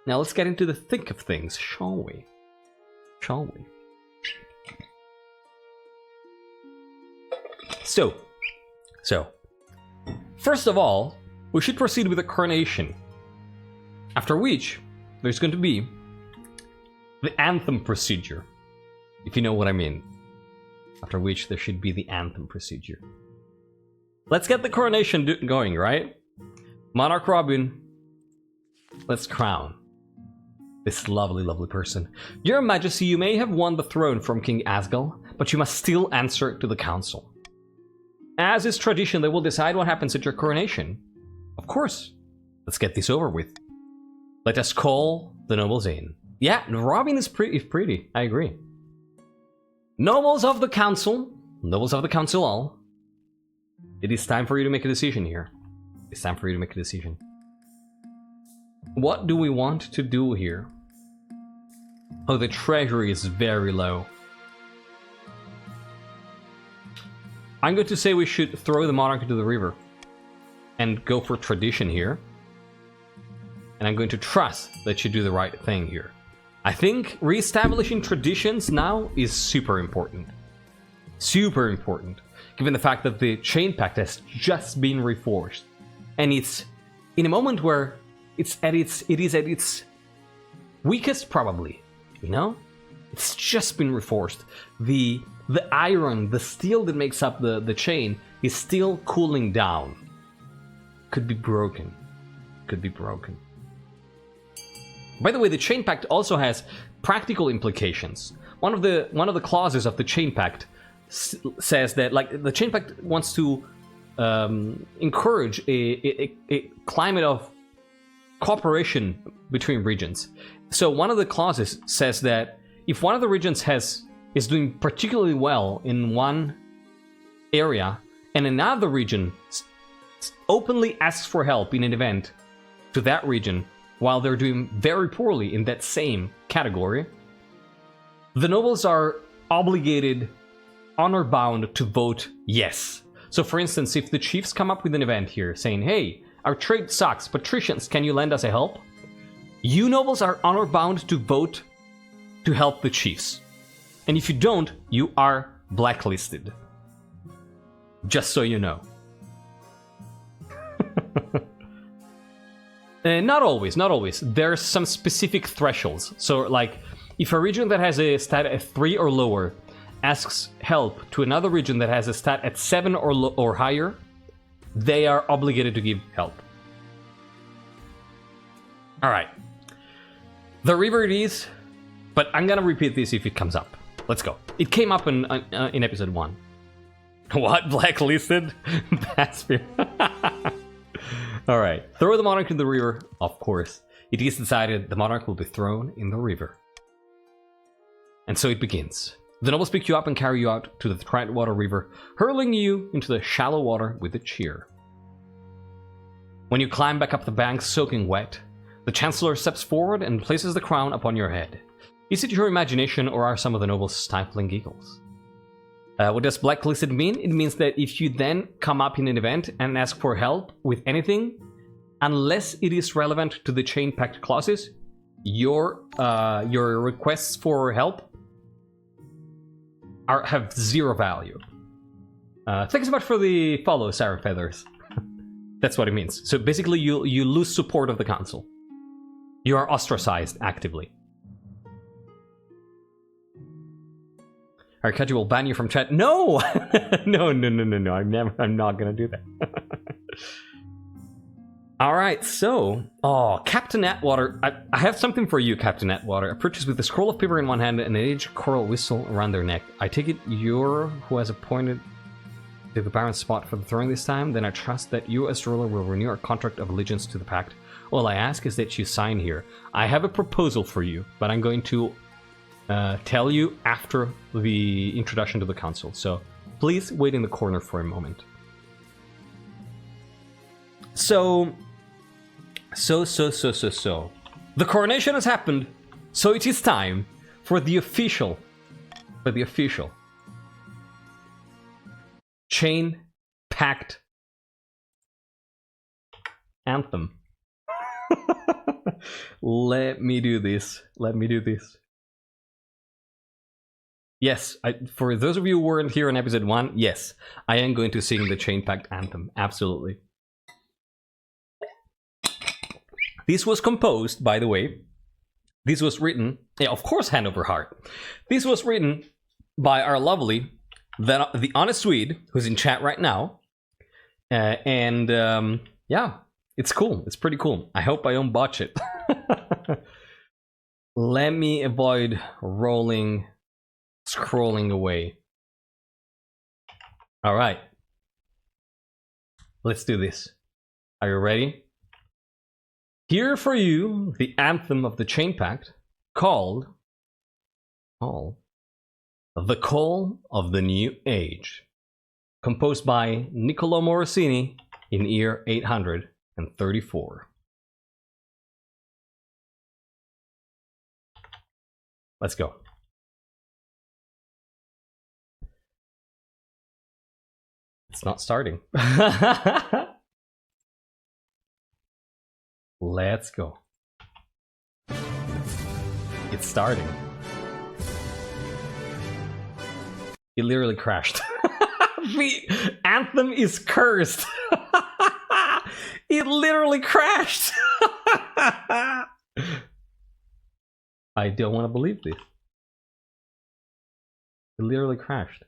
Now let's get into the thick of things, shall we? Shall we? So, first of all, we should proceed with the coronation. After which, there's going to be the anthem procedure, if you know what I mean. After which, there should be the anthem procedure. Let's get the coronation going, right? Monarch Robin, let's crown this lovely, lovely person. Your Majesty, you may have won the throne from King Asgal, but you must still answer to the council. As is tradition, they will decide what happens at your coronation. Of course. Let's get this over with. Let us call the nobles in. Yeah, Robin is pretty. I agree. Nobles of the council all. It is time for you to make a decision here. It's time for you to make a decision. What do we want to do here? Oh, the treasury is very low. I'm going to say we should throw the monarch into the river and go for tradition here. And I'm going to trust that you do the right thing here. I think re-establishing traditions now is super important. Super important, given the fact that the Chain Pact has just been reforged. And it's in a moment where it is at its weakest, probably. You know? It's just been reforged. The iron, the steel that makes up the chain is still cooling down. Could be broken. Could be broken. By the way, the Chain Pact also has practical implications. One of the clauses of the Chain Pact says that, like, the Chain Pact wants to encourage a climate of cooperation between regions. So one of the clauses says that if one of the regions is doing particularly well in one area, and another region openly asks for help in an event to that region, while they're doing very poorly in that same category, the nobles are obligated, honor-bound, to vote yes. So for instance, if the chiefs come up with an event here saying, hey, our trade sucks, patricians, can you lend us a help? You nobles are honor-bound to vote to help the chiefs. And if you don't, you are blacklisted. Just so you know. Not always, not always. There's some specific thresholds. So, like, if a region that has a stat at 3 or lower asks help to another region that has a stat at 7 or higher, they are obligated to give help. Alright. The river it is, but I'm gonna repeat this if it comes up. Let's go. It came up in episode 1. What? Blacklisted? That's Alright, throw the monarch in the river, of course. It is decided the monarch will be thrown in the river. And so it begins. The nobles pick you up and carry you out to the Threadwater River, hurling you into the shallow water with a cheer. When you climb back up the bank soaking wet, the Chancellor steps forward and places the crown upon your head. Is it your imagination, or are some of the nobles stifling giggles? What does blacklisted mean? It means that if you then come up in an event and ask for help with anything, unless it is relevant to the Chain Pact clauses, your requests for help have zero value. Thanks so much for the follow, Sarah Feathers. That's what it means. So basically, you lose support of the council. You are ostracized actively. MrKaji will ban you from chat. No! No. I'm not gonna do that. Alright, so... Oh, Captain Atwater. I have something for you, Captain Atwater. A purchase with a scroll of paper in one hand and an aged coral whistle around their neck. I take it you're who has appointed to the Baron's spot for the throne this time? Then I trust that you as ruler will renew our contract of allegiance to the Pact. All I ask is that you sign here. I have a proposal for you, but I'm going to tell you after the introduction to the council. So please wait in the corner for a moment. So. The coronation has happened, so it is time for the official Chain Pact anthem. Let me do this. Let me do this. Yes, for those of you who weren't here in episode 1, yes, I am going to sing the Chain Pact anthem. Absolutely. This was composed, by the way. This was written, yeah, of course, hand over heart. This was written by our lovely, the Honest Swede, who's in chat right now. Yeah, it's cool. It's pretty cool. I hope I don't botch it. Let me avoid scrolling away. All right. Let's do this. Are you ready? Here for you, the anthem of the Chain Pact, called The Call of the New Age, composed by Niccolo Morosini in year 834. Let's go. It's not starting. Let's go. It's starting. It literally crashed. The anthem is cursed. It literally crashed. I don't want to believe this. It literally crashed.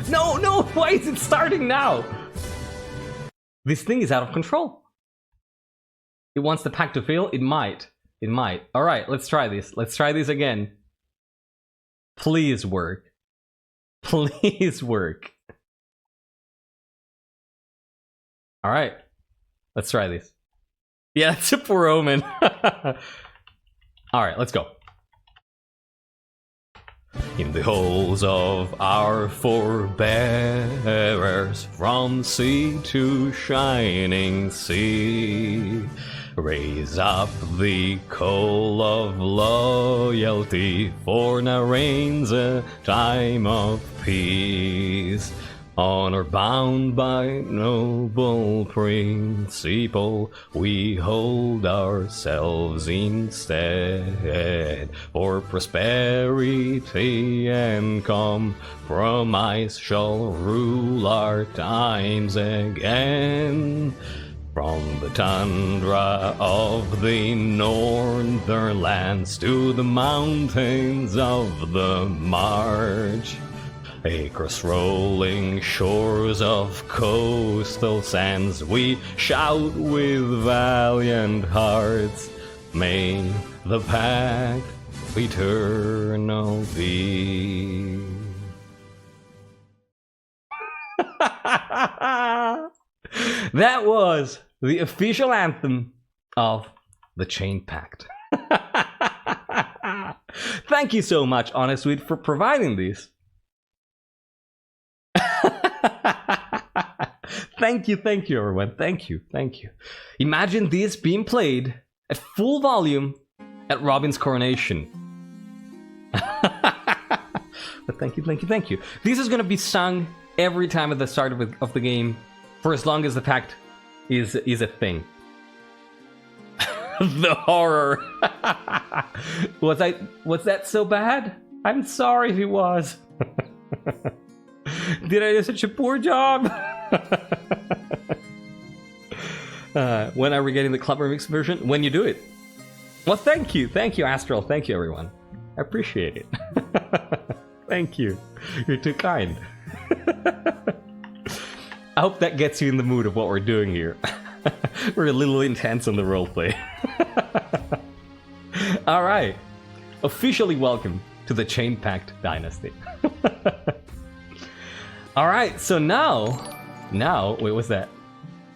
No, why is it starting now? This thing is out of control. It wants the pack to fail? It might. It might. Alright, let's try this. Let's try this again. Please work. Please work. Alright. Let's try this. Yeah, that's a poor omen. Alright, let's go. In the halls of our forebears, from sea to shining sea, raise up the coal of loyalty, for now reigns a time of peace. Honor bound by noble principle, we hold ourselves instead. For prosperity and compromise shall rule our times again. From the tundra of the northern lands to the mountains of the march, across rolling shores of coastal sands, we shout with valiant hearts, may the pact eternal be. That was the official anthem of the Chain Pact. Thank you so much, Honest Swede, for providing this. Thank you, everyone. Thank you. Imagine this being played at full volume at Robin's coronation. But thank you. This is going to be sung every time at the start of the game for as long as the pact is a thing. The horror. Was that so bad? I'm sorry if it was. Did I do such a poor job? When are we getting the club remix version? When you do it. Well, thank you, Astral. Thank you, everyone. I appreciate it. Thank you. You're too kind. I hope that gets you in the mood of what we're doing here. We're a little intense on the roleplay. All right. Officially welcome to the Chain Pact Dynasty. All right, so now, wait, what's that?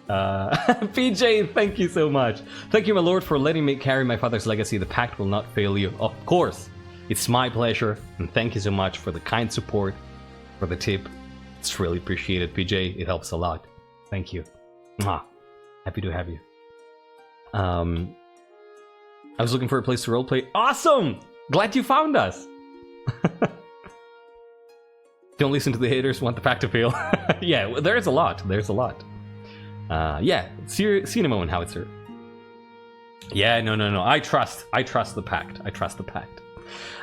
PJ, thank you so much. Thank you, my lord, for letting me carry my father's legacy. The pact will not fail you. Of course, it's my pleasure, and thank you so much for the kind support, for the tip. It's really appreciated, PJ. It helps a lot. Thank you. Mwah. Happy to have you. I was looking for a place to roleplay. Awesome! Glad you found us. Don't listen to the haters, want the pact to fail. Yeah, there's a lot. There's a lot. Yeah, see you in a moment, Howitzer. Yeah, no. I trust the pact. I trust the pact.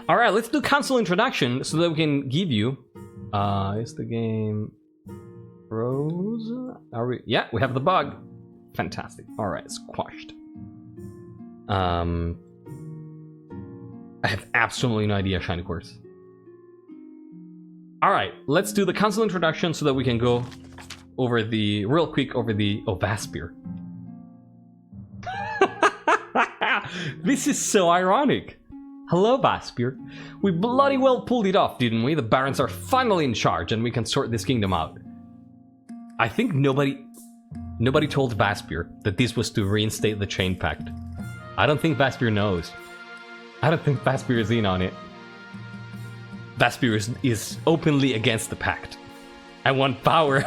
All right, let's do council introduction so that we can give you. Is the game froze? Are we? Yeah, we have the bug. Fantastic. All right, squashed. I have absolutely no idea, Shiny Course. All right, let's do the council introduction so that we can go over the real quick over the Vaspir. This is so ironic. Hello, Vaspir. We bloody well pulled it off, didn't we? The Barons are finally in charge, and we can sort this kingdom out. I think nobody told Vaspir that this was to reinstate the Chain Pact. I don't think Vaspir knows. I don't think Vaspir is in on it. Vaspir is openly against the pact. I want power.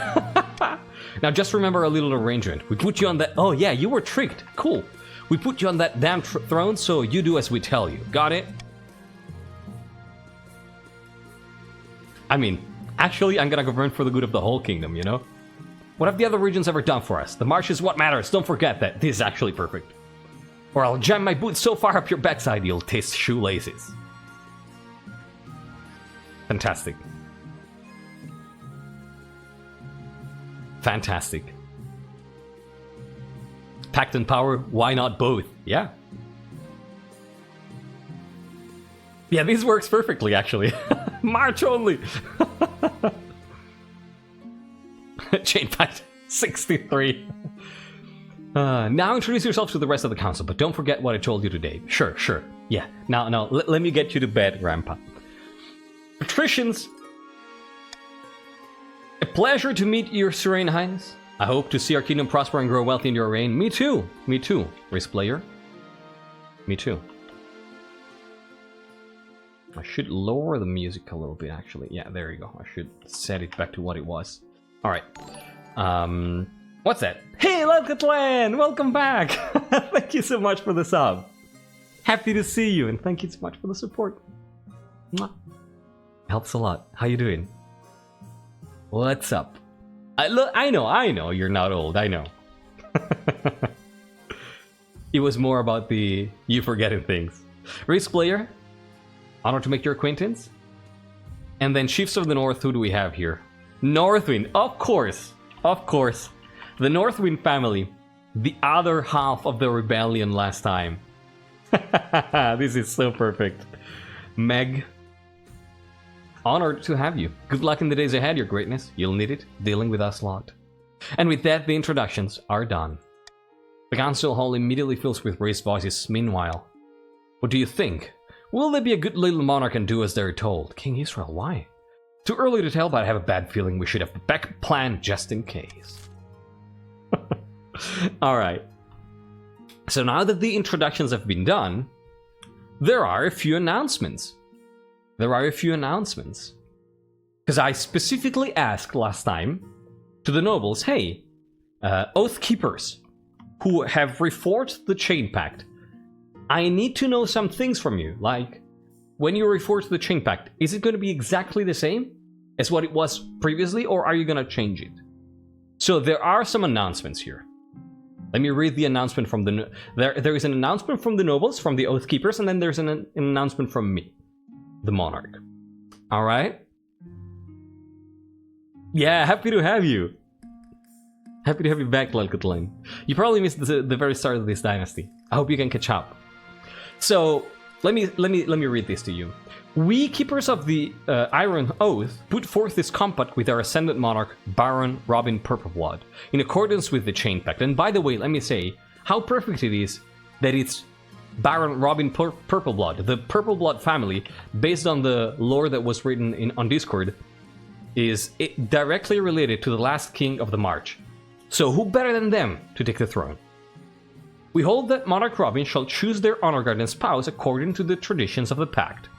Now just remember a little arrangement. We put you on that. Oh yeah, you were tricked. Cool. We put you on that damn throne, so you do as we tell you. Got it? I mean, actually, I'm gonna govern for the good of the whole kingdom, you know? What have the other regions ever done for us? The march is what matters. Don't forget that. This is actually perfect. Or I'll jam my boots so far up your backside you'll taste shoelaces. Fantastic. Fantastic. Pact and power, why not both? Yeah. Yeah, this works perfectly, actually. March only. Chain Pact 63. Now introduce yourself to the rest of the council, but don't forget what I told you today. Sure. Yeah, now, let me get you to bed, Grandpa. Patricians, a pleasure to meet your Serene Highness. I hope to see our kingdom prosper and grow wealthy in your reign. Me too, race player. Me too. I should lower the music a little bit, actually. Yeah, there you go. I should set it back to what it was. All right. What's that? Hey, Lelkatlan! Welcome back! Thank you so much for the sub. Happy to see you, and thank you so much for the support. Mwah. Helps a lot. How you doing? What's up? I know, you're not old, I know. It was more about the you forgetting things. Race player, honor to make your acquaintance. And then Chiefs of the North, who do we have here? Northwind, of course. The Northwind family, the other half of the rebellion last time. This is so perfect. Meg, honored to have you. Good luck in the days ahead, your greatness. You'll need it, dealing with us lot. And with that, the introductions are done. The council hall immediately fills with raised voices. Meanwhile, what do you think? Will they be a good little monarch and do as they're told? King Israel, why? Too early to tell, but I have a bad feeling we should have a backup plan just in case. Alright. So now that the introductions have been done, there are a few announcements. Because I specifically asked last time to the nobles, hey, Oath Keepers who have reforged the Chain Pact, I need to know some things from you. Like, when you reforge the Chain Pact, is it going to be exactly the same as what it was previously, or are you going to change it? So there are some announcements here. Let me read the announcement from the... There is an announcement from the nobles, from the Oath Keepers, and then there's an announcement from me, the Monarch. Alright? Yeah, happy to have you. Happy to have you back, Lelkatlan. You probably missed the very start of this dynasty. I hope you can catch up. So, let me read this to you. We, Keepers of the Iron Oath, put forth this compact with our Ascendant Monarch, Baron Robin Purpleblood, in accordance with the Chain Pact. And by the way, let me say how perfect it is that it's Baron Robin Purpleblood. The Purpleblood family, based on the lore that was written on Discord, is directly related to the last king of the March. So who better than them to take the throne? We hold that Monarch Robin shall choose their honor guard and spouse according to the traditions of the Pact.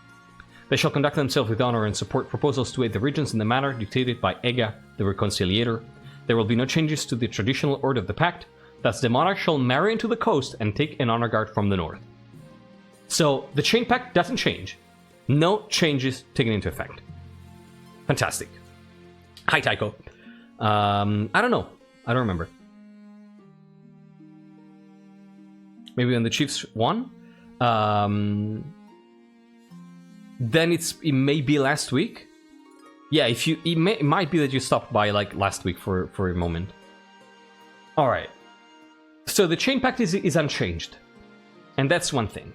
They shall conduct themselves with honor and support proposals to aid the regions in the manner dictated by Ega, the Reconciliator. There will be no changes to the traditional order of the Pact, thus the Monarch shall marry into the coast and take an honor guard from the north. So, the Chain Pact doesn't change. No changes taken into effect. Fantastic. Hi, Tycho. I don't know. I don't remember. Maybe when the Chiefs won. Then it may be last week. Yeah, it might be that you stopped by like last week for a moment. All right. So the Chain Pact is unchanged, and that's one thing.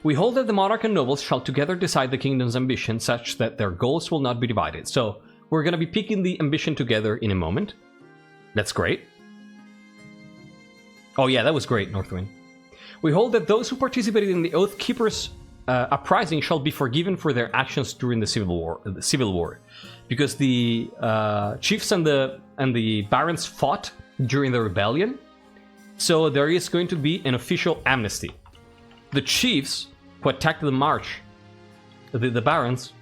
We hold that the monarch and nobles shall together decide the kingdom's ambition such that their goals will not be divided. So we're going to be picking the ambition together in a moment. That's great. Oh yeah, that was great, Northwind. We hold that those who participated in the Oath Keepers uprising shall be forgiven for their actions during the Civil War, because the chiefs and the barons fought during the rebellion. So there is going to be an official amnesty. The chiefs who attacked the march, the barons,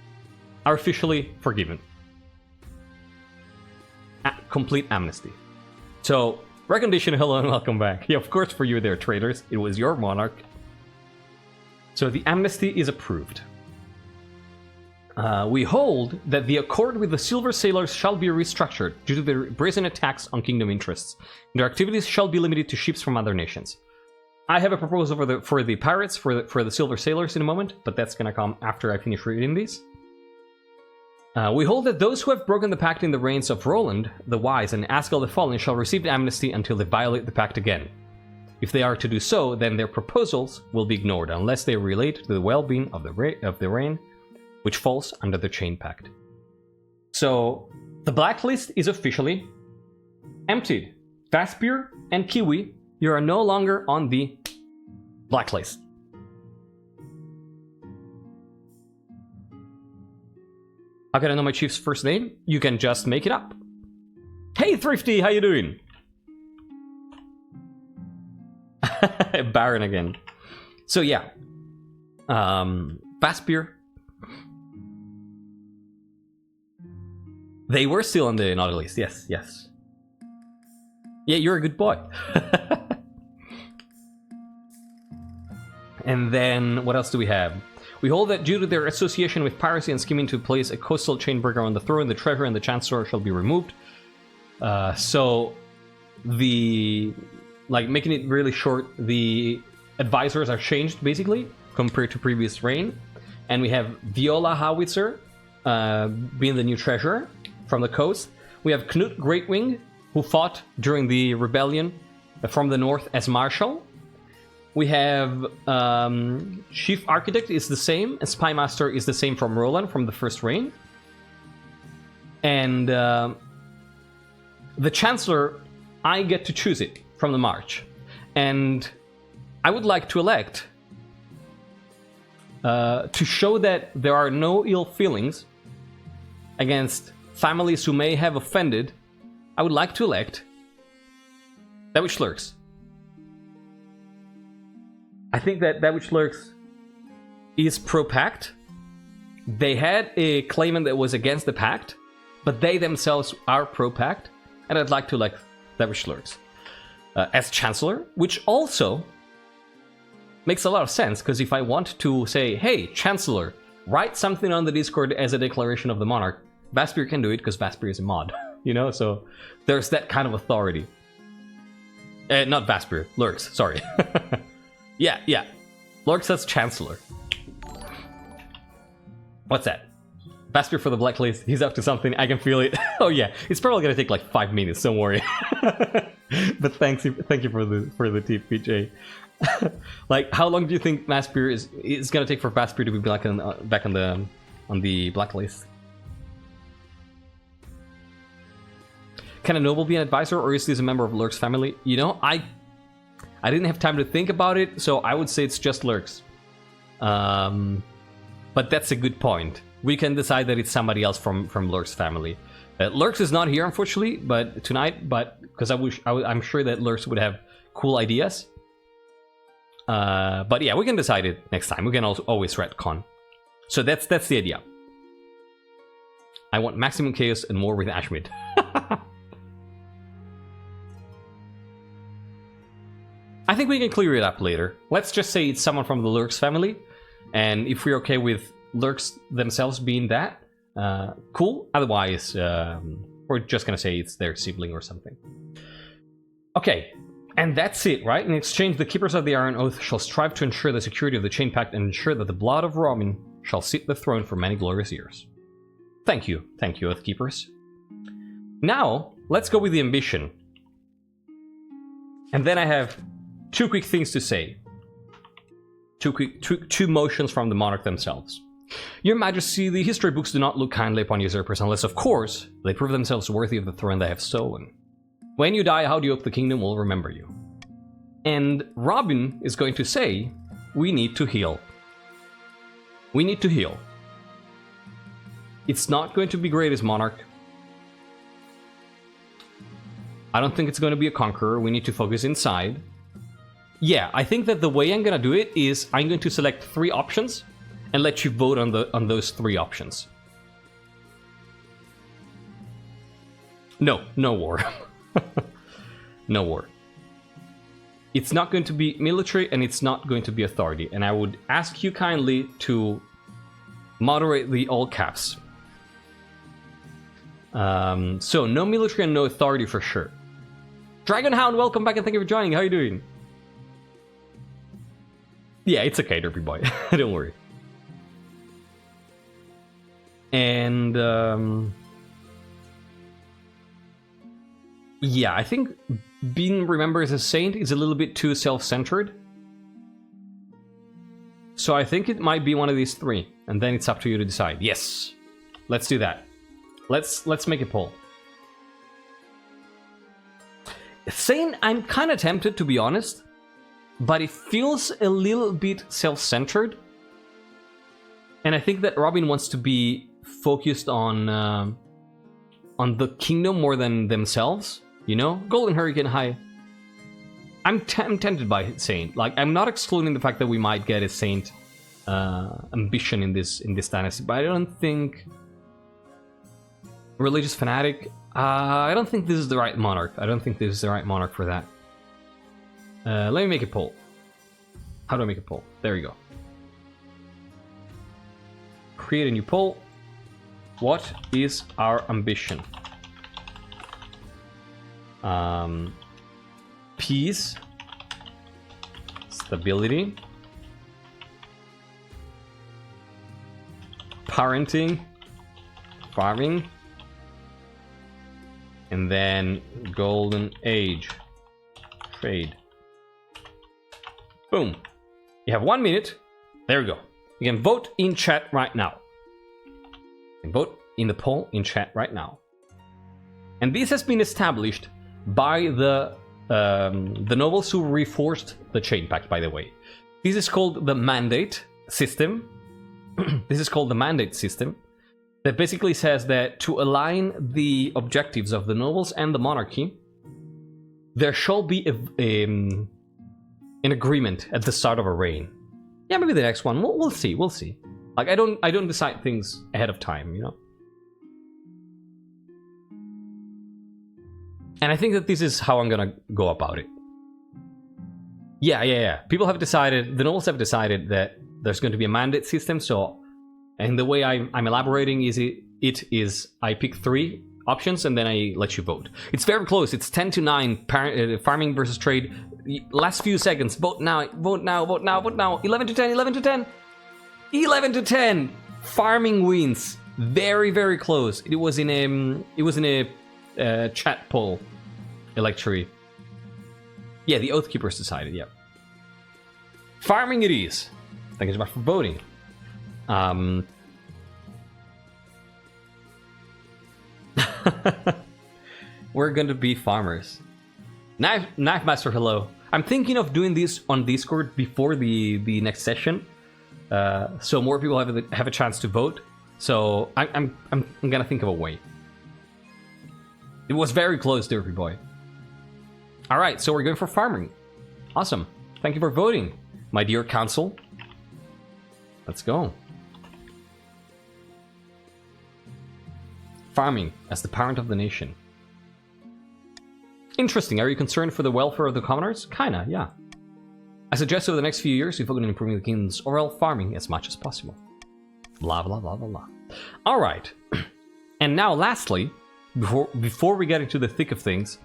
are officially forgiven. Complete amnesty. So, recommendation, hello and welcome back. Yeah, of course for you there, traitors. It was your monarch. So the amnesty is approved. We hold that the accord with the Silver Sailors shall be restructured due to their brazen attacks on kingdom interests. Their activities shall be limited to ships from other nations. I have a proposal for the pirates, for the Silver Sailors in a moment, but that's going to come after I finish reading these. We hold that those who have broken the pact in the reigns of Roland the Wise and Asgal the Fallen shall receive amnesty until they violate the pact again. If they are to do so, then their proposals will be ignored unless they relate to the well-being of the reign, which falls under the Chain Pact. So, the blacklist is officially emptied. Vaspir and Kiwi, you are no longer on the blacklist. How can I know my chief's first name? You can just make it up. Hey Thrifty, how you doing? Baron again. So yeah. Vaspir. They were still on the naughty list, yes, yes. Yeah, you're a good boy. And then, what else do we have? We hold that due to their association with piracy and scheming to place a coastal chainbreaker on the throne, the treasurer and the chancellor shall be removed. So, making it really short, the advisors are changed, basically, compared to previous reign. And we have Viola Howitzer being the new treasurer from the coast. We have Knut Greatwing, who fought during the rebellion from the north as marshal. We have Chief Architect is the same, and Spy Master is the same from Roland from the first reign. And the Chancellor, I get to choose it from the March. And I would like to elect, to show that there are no ill feelings against families who may have offended, I would like to elect That Which Lurks. I think that Which Lurks is pro-pact. They had a claimant that was against the pact, but they themselves are pro-pact, and I'd like to elect That Which Lurks as Chancellor, which also makes a lot of sense, because if I want to say, hey, Chancellor, write something on the Discord as a declaration of the Monarch, Vaspir can do it, because Vaspir is a mod, you know, so there's that kind of authority. Not Vaspir, Lurks, sorry. Yeah. Lurks as Chancellor. What's that? Vaspir for the blacklist. He's up to something. I can feel it. Oh yeah, it's probably gonna take like 5 minutes. Don't worry. But thank you for the tip, PJ. Like, how long do you think Vaspir is gonna take for Vaspir to be back on the blacklist? Can a noble be an advisor, or is this a member of Lurk's family? You know, I didn't have time to think about it, so I would say it's just Lurks. But that's a good point. We can decide that it's somebody else from Lurk's family. Lurks is not here, unfortunately, tonight, because I'm sure that Lurks would have cool ideas. But yeah, we can decide it next time. We can also always retcon. So that's the idea. I want maximum chaos and more with Ashmid. I think we can clear it up later. Let's just say it's someone from the Lurks family, and if we're okay with Lurks themselves being that, cool. Otherwise, we're just gonna say it's their sibling or something. Okay, and that's it, right? In exchange, the Keepers of the Iron Oath shall strive to ensure the security of the Chain Pact and ensure that the blood of Robin shall sit the throne for many glorious years. Thank you, Oath Keepers. Now, let's go with the ambition. And then I have two quick things to say. Two motions from the Monarch themselves. Your Majesty, the history books do not look kindly upon usurpers unless, of course, they prove themselves worthy of the throne they have stolen. When you die, how do you hope the kingdom will remember you? And Robin is going to say, we need to heal. We need to heal. It's not going to be great as Monarch. I don't think it's going to be a conqueror. We need to focus inside. Yeah, I think that the way I'm going to do it is I'm going to select 3 options and let you vote on those 3 options. No war. No war. It's not going to be military and it's not going to be authority. And I would ask you kindly to moderate the all caps. So no military and no authority for sure. Dragonhound, welcome back and thank you for joining. How are you doing? Yeah, it's okay, Derpy Boy. Don't worry. And yeah, I think being remembered as a saint is a little bit too self-centered. So I think it might be one of these 3, and then it's up to you to decide. Yes, let's do that. Let's make a poll. Saint, I'm kind of tempted to be honest, but it feels a little bit self-centered, and I think that Robin wants to be focused on the kingdom more than themselves. You know, Golden Hurricane High. I'm tempted by Saint. Like, I'm not excluding the fact that we might get a Saint ambition in this dynasty, but I don't think religious fanatic. I don't think this is the right monarch. I don't think this is the right monarch for that. Let me make a poll. How do I make a poll? There we go. Create a new poll. What is our ambition? Peace, stability, parenting, farming, and then golden age, trade. Boom. You have 1 minute. There we go. You can vote in chat right now. You can vote in the poll in chat right now. And this has been established by the nobles who reinforced the Chain Pact, by the way. This is called the mandate system. This is called the mandate system. That basically says that to align the objectives of the nobles and the monarchy, there shall be an agreement at the start of a reign. Yeah, maybe the next one. We'll see. We'll see. Like, I don't decide things ahead of time, you know. And I think that this is how I'm gonna go about it. Yeah. People have decided, the nobles have decided that there's going to be a mandate system, so... And the way I'm elaborating is it is I pick 3 options and then I let you vote. It's very close. It's 10 to 9. Farming versus trade. Last few seconds. Vote now. Vote now. Vote now. Vote now. 11 to 10. 11 to 10. 11 to 10. Farming wins. Very, very close. It was in a chat poll. Electory. Yeah, the Oath Keepers decided. Yeah. Farming it is. Thank you so much for voting. We're going to be farmers. Knife Master, hello. I'm thinking of doing this on Discord before the next session, so more people have a chance to vote. So I'm gonna think of a way. It was very close, Derpy Boy. All right, so we're going for farming. Awesome. Thank you for voting, my dear council. Let's go. Farming as the parent of the nation. Interesting. Are you concerned for the welfare of the commoners? Kinda, yeah. I suggest over the next few years we focus on improving the kingdom's overall farming as much as possible. Blah, blah, blah, blah, blah. All right. And now, lastly, before we get into the thick of things,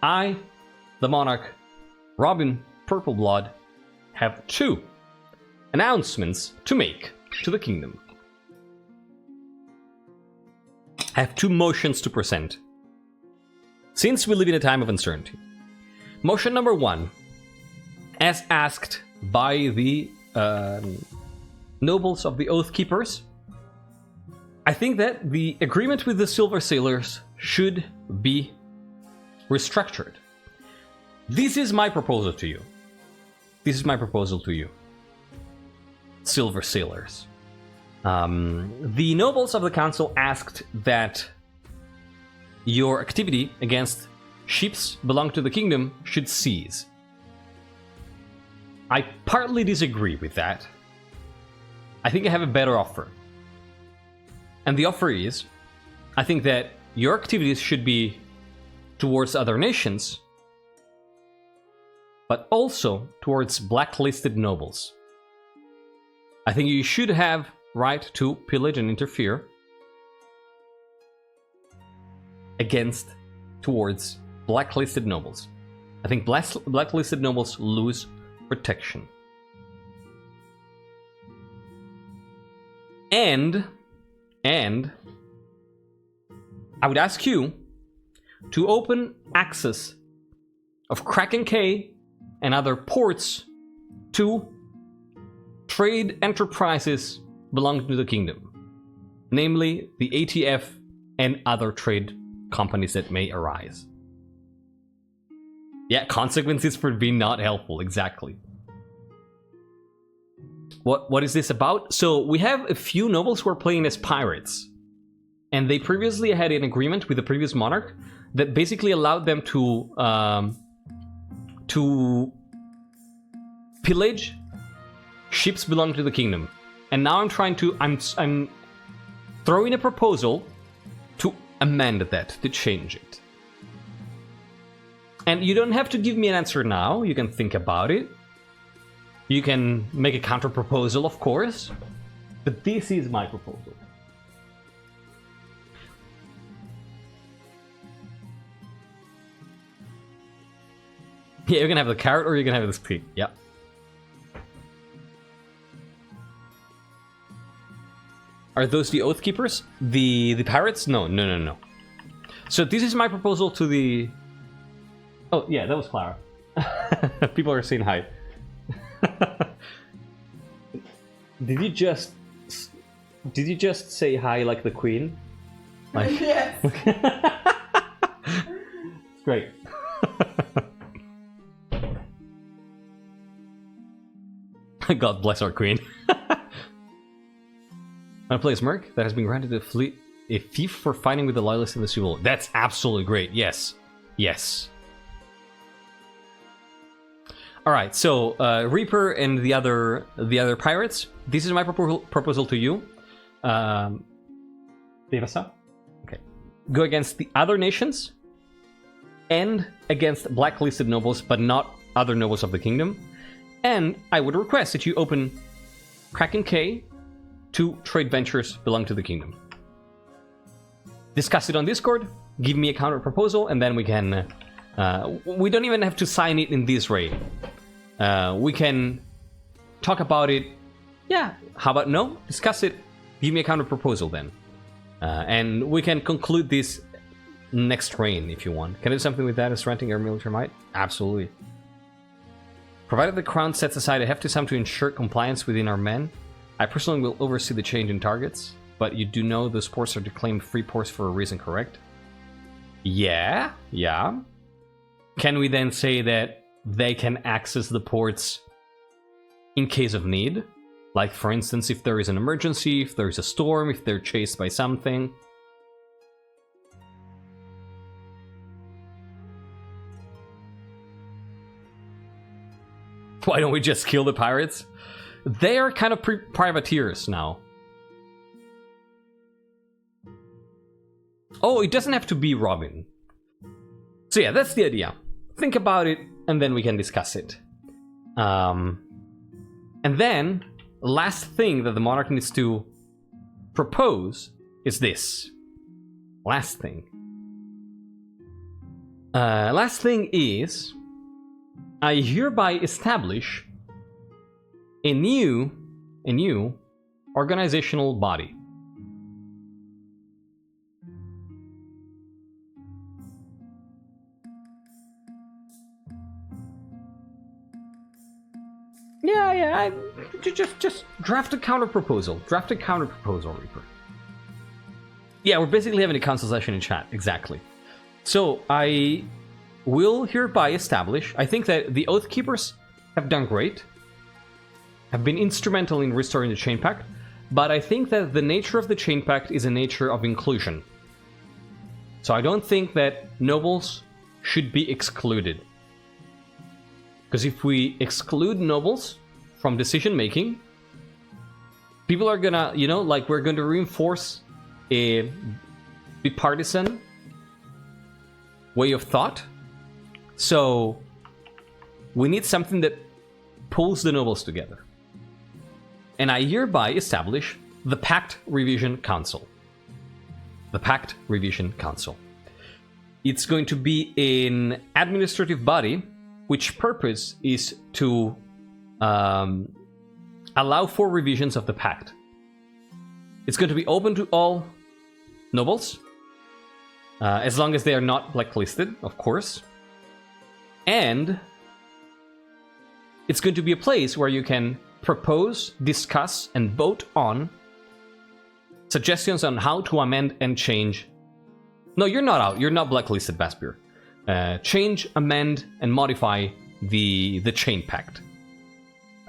I, the Monarch, Robin Purpleblood, have 2 announcements to make to the kingdom. I have 2 motions to present, since we live in a time of uncertainty. Motion number 1, as asked by the nobles of the Oath Keepers, I think that the agreement with the Silver Sailors should be restructured. This is my proposal to you. This is my proposal to you, Silver Sailors. The nobles of the council asked that your activity against ships belonging to the kingdom should cease. I partly disagree with that. I think I have a better offer. And the offer is, I think that your activities should be towards other nations, but also towards blacklisted nobles. I think you should have right to pillage and interfere towards blacklisted nobles. I think blacklisted nobles lose protection. And I would ask you to open access of Kraken K and other ports to trade enterprises belonging to the kingdom, namely the ATF and other trade companies that may arise. Yeah, consequences for being not helpful, exactly. What is this about? So we have a few nobles who are playing as pirates, and they previously had an agreement with the previous monarch that basically allowed them to pillage ships belonging to the kingdom. And now I'm throwing a proposal to amend that, to change it. And you don't have to give me an answer now. You can think about it. You can make a counter proposal, of course. But this is my proposal. Yeah, you can have the carrot or you can have this pig. Yeah. Are those the Oath Keepers? The pirates? No. So this is my proposal to the... Oh, yeah, that was Clara. People are saying hi. Did you just say hi like the queen? Like... Yes. It's great. God bless our queen. I play as Merc that has been granted a fief for fighting with the loyalists in the civil war. That's absolutely great. Yes. All right. So Reaper and the other pirates. This is my proposal to you. Devasa. Okay. Go against the other nations and against blacklisted nobles, but not other nobles of the kingdom. And I would request that you open Kraken K to trade ventures belong to the kingdom. Discuss it on Discord, give me a counter proposal, and then we can... we don't even have to sign it in this raid. We can talk about it. Yeah, how about no? Discuss it, give me a counter proposal then. And we can conclude this next reign if you want. Can I do something with that as renting our military might? Absolutely. Provided the crown sets aside a hefty sum to ensure compliance within our men, I personally will oversee the change in targets, but you do know those ports are declaimed free ports for a reason, correct? Yeah. Can we then say that they can access the ports in case of need? Like, for instance, if there is an emergency, if there's a storm, if they're chased by something. Why don't we just kill the pirates? They are kind of privateers now. Oh, it doesn't have to be Robin. So yeah, that's the idea. Think about it, and then we can discuss it. And then, last thing that the Monarch needs to propose is this. Last thing. Last thing is, I hereby establish a new organizational body. Yeah. Just draft a counter proposal. Reaper. Yeah, we're basically having a council session in chat. Exactly. So I will hereby establish. I think that the Oath Keepers have done great, have been instrumental in restoring the Chain Pact, but I think that the nature of the Chain Pact is a nature of inclusion. So I don't think that nobles should be excluded. Because if we exclude nobles from decision making, people are gonna, we're going to reinforce a bipartisan way of thought. So we need something that pulls the nobles together. And I hereby establish the Pact Revision Council. The Pact Revision Council. It's going to be an administrative body which purpose is to allow for revisions of the pact. It's going to be open to all nobles, as long as they are not blacklisted, of course. And it's going to be a place where you can propose, discuss, and vote on suggestions on how to amend and change. No, you're not out. You're not blacklisted, Baspier. Change, amend, and modify the Chain Pact.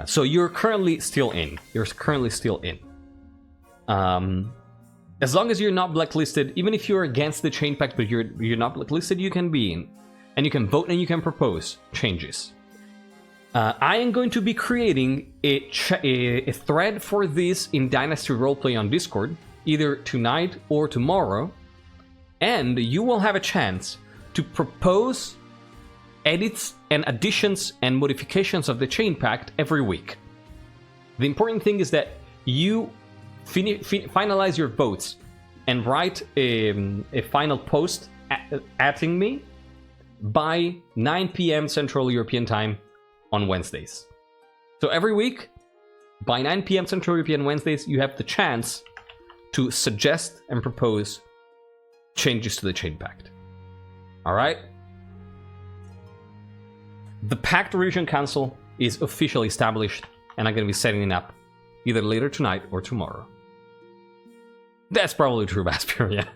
So you're currently still in. As long as you're not blacklisted, even if you're against the Chain Pact but you're not blacklisted, you can be in. And you can vote and you can propose changes. I am going to be creating a thread for this in Dynasty Roleplay on Discord, either tonight or tomorrow. And you will have a chance to propose edits and additions and modifications of the Chain Pact every week. The important thing is that you finalize your votes and write a final post atting me by 9 p.m. Central European Time on Wednesdays. So every week, by 9 p.m. Central European Wednesdays, you have the chance to suggest and propose changes to the Chain Pact. Alright? The Pact Revision Council is officially established, and I'm going to be setting it up either later tonight or tomorrow. That's probably true, Baspier, yeah.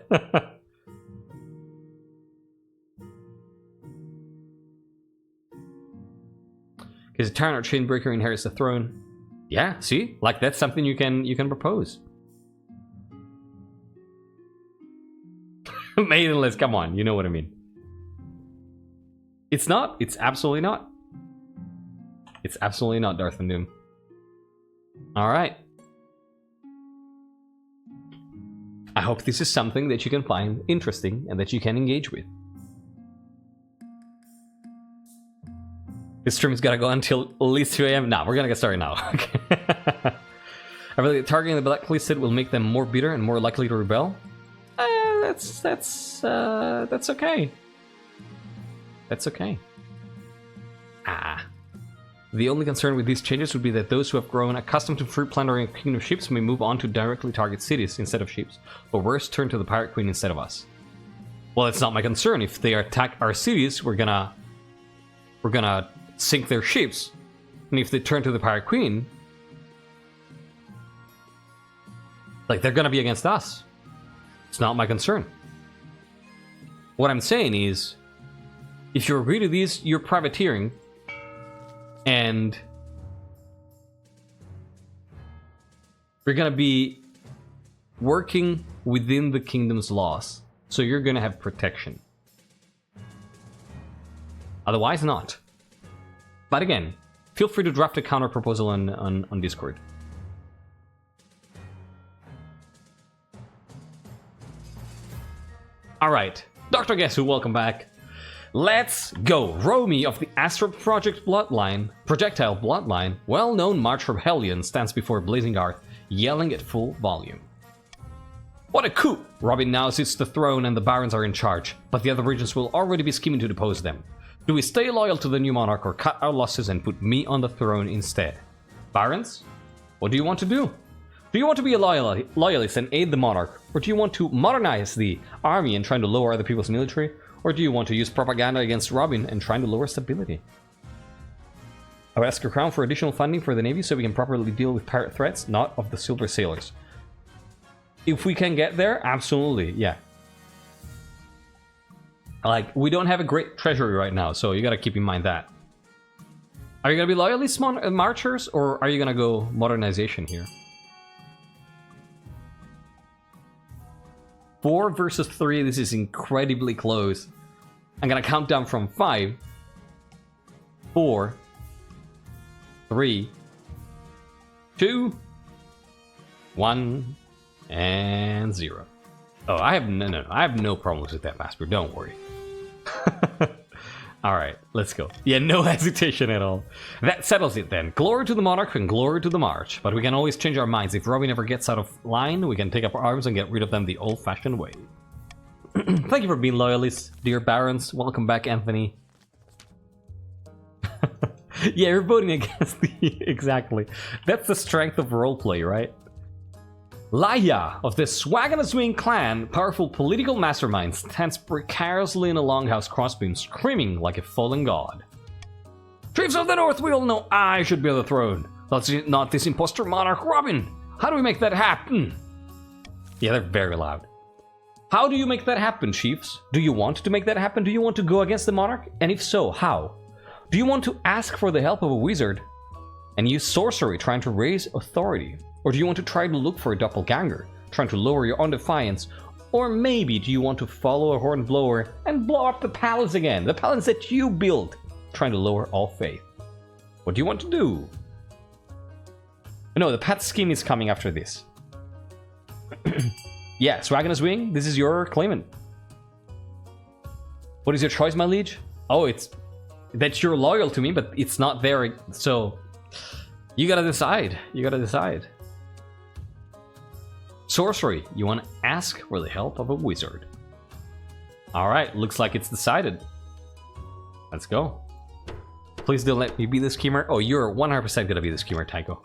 Because a Tyrant or Chainbreaker inherits the throne. Yeah, see? Like, that's something you can propose. Maidenless, come on, you know what I mean. It's not. It's absolutely not. It's absolutely not, Darth Van Doom. Alright. I hope this is something that you can find interesting and that you can engage with. This stream's gotta go until at least 2 a.m. Nah, we're gonna get started now. Okay. I believe targeting the blacklisted will make them more bitter and more likely to rebel. That's okay. That's okay. The only concern with these changes would be that those who have grown accustomed to free plundering kingdom ships may move on to directly target cities instead of ships, or worse, turn to the Pirate Queen instead of us. Well, it's not my concern. If they attack our cities, we're gonna sink their ships, and if they turn to the Pirate Queen, like, they're gonna be against us. It's not my concern. What I'm saying is, if you agree to these, you're privateering, and you're gonna be working within the kingdom's laws, so you're gonna have protection. Otherwise, not. But again, feel free to draft a counter proposal on Discord. Alright, Dr. Guess Who, welcome back. Let's go! Romy of the Astro Projectile bloodline, well-known March from Hellion, stands before Blazing Earth, yelling at full volume. What a coup! Robin now sits the throne and the barons are in charge, but the other regions will already be scheming to depose them. Do we stay loyal to the new monarch or cut our losses and put me on the throne instead? Barons, what do you want to do? Do you want to be a loyalist and aid the monarch? Or do you want to modernize the army and trying to lower other people's military? Or do you want to use propaganda against Robin and trying to lower stability? I'll ask your crown for additional funding for the navy so we can properly deal with pirate threats, not of the silver sailors. If we can get there, absolutely, yeah. Like, we don't have a great treasury right now, so you gotta keep in mind that. Are you gonna be loyalist marchers, or are you gonna go modernization here? 4 versus 3, this is incredibly close. I'm gonna count down from 5, 4, 3, 2, 1, and 0. Oh, I have no problems with that, Master. Don't worry. All right, let's go. Yeah, no hesitation at all. That settles it then. Glory to the monarch and glory to the march. But we can always change our minds. If Robin ever gets out of line, we can take up our arms and get rid of them the old-fashioned way. Thank you for being loyalists, dear barons. Welcome back, Anthony. Yeah, you're voting against the... Exactly. That's the strength of roleplay, right? Laya of the Swag and a Swing clan, powerful political mastermind, stands precariously in a longhouse crossbeam, screaming like a fallen god. Chiefs of the North, we all know I should be on the throne. That's not this imposter monarch Robin. How do we make that happen? Yeah, they're very loud. How do you make that happen, chiefs? Do you want to make that happen? Do you want to go against the monarch? And if so, how? Do you want to ask for the help of a wizard and use sorcery trying to raise authority? Or do you want to try to look for a doppelganger, trying to lower your own defiance? Or maybe do you want to follow a hornblower and blow up the palace again, the palace that you built, trying to lower all faith? What do you want to do? No, the path scheme is coming after this. Yeah, Swag and a Swing, this is your claimant. What is your choice, my liege? Oh, it's that you're loyal to me, but it's not there, so you gotta decide. You gotta decide. Sorcery, you want to ask for the help of a wizard. Alright, looks like it's decided. Let's go. Please don't let me be the schemer. Oh, you're 100% gonna be the schemer, Tycho.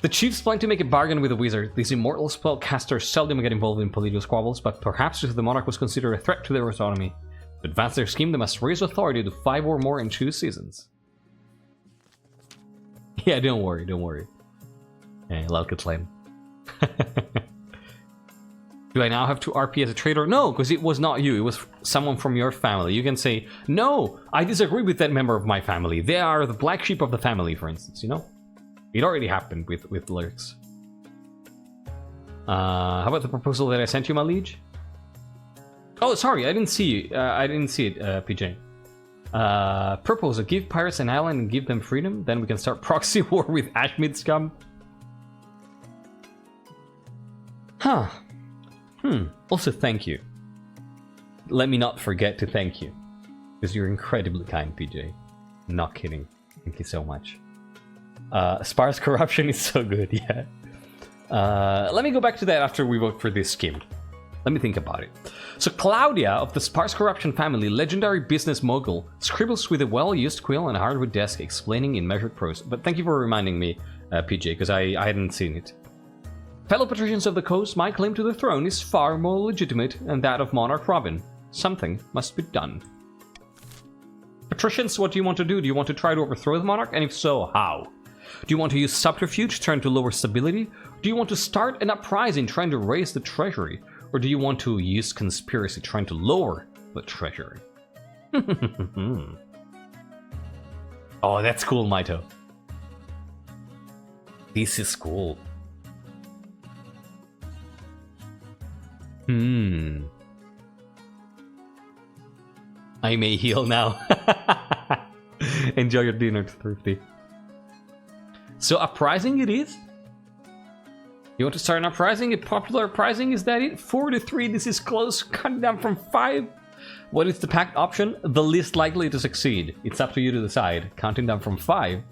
The chiefs plan to make a bargain with a wizard. These immortal spellcasters seldom get involved in political squabbles, but perhaps if the monarch was considered a threat to their autonomy, to advance their scheme, they must raise authority to 5 or more in 2 seasons. Yeah, don't worry, don't worry. Hey, Lalkatlaim. Do I now have to RP as a traitor? No, because it was not you. It was someone from your family. You can say, no, I disagree with that member of my family. They are the black sheep of the family, for instance, you know? It already happened with lyrics. How about the proposal that I sent you, my liege? Oh, sorry, I didn't see you. I didn't see it, PJ. Proposal, give pirates an island and give them freedom. Then we can start proxy war with Ashmead scum. Huh. Also, thank you. Let me not forget to thank you. Because you're incredibly kind, PJ. Not kidding. Thank you so much. Sparse corruption is so good, yeah. Let me go back to that after we vote for this scheme. Let me think about it. So Claudia of the Sparse Corruption family, legendary business mogul, scribbles with a well-used quill and a hardwood desk explaining in measured prose. But thank you for reminding me, PJ, because I hadn't seen it. Fellow patricians of the coast, my claim to the throne is far more legitimate than that of Monarch Robin. Something must be done. Patricians, what do you want to do? Do you want to try to overthrow the monarch? And if so, how? Do you want to use subterfuge trying to lower stability? Do you want to start an uprising trying to raise the treasury? Or do you want to use conspiracy trying to lower the treasury? Oh, that's cool, Maito. This is cool. I may heal now. Enjoy your dinner, Thrifty. So uprising it is? You want to start an uprising? A popular uprising? Is that it? 4-3, this is close. Cutting down from 5. What is the pact option? The least likely to succeed. It's up to you to decide. Counting down from 5,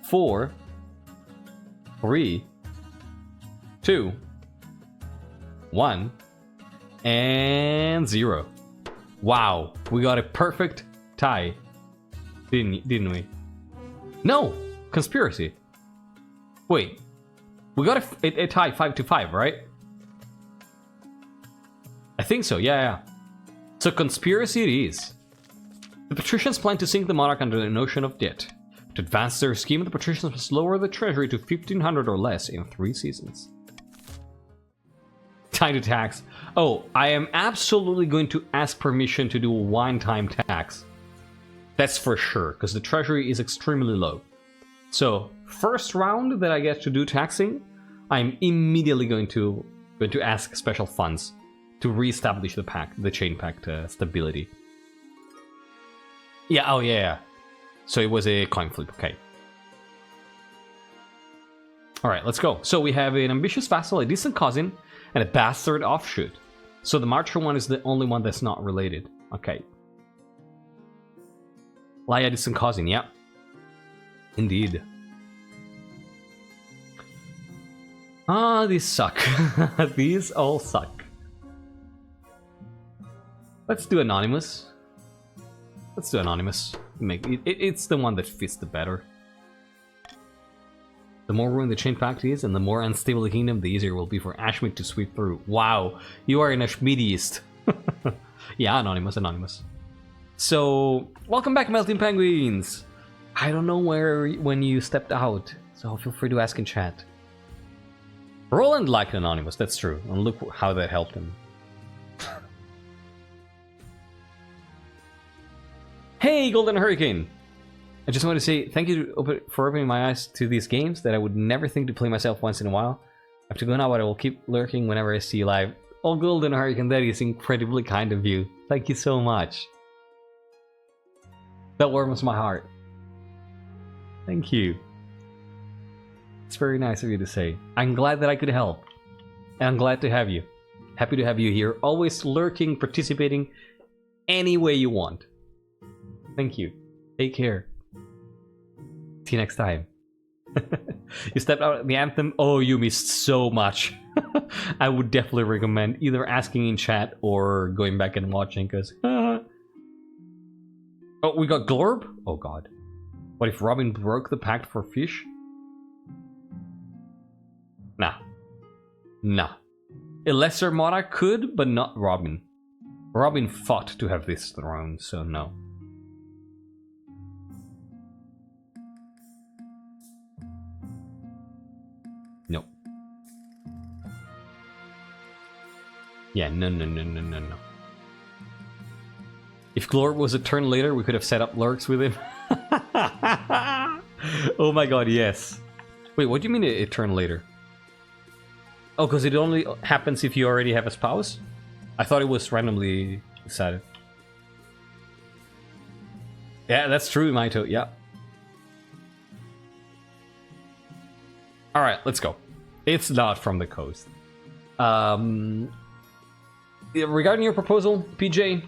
4, 3, 2, 1 and 0. Wow, we got a perfect tie, didn't we? No, conspiracy. Wait, we got a tie 5-5, right? I think so, yeah. So conspiracy it is. The patricians plan to sink the monarch under the notion of debt. To advance their scheme, the patricians must lower the treasury to 1,500 or less in 3 seasons. Time to tax. Oh, I am absolutely going to ask permission to do a one-time tax. That's for sure, because the treasury is extremely low. So, first round that I get to do taxing, I'm immediately going to ask special funds to re-establish the Chain Pact stability. Yeah, oh yeah. So it was a coin flip, okay. Alright, let's go. So we have an ambitious vassal, a distant cousin, and a bastard offshoot. So the marcher one is the only one that's not related. Okay. Laia distant cousin, yeah. Indeed. Ah, these suck. These all suck. Let's do anonymous. Let's do anonymous. It's the one that fits the better. The more ruined the Chain Pact is, and the more unstable the kingdom, the easier it will be for Ashmead to sweep through. Wow, you are an Ashmeadist. Yeah, anonymous. So, welcome back, Melting Penguins. I don't know when you stepped out, so feel free to ask in chat. Roland liked anonymous, that's true, and look how that helped him. Hey, Golden Hurricane! I just want to say thank you for opening my eyes to these games that I would never think to play myself once in a while. I have to go now, but I will keep lurking whenever I see you live. Oh, Golden Hurricane, that is incredibly kind of you. Thank you so much. That warms my heart. Thank you. It's very nice of you to say. I'm glad that I could help. And I'm glad to have you. Happy to have you here, always lurking, participating, any way you want. Thank you. Take care. See you next time. You stepped out the anthem. Oh, you missed so much. I would definitely recommend either asking in chat or going back and watching, because... Oh, we got Glorb? Oh god. What if Robin broke the pact for fish? Nah. A lesser monarch could, but not Robin. Robin fought to have this throne, so no. Nope. Yeah, no. If Glorb was a turn later, we could have set up lurks with him. Oh my god, yes. Wait, what do you mean a turn later? Oh, because it only happens if you already have a spouse? I thought it was randomly decided. Yeah, that's true, Maito, yeah. Alright, let's go. It's not from the coast. Regarding your proposal, PJ,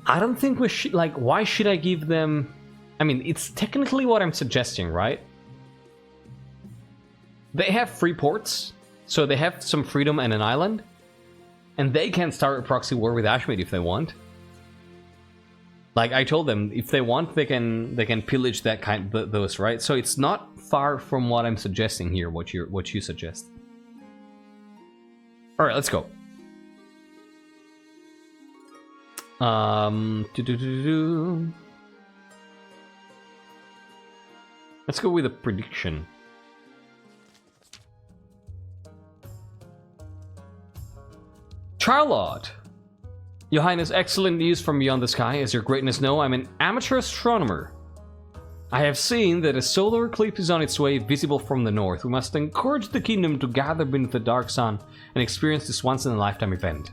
I don't think we should, like, why should I give them... I mean, it's technically what I'm suggesting, right? They have free ports, so they have some freedom and an island, and they can start a proxy war with Ashmead if they want. Like I told them, if they want, they can pillage that those, right? So it's not far from what I'm suggesting here. What you suggest. All right, let's go. Let's go with a prediction. Charlotte! Your Highness, excellent news from beyond the sky. As your greatness know, I'm an amateur astronomer. I have seen that a solar eclipse is on its way, visible from the north. We must encourage the kingdom to gather beneath the dark sun and experience this once-in-a-lifetime event.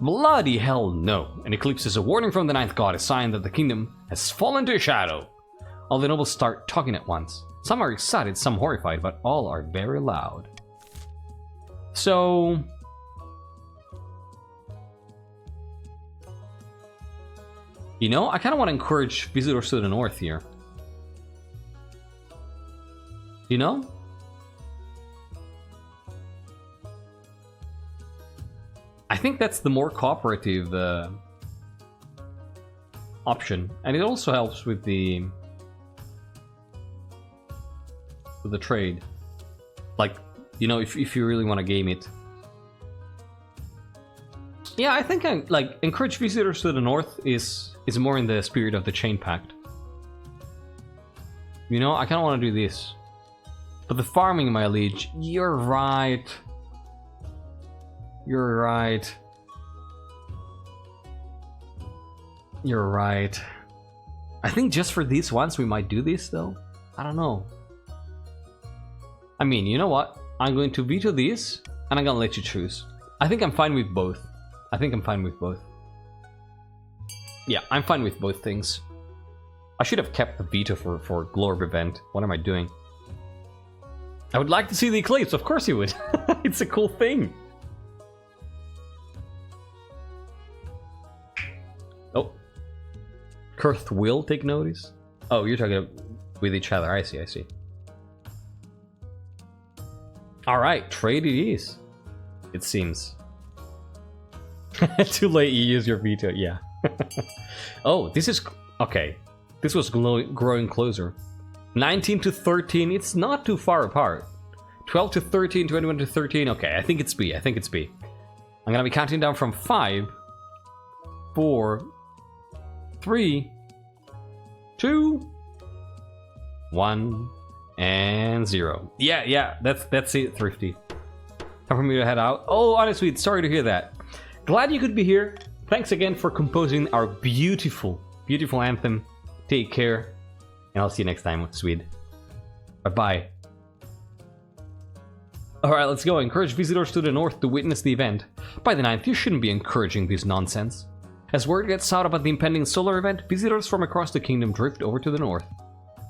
Bloody hell no! An eclipse is a warning from the ninth god, a sign that the kingdom has fallen to a shadow. All the nobles start talking at once. Some are excited, some horrified, but all are very loud. So... you know, I kind of want to encourage visitors to the north here. You know? think that's the more cooperative option, and it also helps with the trade. Like, you know, if you really want to game it. Yeah, I think I like encourage visitors to the north is more in the spirit of the Chain Pact. You know, I kind of want to do this. But the farming, my liege, you're right. You're right. You're right. I think just for these ones we might do this though. I don't know. I mean, you know what? I'm going to veto these and I'm gonna let you choose. I think I'm fine with both. I think I'm fine with both. Yeah, I'm fine with both things. I should have kept the veto for Glorb event. What am I doing? I would like to see the eclipse. Of course you would. It's a cool thing. Oh. Kurth will take notice? Oh, you're talking with each other. I see, I see. Alright, trade it is. It seems. Too late, you use your veto, yeah. Oh, this is... Okay. This was growing closer. 19 to 13, it's not too far apart. 12 to 13, 21 to 13, okay, I think it's B, I think it's B. I'm gonna be counting down from 5, 4, 3, 2, 1, and 0. Yeah, that's it, Thrifty. Time for me to head out. Oh, honestly, sorry to hear that. Glad you could be here. Thanks again for composing our beautiful, beautiful anthem. Take care, and I'll see you next time, Swede. Bye-bye. Alright, let's go. Encourage visitors to the north to witness the event. By the 9th, you shouldn't be encouraging this nonsense. As word gets out about the impending solar event, visitors from across the kingdom drift over to the north.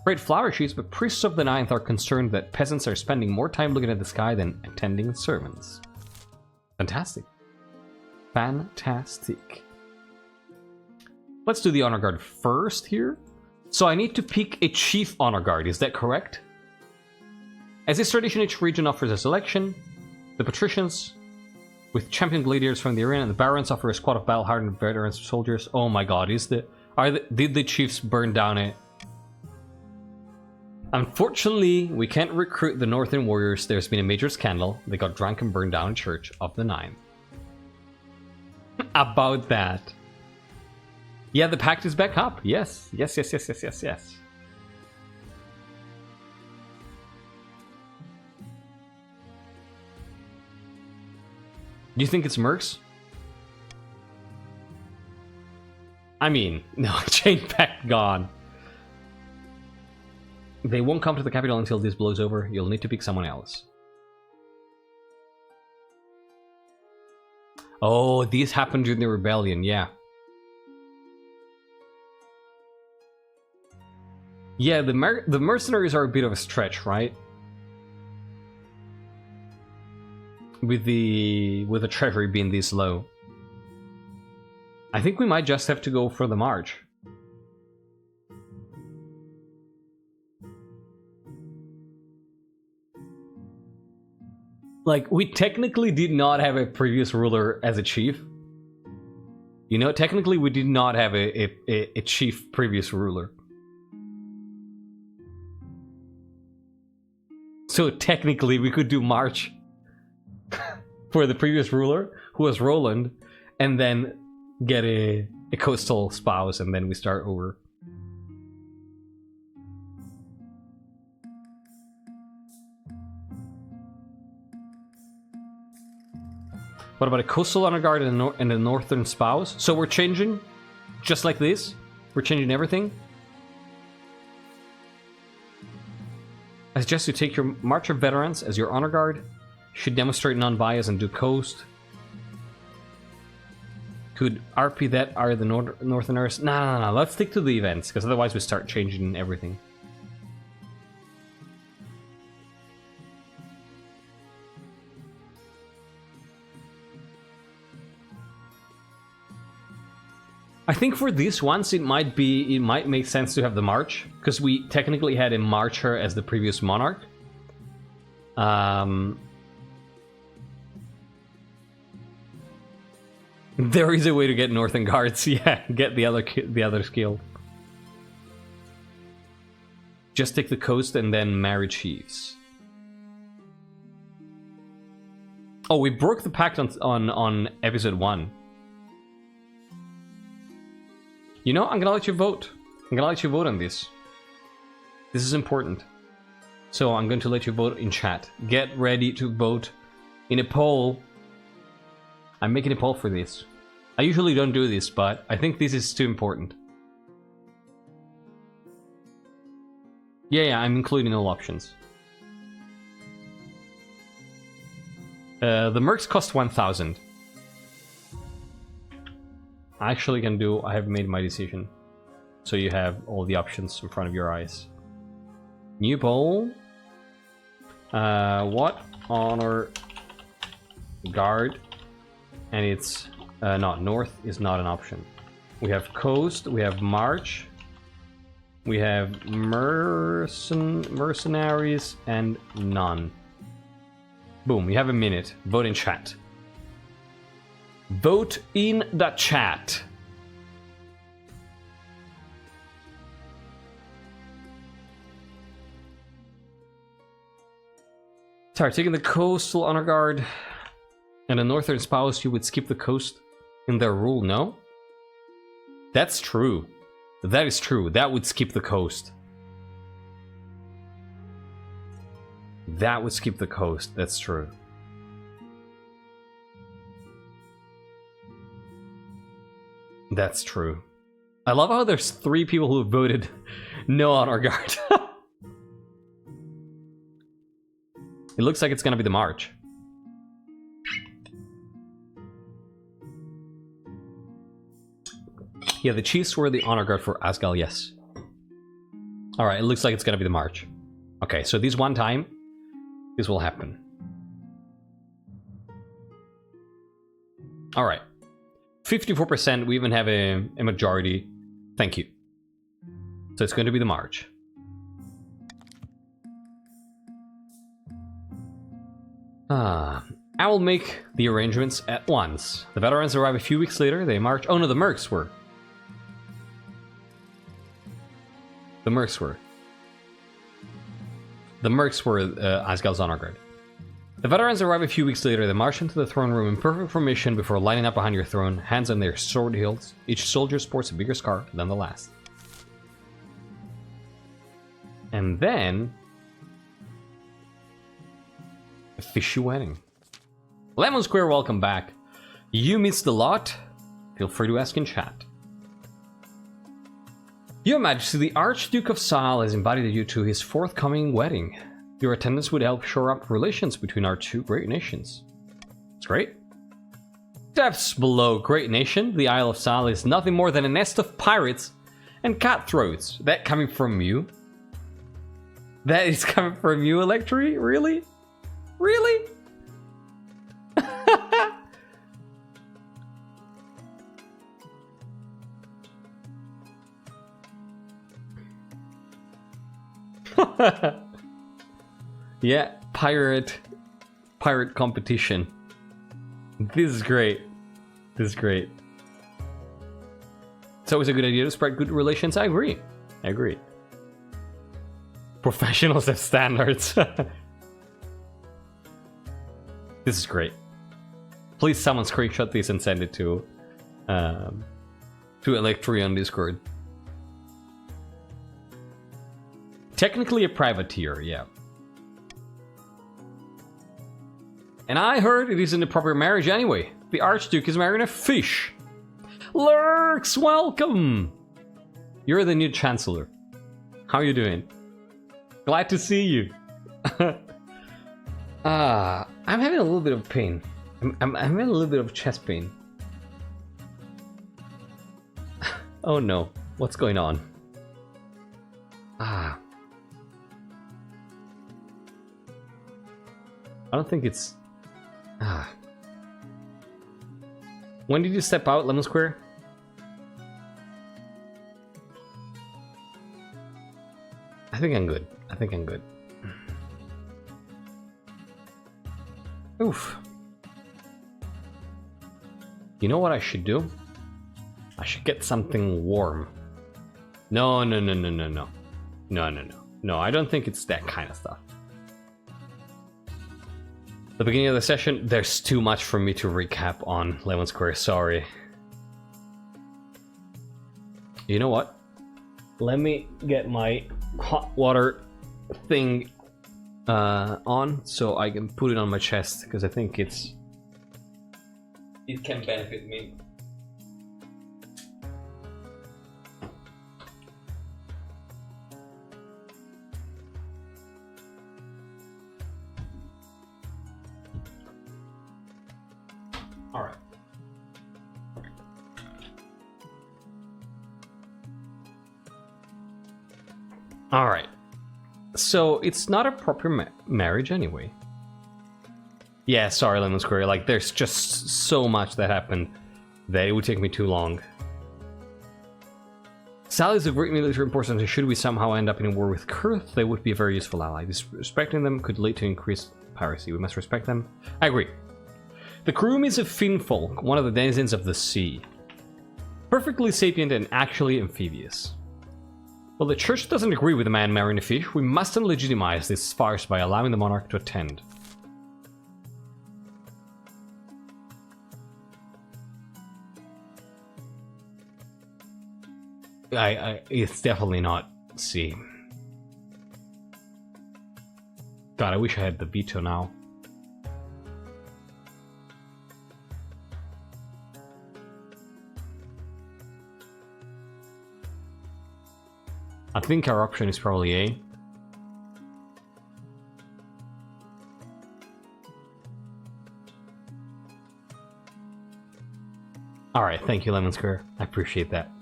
Trade flourishes, but priests of the 9th are concerned that peasants are spending more time looking at the sky than attending sermons. Fantastic. Fantastic. Let's do the honor guard first here. So I need to pick a chief honor guard, is that correct? As is tradition, each region offers a selection. The patricians, with champion gladiators from the arena, and the barons offer a squad of battle-hardened veterans soldiers. Oh my god, did the chiefs burn down it? Unfortunately, we can't recruit the northern warriors. There's been a major scandal. They got drunk and burned down a church of the 9th. About that. Yeah, the pact is back up. Yes. Yes. Do you think it's Mercs? I mean, no, Chain Pact gone. They won't come to the capital until this blows over. You'll need to pick someone else. Oh, these happened during the rebellion, yeah. Yeah, the mercenaries are a bit of a stretch, right? With the treasury being this low. I think we might just have to go for the march. Like, we technically did not have a previous ruler as a chief. You know, technically we did not have a chief previous ruler. So technically we could do March for the previous ruler, who was Roland, and then get a coastal spouse, and then we start over. What about a coastal honor guard and a northern spouse? So we're changing, just like this. We're changing everything. I suggest you take your March of Veterans as your honor guard. You should demonstrate non-bias and do coast. Could RP that are the northerners? No. Let's stick to the events, because otherwise we start changing everything. I think for these ones it might make sense to have the March, because we technically had a Marcher as the previous Monarch. There is a way to get Northern Guards. Yeah, get the other skill. Just take the coast and then marry chiefs. Oh, we broke the pact on episode 1. You know, I'm gonna let you vote. I'm gonna let you vote on this. This is important. So I'm going to let you vote in chat. Get ready to vote in a poll. I'm making a poll for this. I usually don't do this, but I think this is too important. Yeah, I'm including all options. The mercs cost 1,000. I actually can do... I have made my decision. So you have all the options in front of your eyes. New poll. What honor guard? And it's not north is not an option. We have coast, we have march, we have mercenaries, and none. Boom, you have a minute. Vote in chat. Vote in the chat. Sorry, taking the coastal honor guard and a northern spouse, you would skip the coast in their rule, no? That's true. That is true. That would skip the coast. That would skip the coast. That's true. That's true. I love how there's 3 people who voted no honor guard. It looks like it's gonna be the march. Yeah, the chiefs were the honor guard for Asgal, yes. Alright, it looks like it's gonna be the march. Okay, so this one time, this will happen. Alright. 54%, we even have a majority. Thank you. So it's going to be the march. I will make the arrangements at once. The veterans arrive a few weeks later, they march... Oh no, the mercs were. The mercs were Asgal's honor guard. The veterans arrive a few weeks later, they march into the throne room in perfect formation before lining up behind your throne, hands on their sword hilts. Each soldier sports a bigger scar than the last. And then... a fishy wedding. Lemon Square, welcome back. You missed a lot? Feel free to ask in chat. Your Majesty, the Archduke of Sal has invited you to his forthcoming wedding. Your attendance would help shore up relations between our two great nations. That's great. Depths below Great Nation, the Isle of Sal is nothing more than a nest of pirates and cutthroats. That coming from you? That is coming from you, Electri? Really? Really? Yeah, pirate competition. This is great. This is great. It's always a good idea to spread good relations. I agree. I agree. Professionals have standards. This is great. Please someone screenshot this and send it to Electri on Discord. Technically a privateer, yeah. And I heard it isn't a proper marriage anyway. The Archduke is marrying a fish. Lurks, welcome! You're the new Chancellor. How are you doing? Glad to see you. I'm having a little bit of pain. I'm having a little bit of chest pain. Oh no, what's going on? I don't think it's... When did you step out, Lemon Square? I think I'm good. I think I'm good. Oof. You know what I should do? I should get something warm. No. No, I don't think it's that kind of stuff. The beginning of the session, there's too much for me to recap on Lemon Square, sorry. You know what? Let me get my hot water thing on so I can put it on my chest, because I think it can benefit me. Alright. Alright. So, it's not a proper marriage anyway. Yeah, sorry, Lemon Square. Like, there's just so much that happened that it would take me too long. Sally is of great military importance, and should we somehow end up in a war with Kurth, they would be a very useful ally. Disrespecting them could lead to increased piracy. We must respect them. I agree. The Kroom is a finfolk, one of the denizens of the sea. Perfectly sapient and actually amphibious. Well, the church doesn't agree with the man marrying a fish. We must legitimize this farce by allowing the monarch to attend. It's definitely not C. God, I wish I had the veto now. I think our option is probably A. Alright, thank you, Lemon Square. I appreciate that.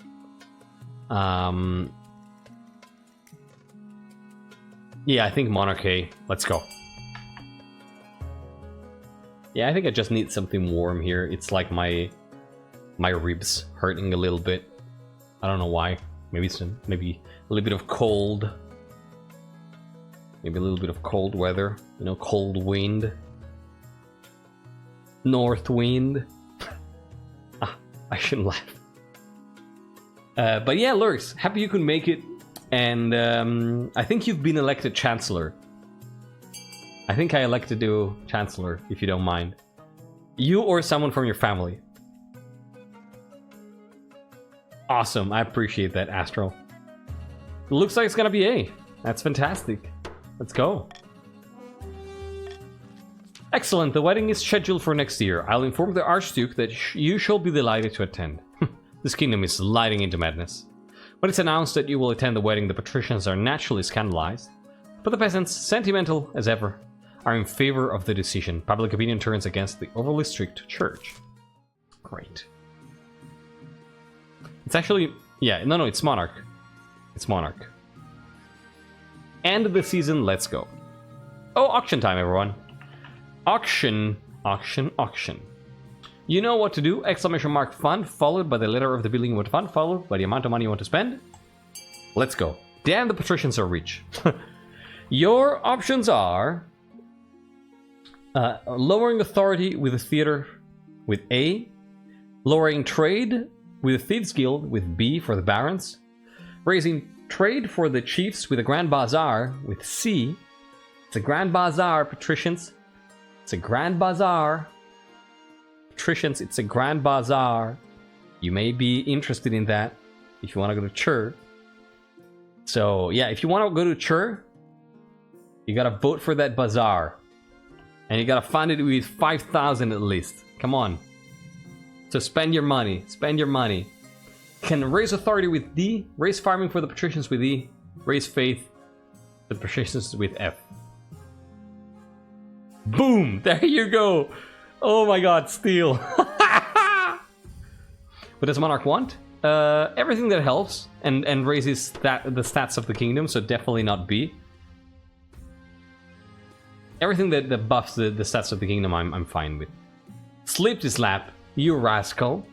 Yeah, I think Monarch A. Let's go. Yeah, I think I just need something warm here. It's like my ribs hurting a little bit. I don't know why. Maybe a little bit of cold. Maybe a little bit of cold weather. You know, cold wind. North wind. I shouldn't laugh. But yeah, Lurks, happy you could make it. And I think you've been elected Chancellor. I think I elected you Chancellor, if you don't mind. You or someone from your family. Awesome, I appreciate that, Astro. It looks like it's gonna be A. That's fantastic. Let's go. Excellent, the wedding is scheduled for next year. I'll inform the Archduke that you shall be delighted to attend. This kingdom is sliding into madness. When it's announced that you will attend the wedding, the patricians are naturally scandalized. But the peasants, sentimental as ever, are in favor of the decision. Public opinion turns against the overly strict church. Great. It's actually... yeah, no, it's Monarch. It's Monarch. End of the season, let's go. Oh, auction time, everyone. Auction, auction, auction. You know what to do. Exclamation mark fund, followed by the letter of the building you want to fund, followed by the amount of money you want to spend. Let's go. Damn, the patricians are rich. Your options are... lowering authority with the theater with A. Lowering trade with the Thieves Guild with B for the barons. Raising trade for the chiefs with a Grand Bazaar with C. It's a Grand Bazaar, patricians. It's a Grand Bazaar. Patricians, it's a Grand Bazaar. You may be interested in that if you want to go to Chur. So, yeah, if you want to go to Chur, you gotta vote for that bazaar. And you gotta fund it with 5,000 at least. Come on. So spend your money. Spend your money. Can raise authority with D. Raise farming for the patricians with E. Raise faith for the patricians with F. Boom! There you go! Oh my god, steal. What does Monarch want? Everything that helps and raises the stats of the kingdom, so definitely not B. Everything that buffs the stats of the kingdom, I'm fine with. Sleep this lap, you rascal.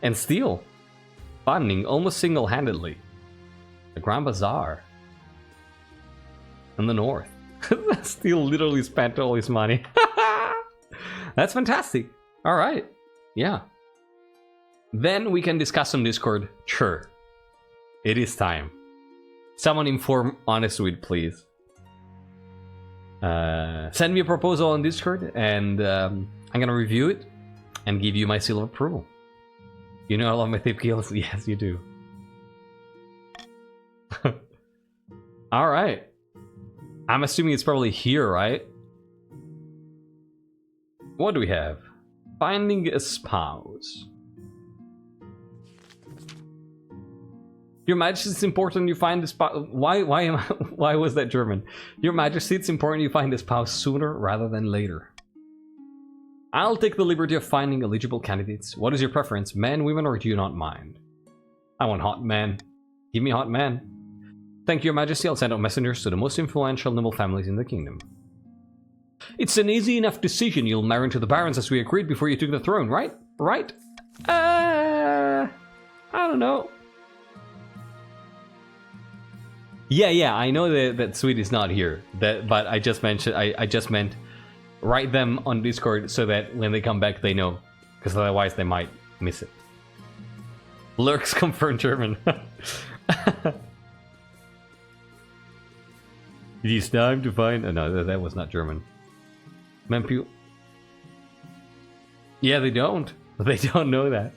And steal. Funding almost single-handedly. The Grand Bazaar. In the north. Steal literally spent all his money. That's fantastic. Alright. Yeah. Then we can discuss on Discord. Sure. It is time. Someone inform Honestweed, please. Send me a proposal on Discord, and I'm gonna review it and give you my seal of approval. You know I love my tip kills? Yes, you do. Alright. I'm assuming it's probably here, right? What do we have? Finding a spouse. Your Majesty, it's important you find the spouse. Why was that German? Your Majesty, it's important you find the spouse sooner rather than later. I'll take the liberty of finding eligible candidates. What is your preference, men, women, or do you not mind? I want hot men. Give me hot men. Thank you, Your Majesty. I'll send out messengers to the most influential noble families in the kingdom. It's an easy enough decision. You'll marry into the barons as we agreed before you took the throne, right? Right? I don't know. Yeah, I know that Sweet is not here. But I just mentioned, I just meant write them on Discord so that when they come back they know, because otherwise they might miss it. Lurks confirmed German. It is time to find. Oh, no, that was not German. Mempu. Yeah, they don't. They don't know that.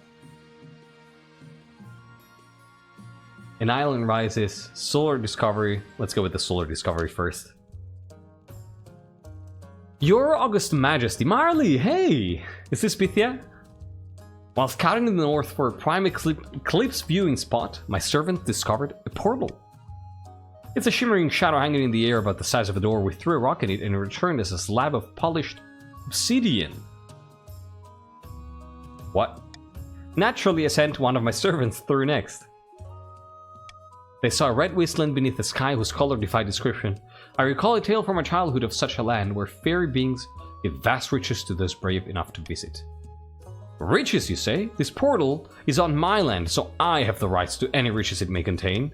An island rises. Solar discovery. Let's go with the solar discovery first. Your August Majesty. Marley, hey! Is this Pythia? While scouting in the north for a prime eclipse viewing spot, my servant discovered a portal. It's a shimmering shadow hanging in the air about the size of a door. We threw a rock in it and it returned as a slab of polished obsidian. What? Naturally, I sent one of my servants through next. They saw a red wasteland beneath the sky whose color defied description. I recall a tale from my childhood of such a land where fairy beings give vast riches to those brave enough to visit. Riches, you say? This portal is on my land, so I have the rights to any riches it may contain.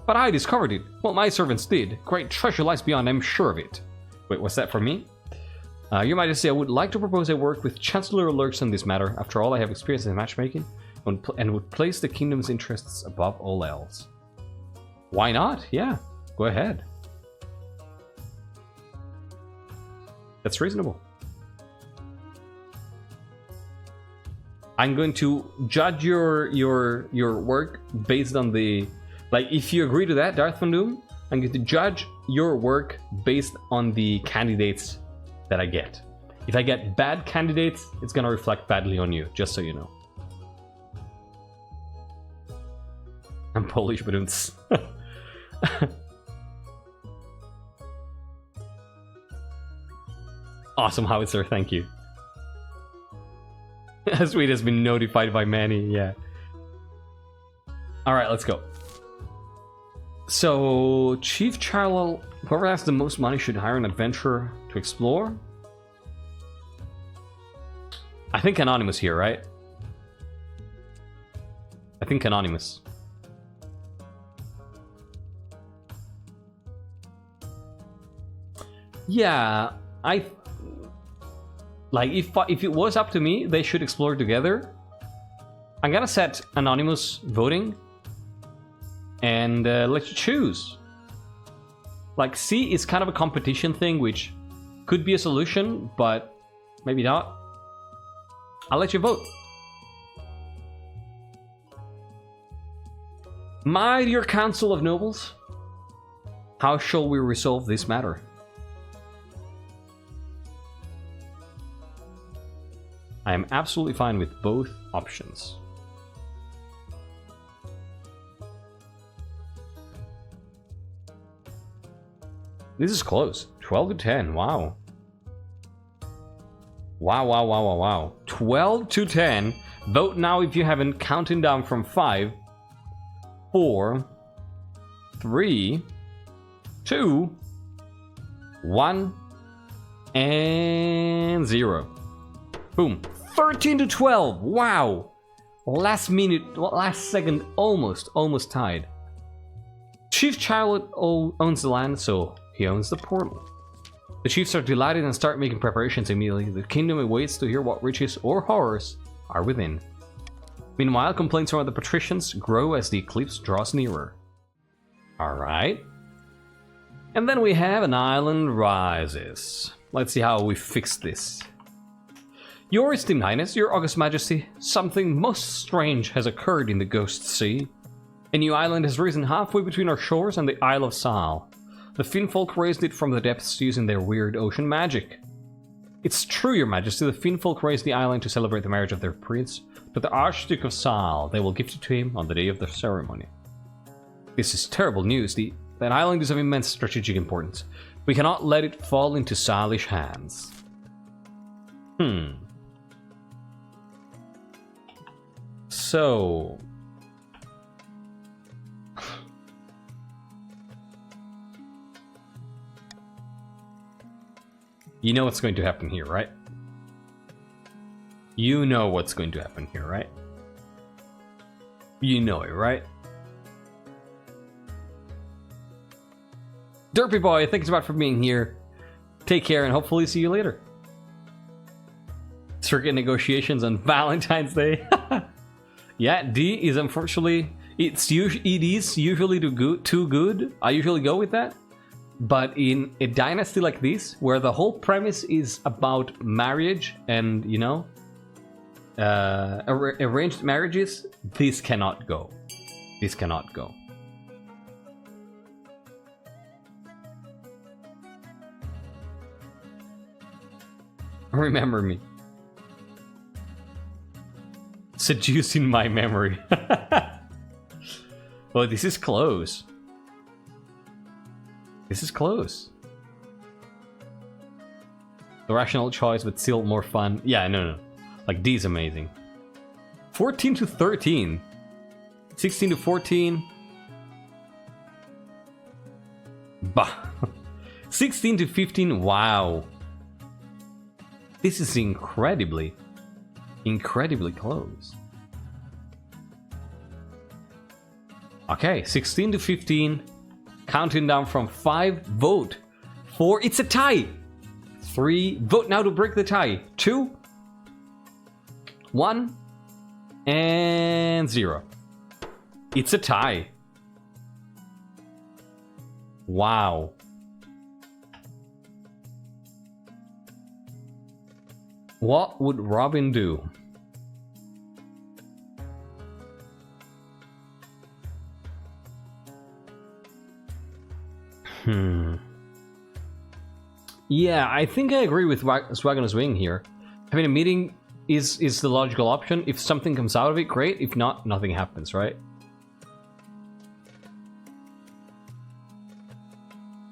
But I discovered it. Well, my servants did. Great treasure lies beyond, I'm sure of it. Wait, what's that from me? Your Majesty, I would like to propose a work with Chancellor Lurks on this matter. After all, I have experience in matchmaking and would place the kingdom's interests above all else. Why not? Yeah, go ahead. That's reasonable. I'm going to judge your work based on the... Like, if you agree to that, Darth Von Doom, I'm going to judge your work based on the candidates that I get. If I get bad candidates, it's going to reflect badly on you, just so you know. I'm Polish, but it's... Awesome howitzer, thank you. Sweet has been notified by Manny, yeah. Alright, let's go. So, Chief Charlo, whoever has the most money should hire an adventurer to explore. I think Anonymous here, right? I think Anonymous. Yeah, like if it was up to me, they should explore together. I'm gonna set Anonymous voting and let you choose. Like, C is kind of a competition thing, which could be a solution, but maybe not. I'll let you vote. My dear Council of Nobles, how shall we resolve this matter? I am absolutely fine with both options. This is close. 12 to 10. Wow. Wow. 12 to 10. Vote now if you haven't. Counting down from 5, 4, 3, 2, 1, and 0. Boom. 13 to 12. Wow. Last minute, last second, almost tied. Chief Charlotte owns the land, so he owns the portal. The chiefs are delighted and start making preparations immediately. The kingdom awaits to hear what riches or horrors are within. Meanwhile, complaints from the patricians grow as the eclipse draws nearer. Alright. And then we have an island rises. Let's see how we fix this. Your esteemed highness, your august majesty, something most strange has occurred in the Ghost Sea. A new island has risen halfway between our shores and the Isle of Sal. The Finnfolk raised it from the depths using their weird ocean magic. It's true, your majesty, the Finnfolk raised the island to celebrate the marriage of their prince to the Archduke of Sal. They will gift it to him on the day of the ceremony. This is terrible news. That island is of immense strategic importance. We cannot let it fall into Salish hands. So... you know what's going to happen here, right? You know what's going to happen here, right? You know it, right? Derpy boy, thanks a lot for being here. Take care and hopefully see you later. Circuit negotiations on Valentine's Day. Yeah, D is unfortunately... it is usually too good. I usually go with that. But in a dynasty like this, where the whole premise is about marriage and, you know, arranged marriages, this cannot go. This cannot go. Remember me. Seducing my memory. Well, this is close. This is close. The rational choice, but still more fun. Yeah, no. Like, D is amazing. 14 to 13. 16 to 14. Bah. 16 to 15. Wow. This is incredibly close. Okay, 16 to 15. Counting down from 5, vote. 4, it's a tie. 3, vote now to break the tie. 2, 1, and 0. It's a tie. Wow. What would Robin do? Yeah, I think I agree with Swagger's Wing here. Having a meeting is the logical option. If something comes out of it, great. If not, nothing happens, right?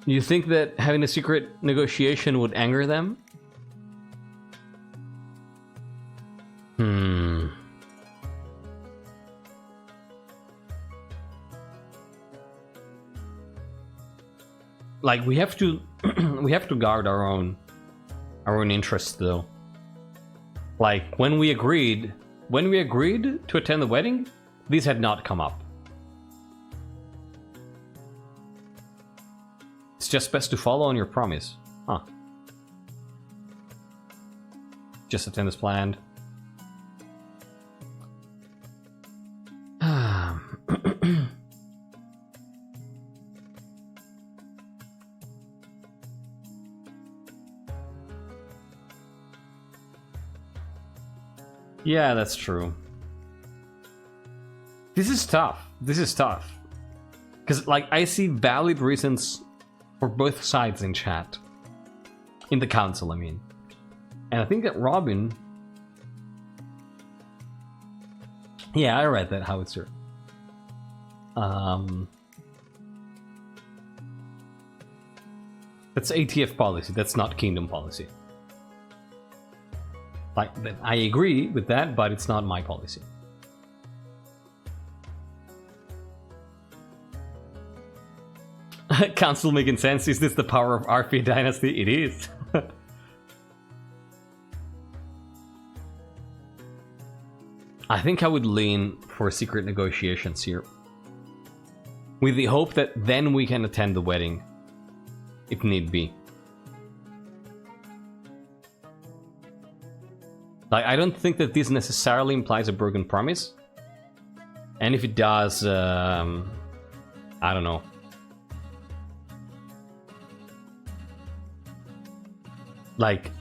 You think that having a secret negotiation would anger them? Like, we have to guard our own interests, though. Like, when we agreed to attend the wedding, these had not come up. It's just best to follow on your promise. Huh. Just attend as planned. Yeah, that's true. This is tough. This is tough. Because, like, I see valid reasons for both sides in chat. In the council, I mean. And I think that Robin... yeah, I read that, Howitzer. That's ATF policy, that's not kingdom policy. Like, I agree with that, but it's not my policy. Council making sense. Is this the power of RP Dynasty? It is. I think I would lean for secret negotiations here. With the hope that then we can attend the wedding. If need be. Like, I don't think that this necessarily implies a broken promise. And if it does, I don't know. Like,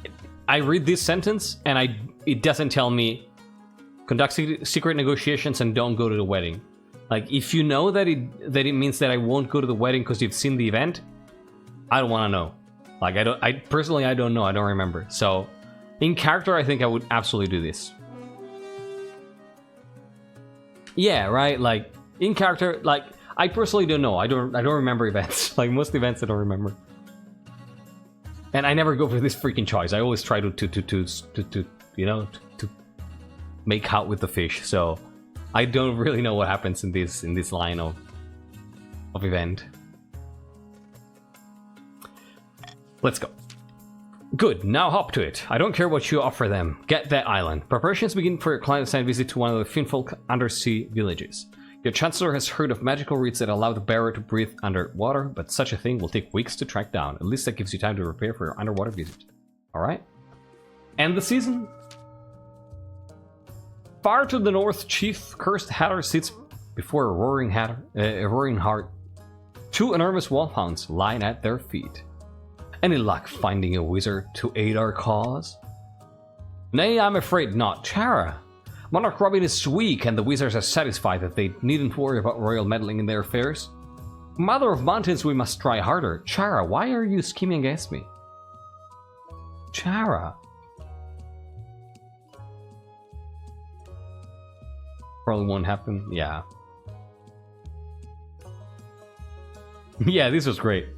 I read this sentence and it doesn't tell me conduct secret negotiations and don't go to the wedding. Like, if you know that it means that I won't go to the wedding because you've seen the event, I don't want to know. Like, I personally don't know. I don't remember. So, in character, I think I would absolutely do this. Yeah, right. Like, in character, like, I personally don't know. I don't remember events. Like, most events I don't remember. And I never go for this freaking choice. I always try to you know, to make out with the fish. So I don't really know what happens in this line of event. Let's go. Good, now hop to it. I don't care what you offer them. Get that island. Preparations begin for your client-assigned visit to one of the Finfolk undersea villages. Your Chancellor has heard of magical reeds that allow the bearer to breathe underwater, but such a thing will take weeks to track down. At least that gives you time to prepare for your underwater visit. Alright? End the season. Far to the north, Chief Cursed Hatter sits before a roaring heart. Two enormous wolfhounds lie at their feet. Any luck finding a wizard to aid our cause? Nay, I'm afraid not. Chara. Monarch Robin is weak, and the wizards are satisfied that they needn't worry about royal meddling in their affairs. Mother of Mountains, we must try harder. Chara, why are you scheming against me? Chara. Probably won't happen. Yeah. Yeah, this was great.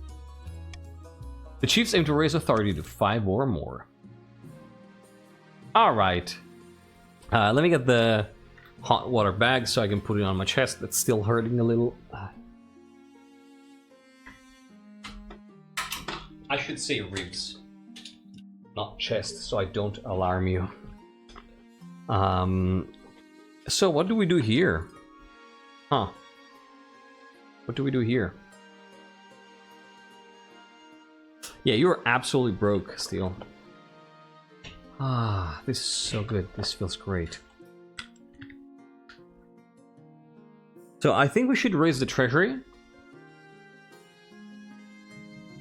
The chiefs aim to raise authority to 5 or more. Alright. Let me get the hot water bag so I can put it on my chest. That's still hurting a little. I should say ribs, not chest, so I don't alarm you. So what do we do here? Huh. What do we do here? Yeah, you're absolutely broke, Steel. Ah, this is so good. This feels great. So I think we should raise the treasury.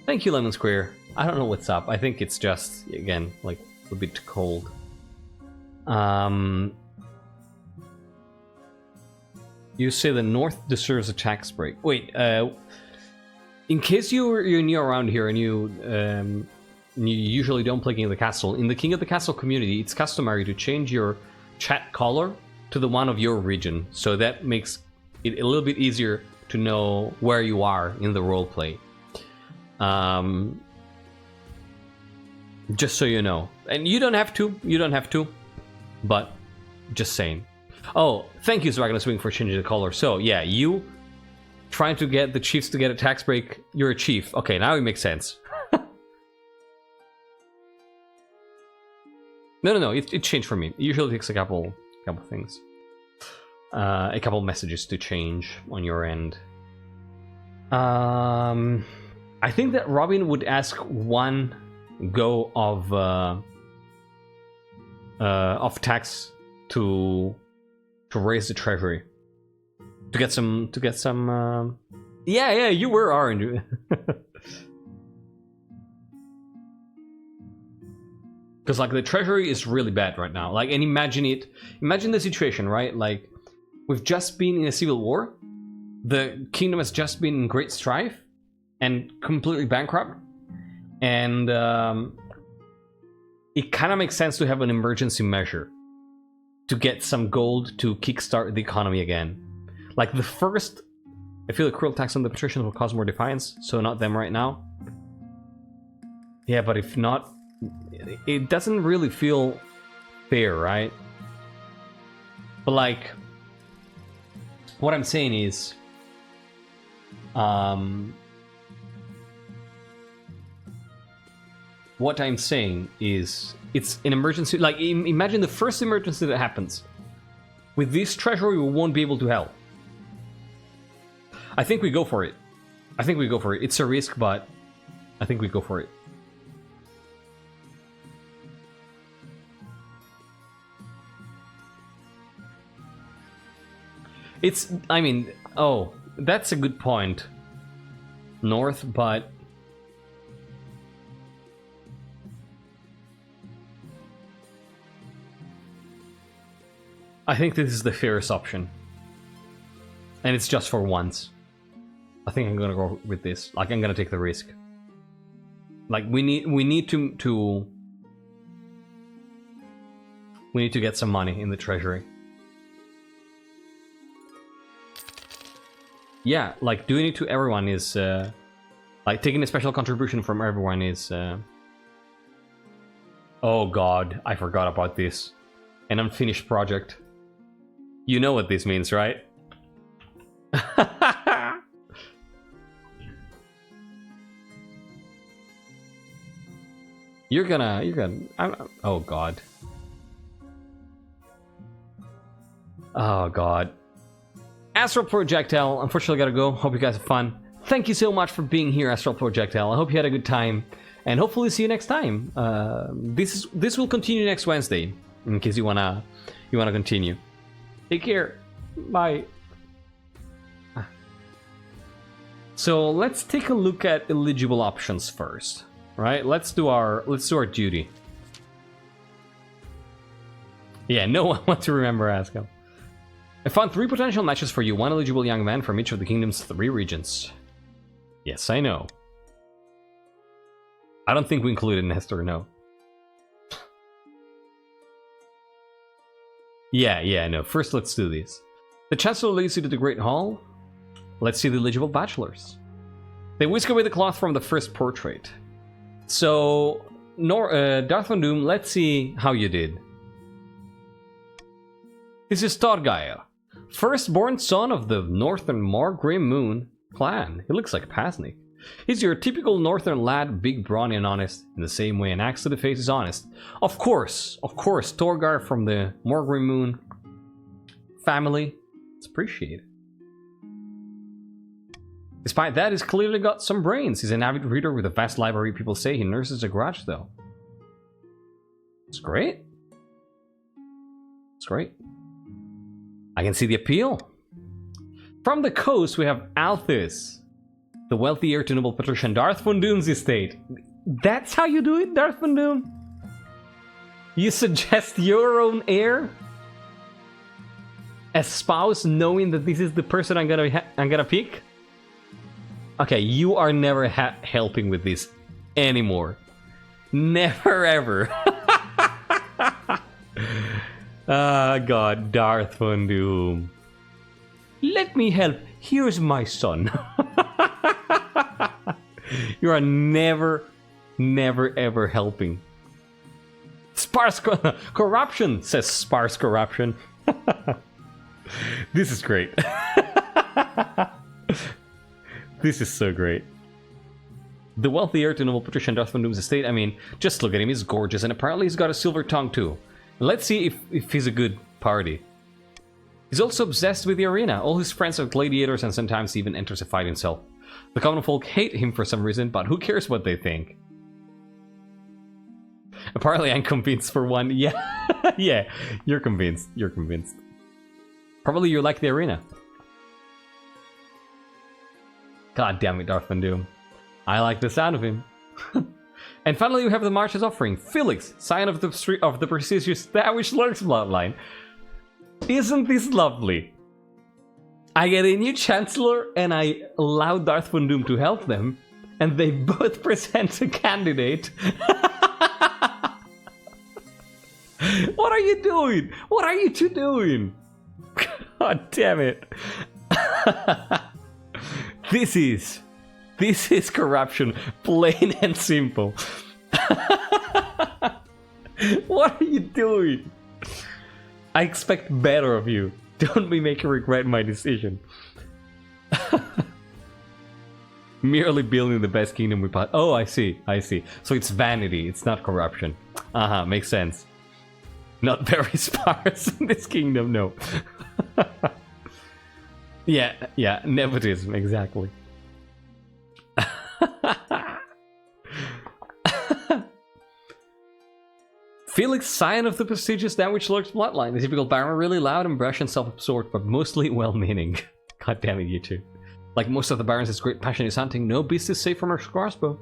Thank you, Lemon Square. I don't know what's up. I think it's just, again, like a bit cold. You say the north deserves a tax break. Wait, in case you're new around here and you usually don't play King of the Castle, in the King of the Castle community, it's customary to change your chat color to the one of your region. So that makes it a little bit easier to know where you are in the roleplay. Just so you know. And you don't have to, but just saying. Oh, thank you, Zwagnus Wing, for changing the color. So, yeah, you trying to get the chiefs to get a tax break, you're a chief. Okay, now it makes sense. No, it changed for me. It usually takes a couple things. A couple messages to change on your end. I think that Robin would ask one go of tax to raise the treasury. To get some yeah, you were, aren't you? Because like the treasury is really bad right now. Like, and imagine the situation, right? Like, we've just been in a civil war. The kingdom has just been in great strife and completely bankrupt. And it kind of makes sense to have an emergency measure to get some gold to kickstart the economy again. Like the first, I feel a cruel tax on the patricians will cause more defiance, so not them right now. Yeah, but if not, it doesn't really feel fair, right? But like, what I'm saying is, it's an emergency. Like, imagine the first emergency that happens. With this treasury, we won't be able to help. I think we go for it. It's a risk, but I think we go for it. It's, I mean, oh, that's a good point. North, but... I think this is the fairest option. And it's just for once. I think I'm gonna go with this. Like, I'm gonna take the risk. Like, we need to get some money in the treasury. Yeah, like, doing it to everyone is, like, taking a special contribution from everyone is, oh god, I forgot about this. An unfinished project. You know what this means, right? You're gonna, oh god. Oh god. Astral Projectile, unfortunately gotta go. Hope you guys have fun. Thank you so much for being here, Astral Projectile. I hope you had a good time. And hopefully see you next time. This will continue next Wednesday, in case you wanna continue. Take care. Bye. So let's take a look at eligible options first. Right? Let's do our duty. Yeah, no one wants to remember Asco. I found 3 potential matches for you, 1 eligible young man from each of the kingdom's 3 regions. Yes, I know. I don't think we included Nestor, no. Yeah, no. First, let's do this. The Chancellor leads you to the Great Hall. Let's see the eligible bachelors. They whisk away the cloth from the first portrait. So, Darth Von Doom, let's see how you did. This is Torgail, firstborn son of the Northern Morgrim Moon clan. He looks like a Pasnik. He's your typical Northern lad, big, brawny, and honest, in the same way an axe to the face is honest. Of course, Torgar from the Morgrim Moon family. It's appreciated. Despite that, he's clearly got some brains. He's an avid reader with a vast library. People say he nurses a grudge, though. It's great. It's great. I can see the appeal. From the coast, we have Althus, the wealthy heir to noble patrician Darth Von Doom's estate. That's how you do it, Darth Von Doom? You suggest your own heir? A spouse, knowing that this is the person I'm gonna pick? Okay, you are never helping with this anymore. Never ever. Ah, God, Darth Von Doom. Let me help. Here's my son. You are never ever helping. Sparse corruption, says Sparse Corruption. This is great. This is so great. The wealthy heir to noble patrician Darth Von Doom's estate, I mean, just look at him, he's gorgeous, and apparently he's got a silver tongue too. Let's see if he's a good party. He's also obsessed with the arena. All his friends are gladiators and sometimes he even enters a fight himself. The common folk hate him for some reason, but who cares what they think? Apparently I'm convinced for one. Yeah, yeah, you're convinced. You're convinced. Probably you like the arena. God damn it, Darth Von Doom. I like the sound of him. And finally, we have the March's offering. Felix, scion of the prestigious Dawish Lurks bloodline. Isn't this lovely? I get a new Chancellor, and I allow Darth Von Doom to help them, and they both present a candidate. What are you doing? What are you two doing? God damn it. This is corruption, plain and simple. What are you doing? I expect better of you. Don't be making me regret my decision. Merely building the best kingdom we possibly. Oh, I see. So it's vanity, it's not corruption. Makes sense. Not very sparse in this kingdom, no. Yeah, nepotism, exactly. Felix Felix, scion of the prestigious Danwich Lord's bloodline. The typical baron, really loud and brash and self-absorbed, but mostly well-meaning. God damn it, you two. Like most of the barons, his great passion is hunting. No beast is safe from our crossbow.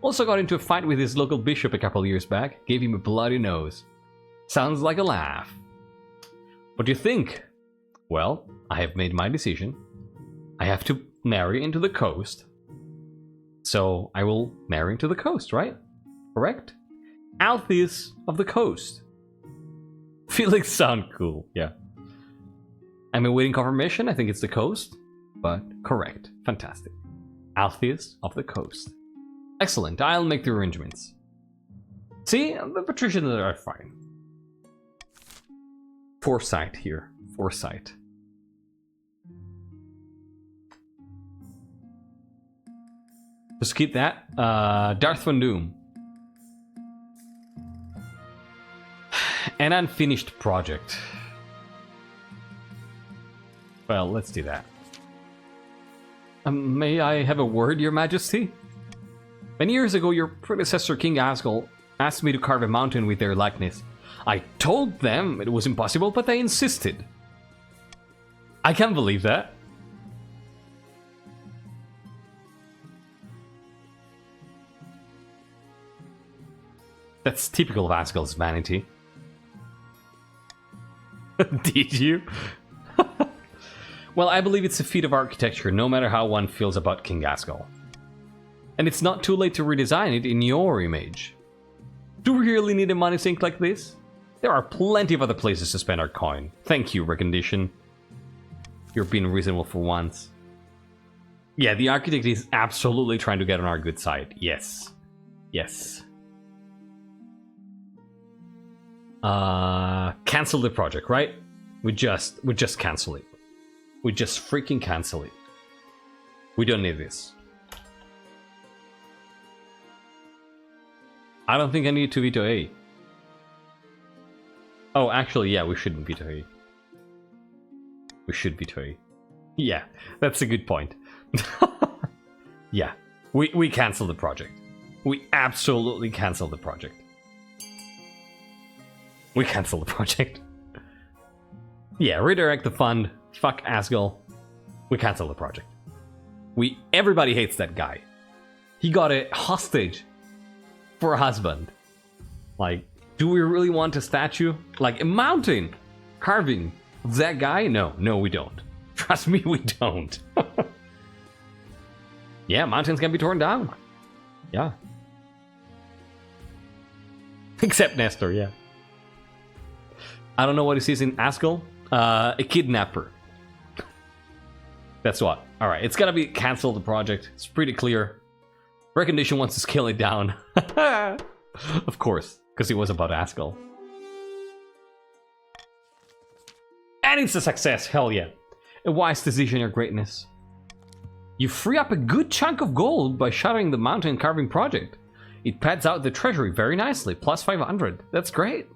Also got into a fight with his local bishop a couple years back. Gave him a bloody nose. Sounds like a laugh. What do you think? Well, I have made my decision. I have to marry into the coast. So I will marry into the coast, right? Correct? Altheus of the coast. Felix sound cool, yeah. I'm awaiting confirmation. I think it's the coast, but correct. Fantastic. Altheus of the coast. Excellent. I'll make the arrangements. See, the patricians are fine. Foresight here. Foresight. Just keep that. Darth Von Doom. An unfinished project. Well, let's do that. May I have a word, Your Majesty? Many years ago, your predecessor, King Asgol, asked me to carve a mountain with their likeness. I told them it was impossible, but they insisted. I can't believe that. That's typical of Asgol's vanity. Did you? Well, I believe it's a feat of architecture, no matter how one feels about King Asgol. And it's not too late to redesign it in your image. Do we really need a money sink like this? There are plenty of other places to spend our coin. Thank you, Recognition. You're being reasonable for once. Yeah, the architect is absolutely trying to get on our good side. Yes. Yes. Cancel the project, right? We just cancel it. We just freaking cancel it. We don't need this. I don't think I need to veto A. Oh, actually, yeah, we shouldn't veto A. We should veto A. Yeah, that's a good point. Yeah, we cancel the project. We absolutely cancel the project. We cancel the project. Yeah, redirect the fund. Fuck Asgol. We cancel the project. Everybody hates that guy. He got a hostage for a husband. Like, do we really want a statue? Like a mountain carving of that guy? No, we don't. Trust me, we don't. Yeah, mountains can be torn down. Yeah. Except Nestor, yeah. I don't know what he sees in Asgol. A kidnapper. That's what. Alright, it's gotta be cancel the project. It's pretty clear. Recognition wants to scale it down. Of course, because it was about Asgol. And it's a success, hell yeah. A wise decision, Your Greatness. You free up a good chunk of gold by shuttering the mountain carving project. It pads out the treasury very nicely, plus 500. That's great.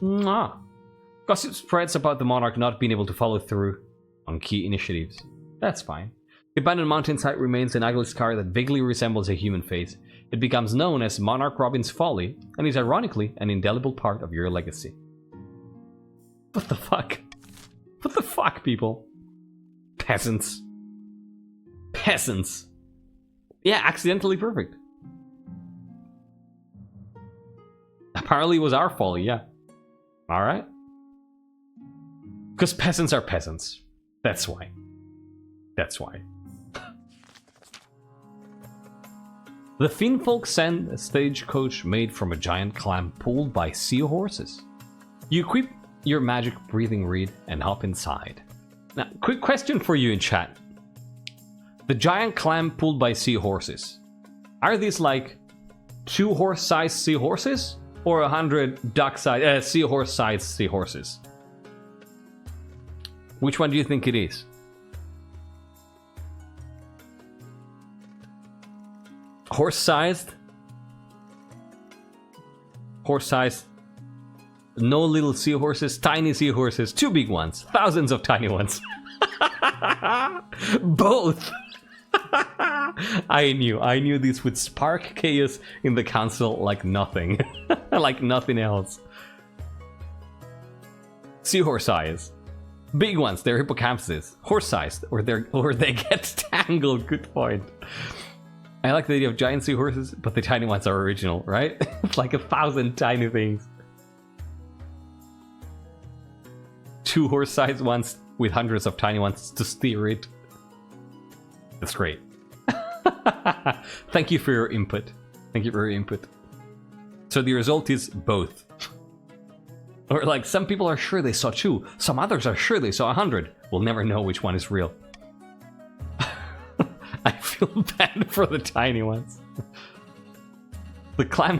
Mwah. Gossip spreads about the Monarch not being able to follow through on key initiatives. That's fine. The abandoned mountain site remains an ugly scar that vaguely resembles a human face. It becomes known as Monarch Robin's Folly, and is ironically an indelible part of your legacy. What the fuck? What the fuck, people? Peasants. Peasants. Yeah, accidentally perfect. Apparently it was our folly, yeah. Alright. Because peasants are peasants. That's why. That's why. The Finnfolk send a stagecoach made from a giant clam pulled by seahorses. You equip your magic breathing reed and hop inside. Now, quick question for you in chat. The giant clam pulled by seahorses. Are these like 2 horse-sized seahorses? Or 100 duck-sized, seahorse-sized seahorses? Which one do you think it is? Horse-sized? Horse-sized? No little seahorses, tiny seahorses, 2 big ones, thousands of tiny ones. Both! I knew this would spark chaos in the council like nothing. Like nothing else. Seahorse eyes. Big ones, they're hippocampuses. Horse-sized, or they get tangled. Good point. I like the idea of giant seahorses, but the tiny ones are original, right? It's like 1,000 tiny things. 2 horse-sized ones with hundreds of tiny ones to steer it. That's great. Thank you for your input. Thank you for your input. So the result is both. Or like, some people are sure they saw 2, some others are sure they saw 100. We'll never know which one is real. I feel bad for the tiny ones. The clam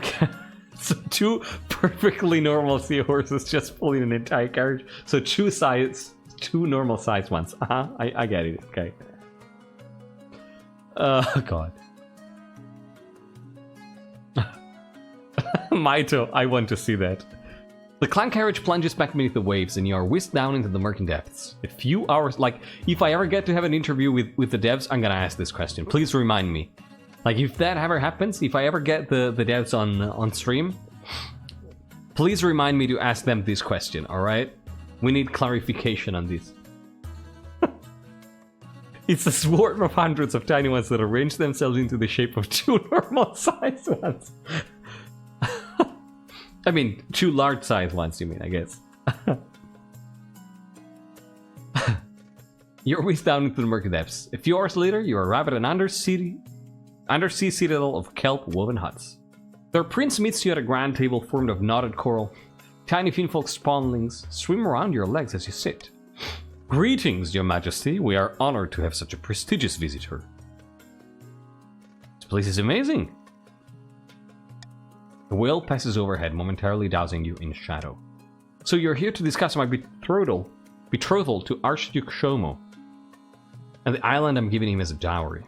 so 2 perfectly normal seahorses just pulling an entire carriage. So 2 normal size ones. I get it. Okay. Oh god. Maito, I want to see that. The clan carriage plunges back beneath the waves and you are whisked down into the murky depths. A few hours, like, if I ever get to have an interview with the devs, I'm gonna ask this question. Please remind me. Like, if that ever happens, if I ever get the devs on stream, please remind me to ask them this question, alright? We need clarification on this. It's a swarm of hundreds of tiny ones that arrange themselves into the shape of 2 normal sized ones. I mean, 2 large-sized ones, you mean, I guess. You're whisked down into the murky depths. A few hours later, you arrive at an undersea citadel of kelp-woven huts. Their prince meets you at a grand table formed of knotted coral. Tiny finfolk spawnlings swim around your legs as you sit. Greetings, your majesty. We are honored to have such a prestigious visitor. This place is amazing. The whale passes overhead, momentarily dousing you in shadow. So you're here to discuss my betrothal to Archduke Shomo, and the island I'm giving him as a dowry.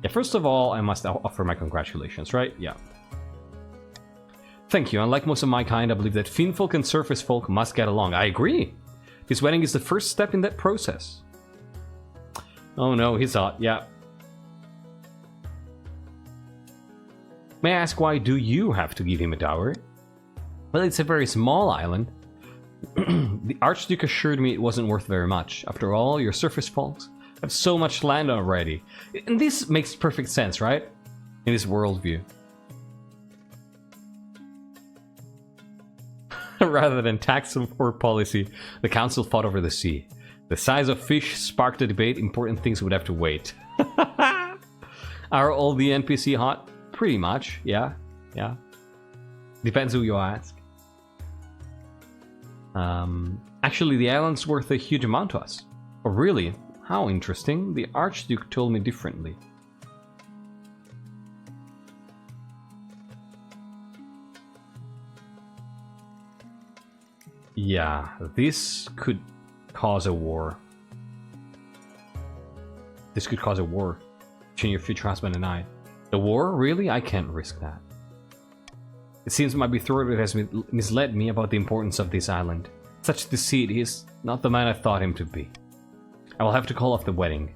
Yeah, first of all, I must offer my congratulations, right? Yeah. Thank you. Unlike most of my kind, I believe that finfolk and surface folk must get along. I agree. This wedding is the first step in that process. Oh no, he's hot. Yeah. May I ask, why do you have to give him a dowry? Well, it's a very small island. The Archduke assured me it wasn't worth very much. After all, your surface folks have so much land already. And this makes perfect sense, right? In his worldview. Rather than tax or policy, the council fought over the sea. The size of fish sparked a debate. Important things would have to wait. Are all the NPC hot? Pretty much, yeah. Yeah. Depends who you ask. Actually, the island's worth a huge amount to us. Oh, really? How interesting. The Archduke told me differently. Yeah, this could cause a war. This could cause a war between your future husband and I. The war? Really? I can't risk that. It seems my betrothed has misled me about the importance of this island. Such deceit, he is not the man I thought him to be. I will have to call off the wedding.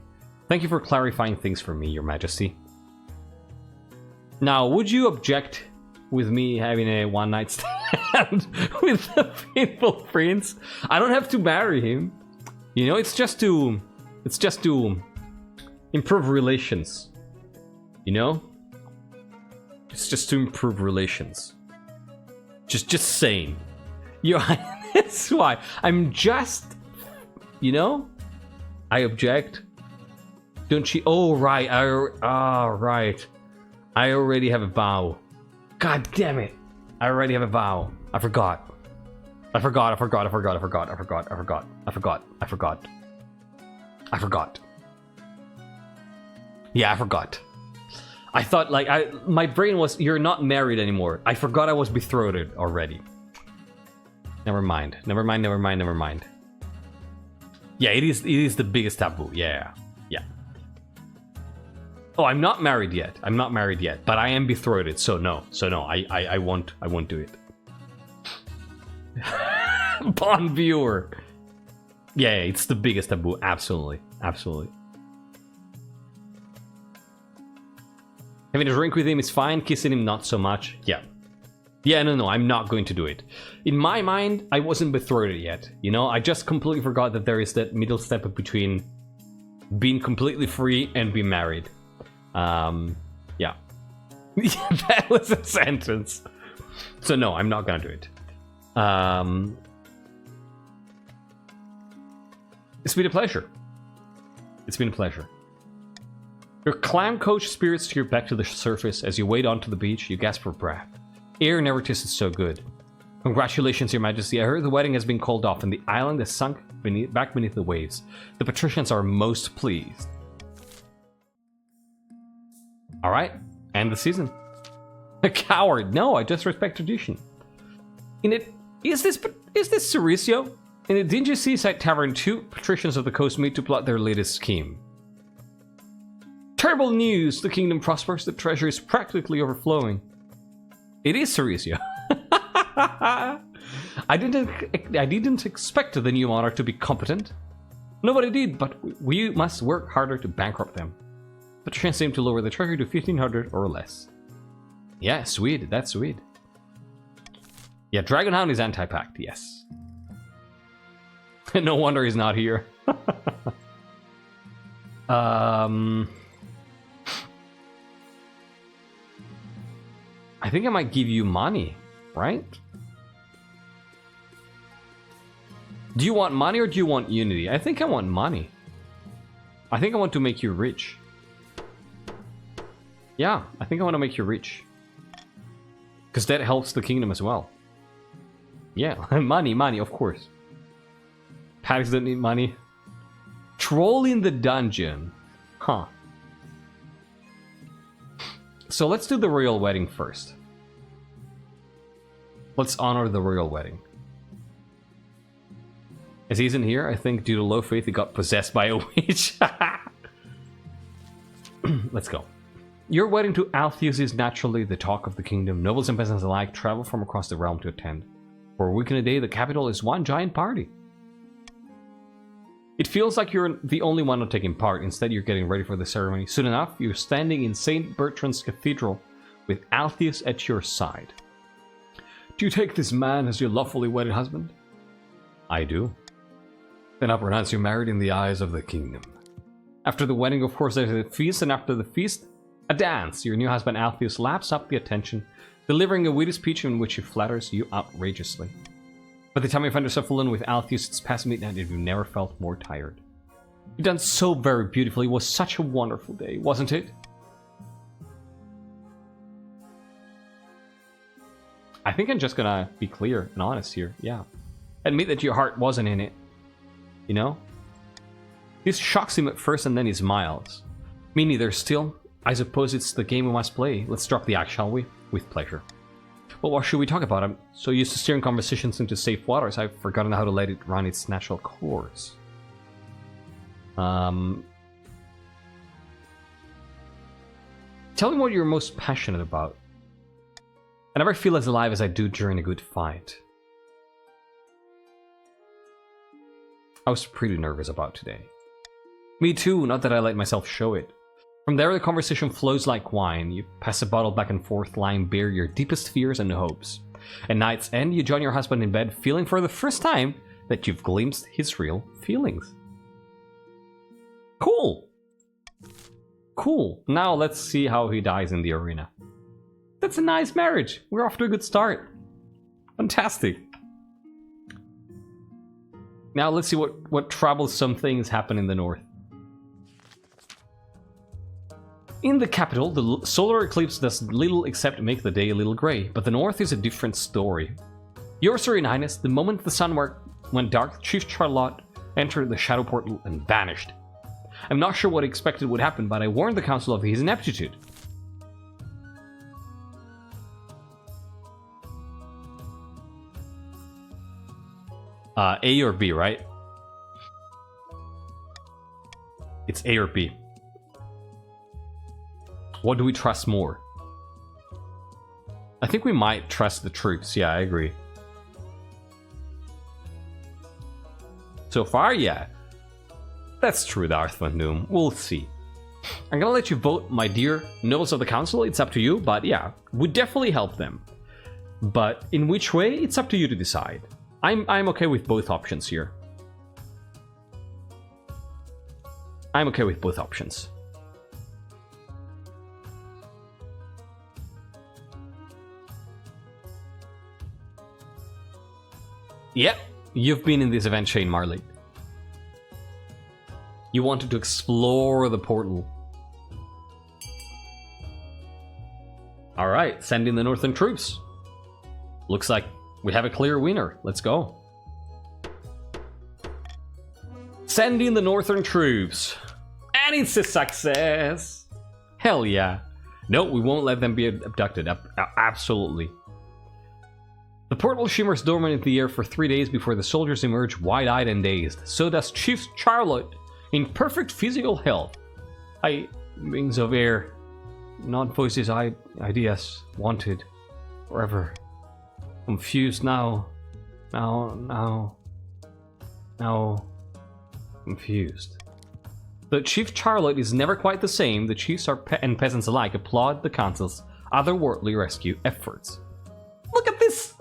Thank you for clarifying things for me, your majesty. Now, would you object with me having a one-night stand with the faithful prince? I don't have to marry him. You know, it's just to improve relations. You know? It's just to improve relations. Just saying. That's why. I'm just... You know? I object. Don't you... Oh, right. Right. I already have a vow. God damn it. I already have a vow. I forgot. I forgot. Yeah, I forgot. I thought, like, my brain was, you're not married anymore. I forgot I was betrothed already. Never mind. Yeah, it is the biggest taboo. Yeah. Oh, I'm not married yet. But I am betrothed, so no. I won't do it. Bond viewer. Yeah, it's the biggest taboo. Absolutely. Having a drink with him is fine, kissing him not so much. Yeah. Yeah, no, I'm not going to do it. In my mind, I wasn't betrothed yet. You know, I just completely forgot that there is that middle step between being completely free and being married. Yeah. That was a sentence. So no, I'm not gonna do it. It's been a pleasure. It's been a pleasure. Your clam coach spirits steer back to the surface as you wade onto the beach. You gasp for breath. Air never tasted so good. Congratulations, Your Majesty. I heard the wedding has been called off and the island has sunk back beneath the waves. The patricians are most pleased. Alright, end the season. A coward. No, I just respect tradition. Is this Cerecio? In a dingy seaside tavern, two patricians of the coast meet to plot their latest scheme. Terrible news! The kingdom prospers, the treasure is practically overflowing. It is Cerecio. I didn't expect the new monarch to be competent. Nobody did, but we must work harder to bankrupt them. Patricians aim to lower the treasure to 1500 or less. Yeah, Swede, that's Swede. Yeah, Dragonhound is anti-pact, yes. No wonder he's not here. I think I might give you money, right? Do you want money or do you want unity? I think I want money. I think I want to make you rich. Yeah, I think I want to make you rich. Because that helps the kingdom as well. Yeah, money, of course. Paddocks don't need money. Troll in the dungeon. Huh. So let's do the royal wedding first. Let's honor the royal wedding. As he's in here, I think due to low faith he got possessed by a witch. Let's go. Your wedding to Altheus is naturally the talk of the kingdom. Nobles and peasants alike travel from across the realm to attend. For a week and a day, the capital is one giant party. It feels like you're the only one not taking part. Instead, you're getting ready for the ceremony. Soon enough, you're standing in St. Bertrand's Cathedral with Altheus at your side. Do you take this man as your lawfully wedded husband? I do. Then I'll pronounce you married in the eyes of the kingdom. After the wedding, of course, there's a feast, and after the feast, a dance. Your new husband Altheus laps up the attention, delivering a witty speech in which he flatters you outrageously. By the time you find yourself alone with Altheus, it's past midnight and you've never felt more tired. You've done so very beautifully. It was such a wonderful day, wasn't it? I think I'm just gonna be clear and honest here, yeah. Admit that your heart wasn't in it, you know? This shocks him at first and then he smiles. Me neither. Still, I suppose it's the game we must play. Let's drop the act, shall we? With pleasure. Well, what should we talk about? I'm so used to steering conversations into safe waters, I've forgotten how to let it run its natural course. Tell me what you're most passionate about. I never feel as alive as I do during a good fight. I was pretty nervous about today. Me too, not that I let myself show it. From there, the conversation flows like wine. You pass a bottle back and forth, lying bare your deepest fears and hopes. At night's end, you join your husband in bed, feeling for the first time that you've glimpsed his real feelings. Cool! Cool. Now let's see how he dies in the arena. That's a nice marriage. We're off to a good start. Fantastic. Now let's see what troublesome things happen in the north. In the capital, the solar eclipse does little except make the day a little grey, but the north is a different story. Your Serene Highness, the moment the sun went dark, Chief Charlotte entered the shadow portal and vanished. I'm not sure what expected would happen, but I warned the council of his ineptitude. A or B, right? It's A or B. What do we trust more? I think we might trust the troops. Yeah, I agree. So far, yeah. That's true, Darth Von Doom. We'll see. I'm gonna let you vote, my dear nobles of the council. It's up to you, but yeah, would definitely help them. But in which way, it's up to you to decide. I'm okay with both options here. I'm okay with both options. Yep, you've been in this event, Shane Marley. You wanted to explore the portal. Alright, send in the northern troops. Looks like we have a clear winner. Let's go. Send in the northern troops. And it's a success. Hell yeah. No, we won't let them be abducted. Absolutely. The portal shimmers dormant in the air for 3 days before the soldiers emerge wide-eyed and dazed. So does Chief Charlotte, in perfect physical health. Wings of air, not voices, ideas, wanted, forever. Confused now, confused. But Chief Charlotte is never quite the same. The chiefs and peasants alike applaud the council's otherworldly rescue efforts. Look at this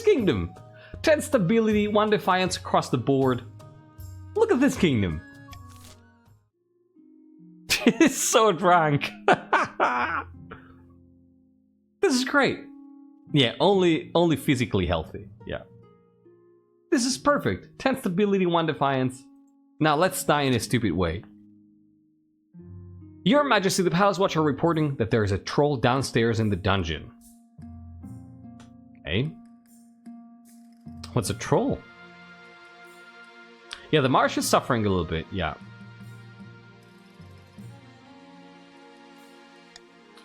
kingdom! 10 stability, 1 defiance across the board. Look at this kingdom. He's so drunk. This is great. Yeah, only physically healthy. Yeah. This is perfect. 10 stability, 1 defiance. Now let's die in a stupid way. Your Majesty, the Palace Watch are reporting that there is a troll downstairs in the dungeon. Okay. What's a troll? Yeah, the marsh is suffering a little bit, yeah.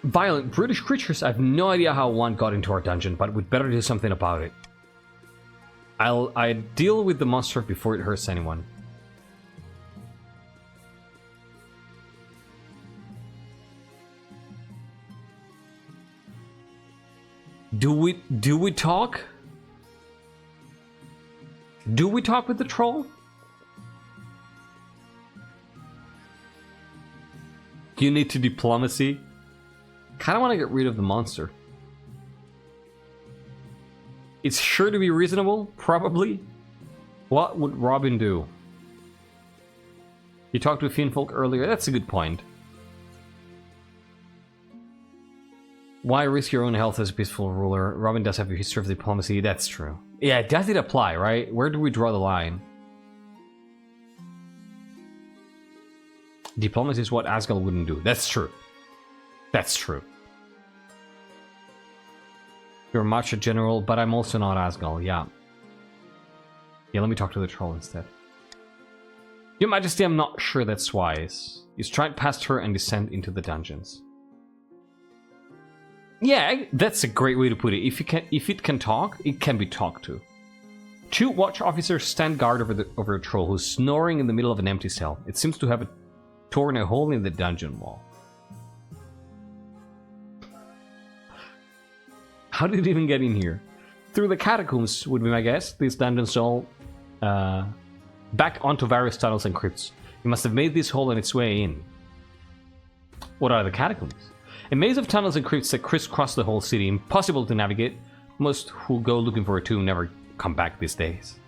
Violent, brutish creatures. I have no idea how one got into our dungeon, but we'd better do something about it. I deal with the monster before it hurts anyone. Do we talk? Do we talk with the troll? You need to diplomacy. Kind of want to get rid of the monster. It's sure to be reasonable, probably. What would Robin do? You talked with Fiendfolk earlier, that's a good point. Why risk your own health as a peaceful ruler? Robin does have a history of diplomacy, that's true. Yeah, does it apply, right? Where do we draw the line? Diplomacy is what Asgal wouldn't do. That's true. That's true. You're much a general, but I'm also not Asgal, yeah. Yeah, let me talk to the troll instead. Your Majesty, I'm not sure that's wise. You stride past her and descend into the dungeons. Yeah, that's a great way to put it. If it can talk, it can be talked to. 2 watch officers stand guard over a troll who's snoring in the middle of an empty cell. It seems to have torn a hole in the dungeon wall. How did it even get in here? Through the catacombs would be my guess. These dungeons all back onto various tunnels and crypts. It must have made this hole on its way in. What are the catacombs? A maze of tunnels and crypts that crisscross the whole city, impossible to navigate. Most who go looking for a tomb never come back these days.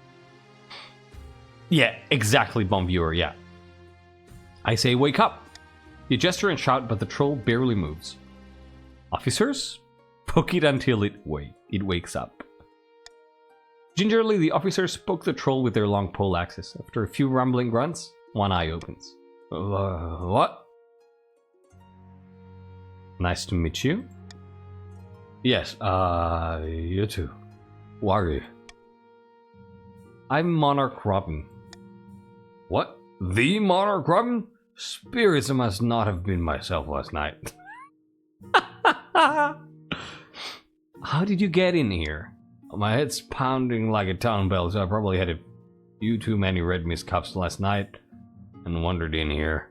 Yeah, exactly, Bomb Viewer, yeah. I say wake up! You gesture and shout, but the troll barely moves. Officers? Poke it until it wakes up. Gingerly, the officers poke the troll with their long pole axes. After a few rumbling grunts, one eye opens. What? Nice to meet you. Yes, you too. Who are you? I'm Monarch Robin. What? The Monarch Robin? Spirits must not have been myself last night. How did you get in here? My head's pounding like a town bell, so I probably had a few too many red mist cups last night and wandered in here.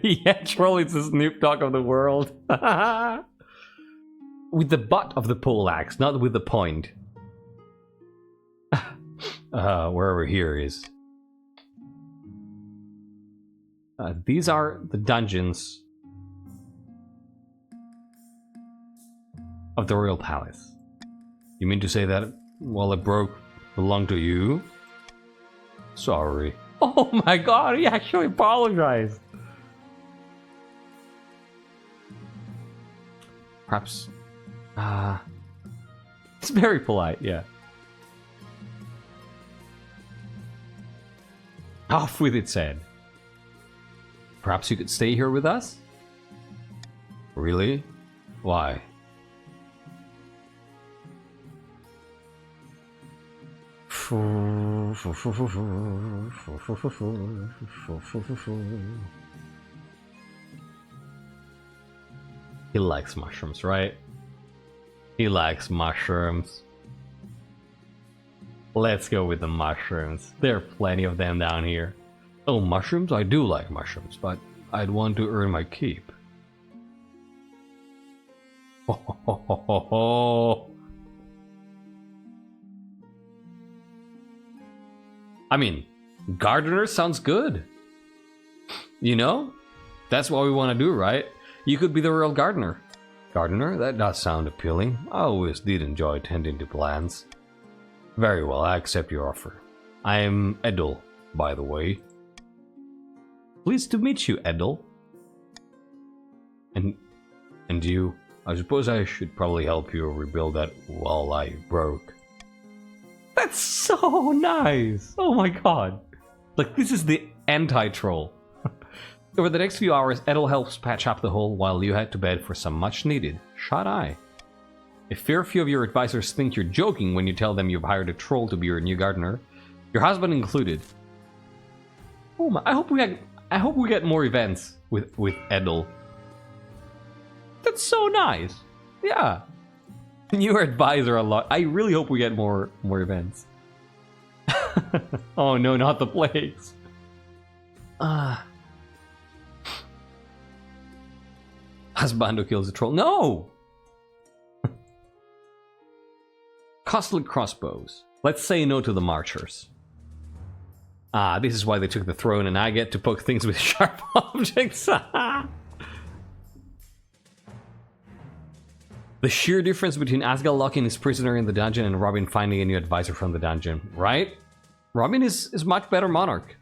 Yeah, troll, it's the Snoop Dogg of the world. With the butt of the pole axe, not with the point. Wherever here is. These are the dungeons of the royal palace. You mean to say that while it broke belonged to you? Sorry. Oh my god, he actually apologized. Perhaps, it's very polite, yeah. Off with its head. Perhaps you could stay here with us? Really? Why? He likes mushrooms, right? He likes mushrooms. Let's go with the mushrooms. There are plenty of them down here. Oh, mushrooms? I do like mushrooms, but I'd want to earn my keep. Ho, ho, ho, ho, ho. I mean, gardener sounds good. You know? That's what we want to do, right? You could be the real gardener. Gardener? That does sound appealing. I always did enjoy tending to plants. Very well, I accept your offer. I am Edel, by the way. Pleased to meet you, Edel. And you? I suppose I should probably help you rebuild that wall I broke. That's so nice! Oh my god. Like, this is the anti-troll. Over the next few hours, Edel helps patch up the hole while you head to bed for some much-needed shut-eye. A fair few of your advisors think you're joking when you tell them you've hired a troll to be your new gardener, your husband included. Oh my! I hope we get more events with Edel. That's so nice. Yeah. Your advisor a lot. I really hope we get more events. Oh no, not the plagues. Husbando kills a troll. No! Costly crossbows. Let's say no to the marchers. This is why they took the throne and I get to poke things with sharp objects. The sheer difference between Asgal locking his prisoner in the dungeon and Robin finding a new advisor from the dungeon, right? Robin is much better monarch.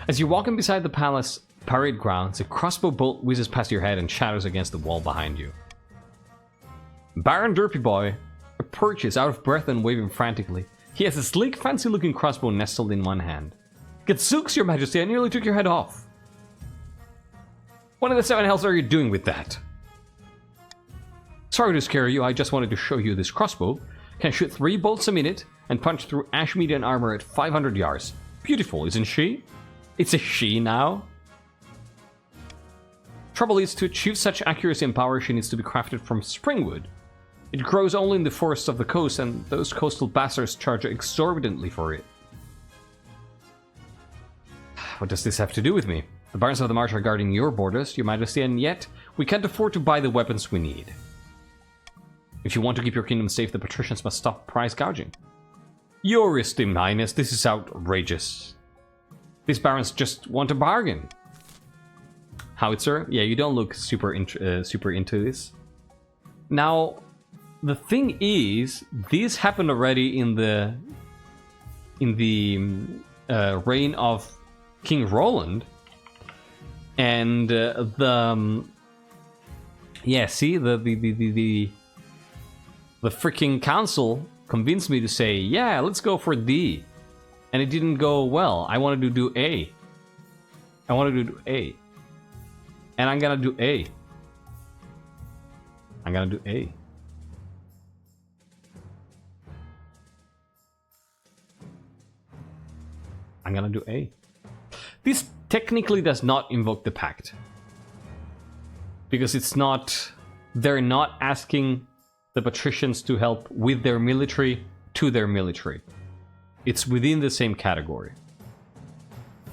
As you walk in beside the palace parade grounds, a crossbow bolt whizzes past your head and shatters against the wall behind you. Baron Derpy Boy approaches, out of breath and waving frantically. He has a sleek, fancy-looking crossbow nestled in one hand. Gadzooks, your majesty, I nearly took your head off. What in the seven hells are you doing with that? Sorry to scare you, I just wanted to show you this crossbow. Can shoot 3 bolts a minute and punch through ash median armor at 500 yards. Beautiful, isn't she? It's a she now. Trouble is, to achieve such accuracy and power, she needs to be crafted from springwood. It grows only in the forests of the coast, and those coastal bastards charge exorbitantly for it. What does this have to do with me? The barons of the march are guarding your borders, your majesty, and yet we can't afford to buy the weapons we need. If you want to keep your kingdom safe, the patricians must stop price gouging. Your esteemed highness, this is outrageous. These barons just want a bargain. Howitzer, yeah, you don't look super into this. Now, the thing is, this happened already in the reign of King Roland, and yeah, see, the freaking council convinced me to say, yeah, let's go for D, and it didn't go well. I wanted to do A. I wanted to do A, and I'm gonna do A. I'm gonna do A. I'm gonna do A. This technically does not invoke the pact, because it's not, they're not asking the patricians to help with their military to their military. It's within the same category.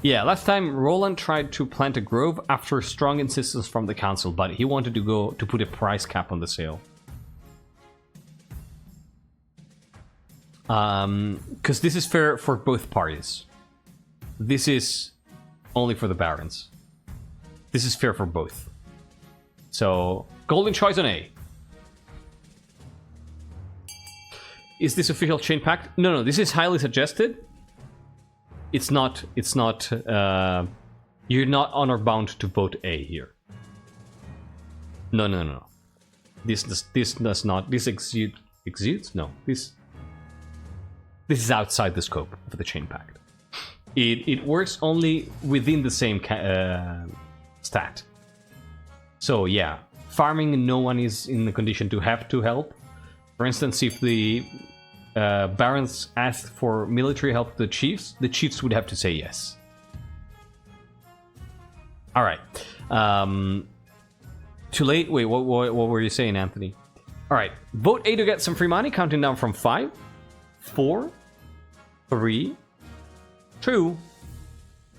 Yeah, last time Roland tried to plant a grove after strong insistence from the council, but he wanted to put a price cap on the sale. Because this is fair for both parties. This is only for the barons. This is fair for both. So, golden choice on A. Is this official Chain Pact? No, no, this is highly suggested. It's not, you're not honor bound to vote A here. No, no, no. This does not, this exudes? No, this is outside the scope of the Chain Pact. It works only within the same stat. So yeah, farming, no one is in the condition to have to help. For instance, if the barons asked for military help to the chiefs would have to say yes. All right. Too late? Wait, what were you saying, Anthony? All right. Vote A to get some free money, counting down from 5, 4, 3, 2,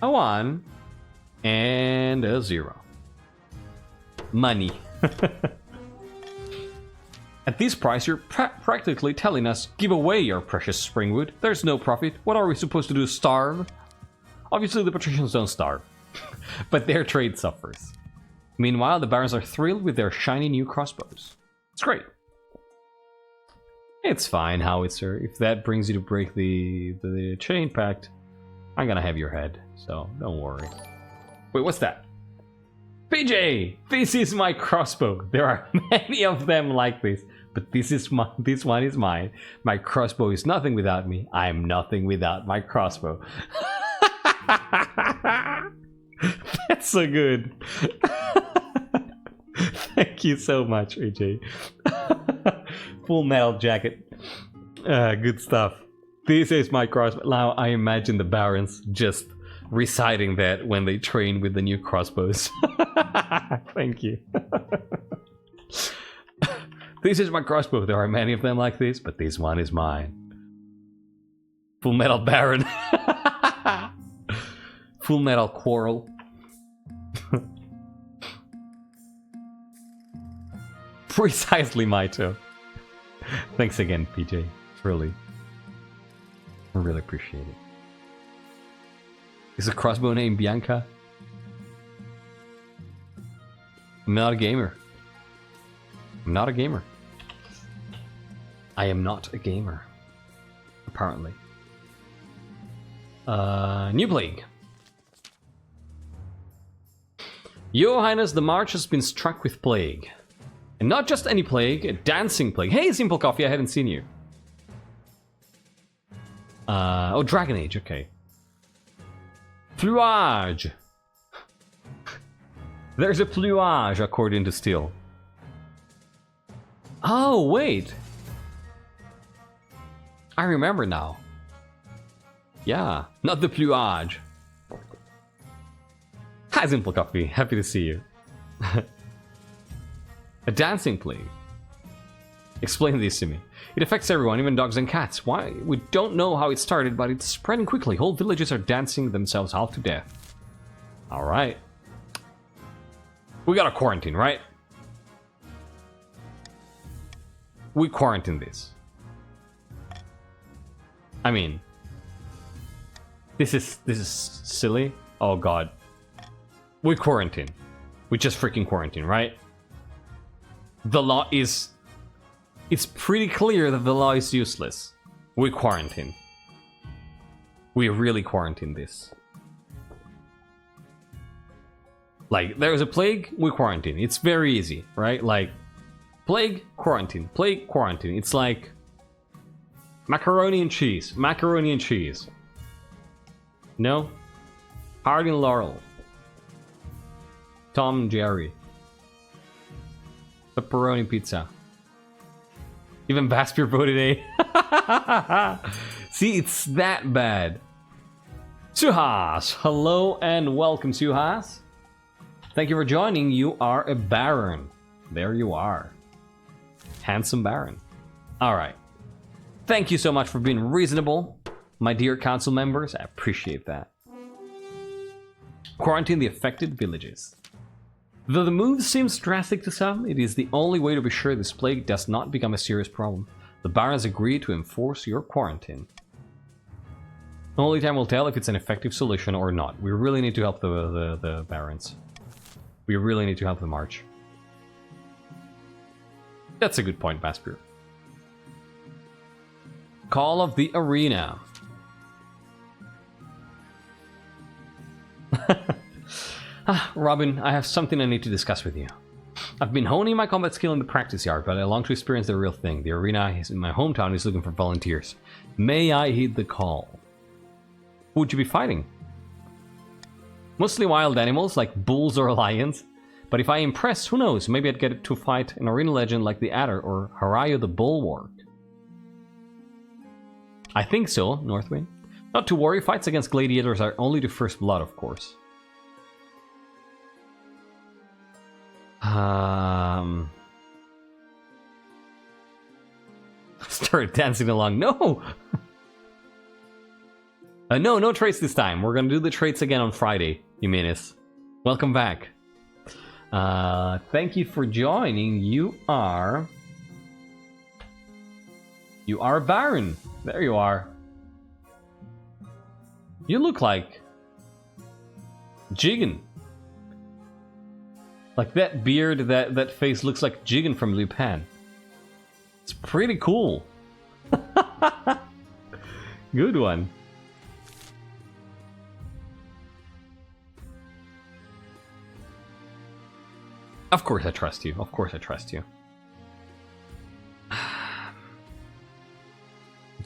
a 1, and a 0. Money. At this price, you're practically telling us, give away your precious springwood. There's no profit. What are we supposed to do, starve? Obviously, the patricians don't starve, but their trade suffers. Meanwhile, the barons are thrilled with their shiny new crossbows. It's great. It's fine, Howitzer. If that brings you to break the Chain Pact, I'm gonna have your head, so don't worry. Wait, what's that? PJ! This is my crossbow. There are many of them like this, but this one is mine. My crossbow is nothing without me. I am nothing without my crossbow. That's so good. Thank you so much, AJ. Full Metal Jacket. Good stuff. This is my crossbow. Now I imagine the barons just reciting that when they train with the new crossbows. Thank you. This is my crossbow. There are many of them like this, but this one is mine. Full Metal Baron. Full Metal Quarrel. Precisely, Maito. Thanks again, PJ. Really. I really appreciate it. Is a crossbow named Bianca? I'm not a gamer. I'm not a gamer. I am not a gamer. Apparently. New plague. Your Highness, the march has been struck with plague. And not just any plague, a dancing plague. Hey, Simple Coffee, I hadn't seen you. Oh, Dragon Age, okay. Fluage. There's a fluage, according to Steel. Oh, wait. I remember now. Yeah, not the fluage. Hi, Simple Coffee. Happy to see you. A dancing plague. Explain this to me. It affects everyone, even dogs and cats. Why? We don't know how it started, but it's spreading quickly. Whole villages are dancing themselves half to death. Alright. We gotta quarantine, right? We quarantine this. I mean, this is silly. Oh god. We quarantine. We just freaking quarantine, right? The law is... It's pretty clear that the law is useless. We quarantine. We really quarantine this. Like, there's a plague, we quarantine. It's very easy, right? Like, plague, quarantine. Plague, quarantine. It's like... macaroni and cheese. Macaroni and cheese. No? Hardin Laurel. Tom and Jerry. Pepperoni pizza. Even Baspier voted A. See, it's that bad. Suhas! Hello and welcome, Suhas. Thank you for joining. You are a Baron. There you are. Handsome Baron. Alright. Thank you so much for being reasonable, my dear council members. I appreciate that. Quarantine the affected villages. Though the move seems drastic to some, it is the only way to be sure this plague does not become a serious problem. The barons agree to enforce your quarantine. Only time will tell if it's an effective solution or not. We really need to help the barons. We really need to help the march. That's a good point, Baspir. Call of the Arena. Robin, I have something I need to discuss with you. I've been honing my combat skill in the practice yard, but I long to experience the real thing. The arena in my hometown is looking for volunteers. May I heed the call? Who would you be fighting? Mostly wild animals like bulls or lions. But if I impress, who knows? Maybe I'd get to fight an arena legend like the Adder or Harayo the Bulwark. I think so, Northwind. Not to worry, fights against gladiators are only the first blood, of course. Start dancing along. No! No traits this time. We're gonna do the traits again on Friday, Jimenez. Welcome back. Thank you for joining. You are Baron. There you are. You look like Jigen. Like that beard, that face looks like Jigen from Lupin. It's pretty cool. Good one. Of course I trust you. Of course I trust you.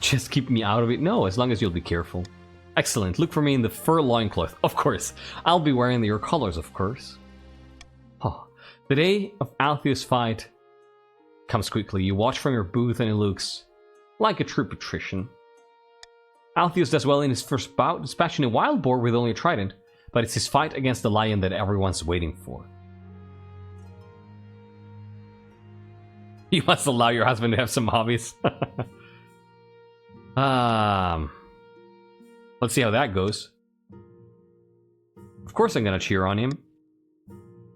Just keep me out of it? No, as long as you'll be careful. Excellent. Look for me in the fur loincloth. Of course. I'll be wearing your colors, of course. Oh. The day of Althea's fight comes quickly. You watch from your booth and it looks like a true patrician. Altheus does well in his first bout, dispatching a wild boar with only a trident, but it's his fight against the lion that everyone's waiting for. You must allow your husband to have some hobbies. Let's see how that goes. Of course I'm gonna cheer on him.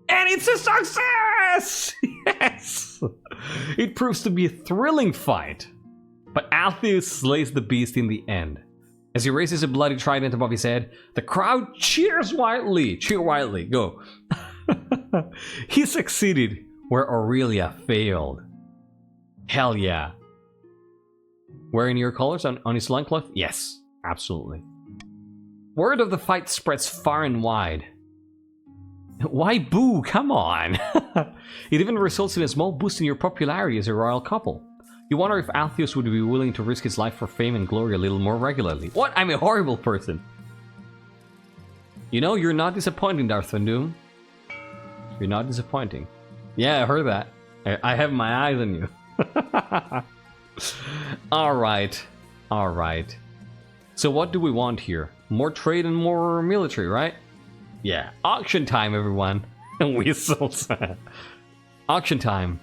And it's a success! Yes! It proves to be a thrilling fight. But Altheus slays the beast in the end. As he raises a bloody trident above his head, the crowd cheers wildly. Cheer wildly. Go. He succeeded where Aurelia failed. Hell yeah. Wearing your colors on his loincloth? Yes, absolutely. Word of the fight spreads far and wide. Why boo? Come on! It even results in a small boost in your popularity as a royal couple. You wonder if Altheus would be willing to risk his life for fame and glory a little more regularly. What? I'm a horrible person. You know, you're not disappointing, Darth Van Doom. You're not disappointing. Yeah, I heard that. I have my eyes on you. Alright. Alright. So what do we want here? More trade and more military, right? Yeah. Auction time, everyone. Whistles. Auction time.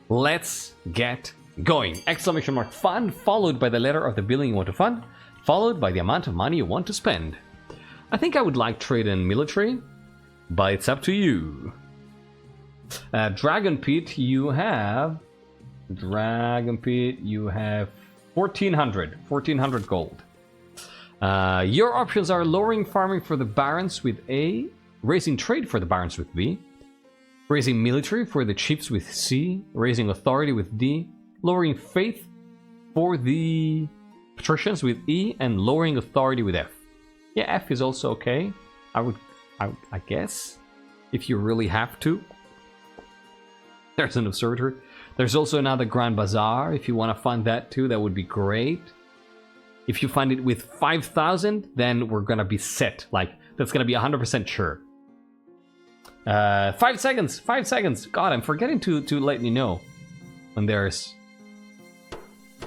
Let's get going. Exclamation mark fund, followed by the letter of the billing you want to fund, followed by the amount of money you want to spend. I think I would like trade and military, but it's up to you. Dragon Pit, you have... Dragon Pit, you have 1400 gold. Your options are lowering farming for the barons with A, raising trade for the barons with B, raising military for the chiefs with C, raising authority with D, lowering faith for the patricians with E, and lowering authority with F. Yeah, F is also okay. I guess, if you really have to. There's an observatory. There's also another Grand Bazaar. If you want to fund that too, that would be great. If you fund it with 5,000, then we're gonna be set. Like, that's gonna be 100% sure. 5 seconds. 5 seconds. God, I'm forgetting to let you know when there's...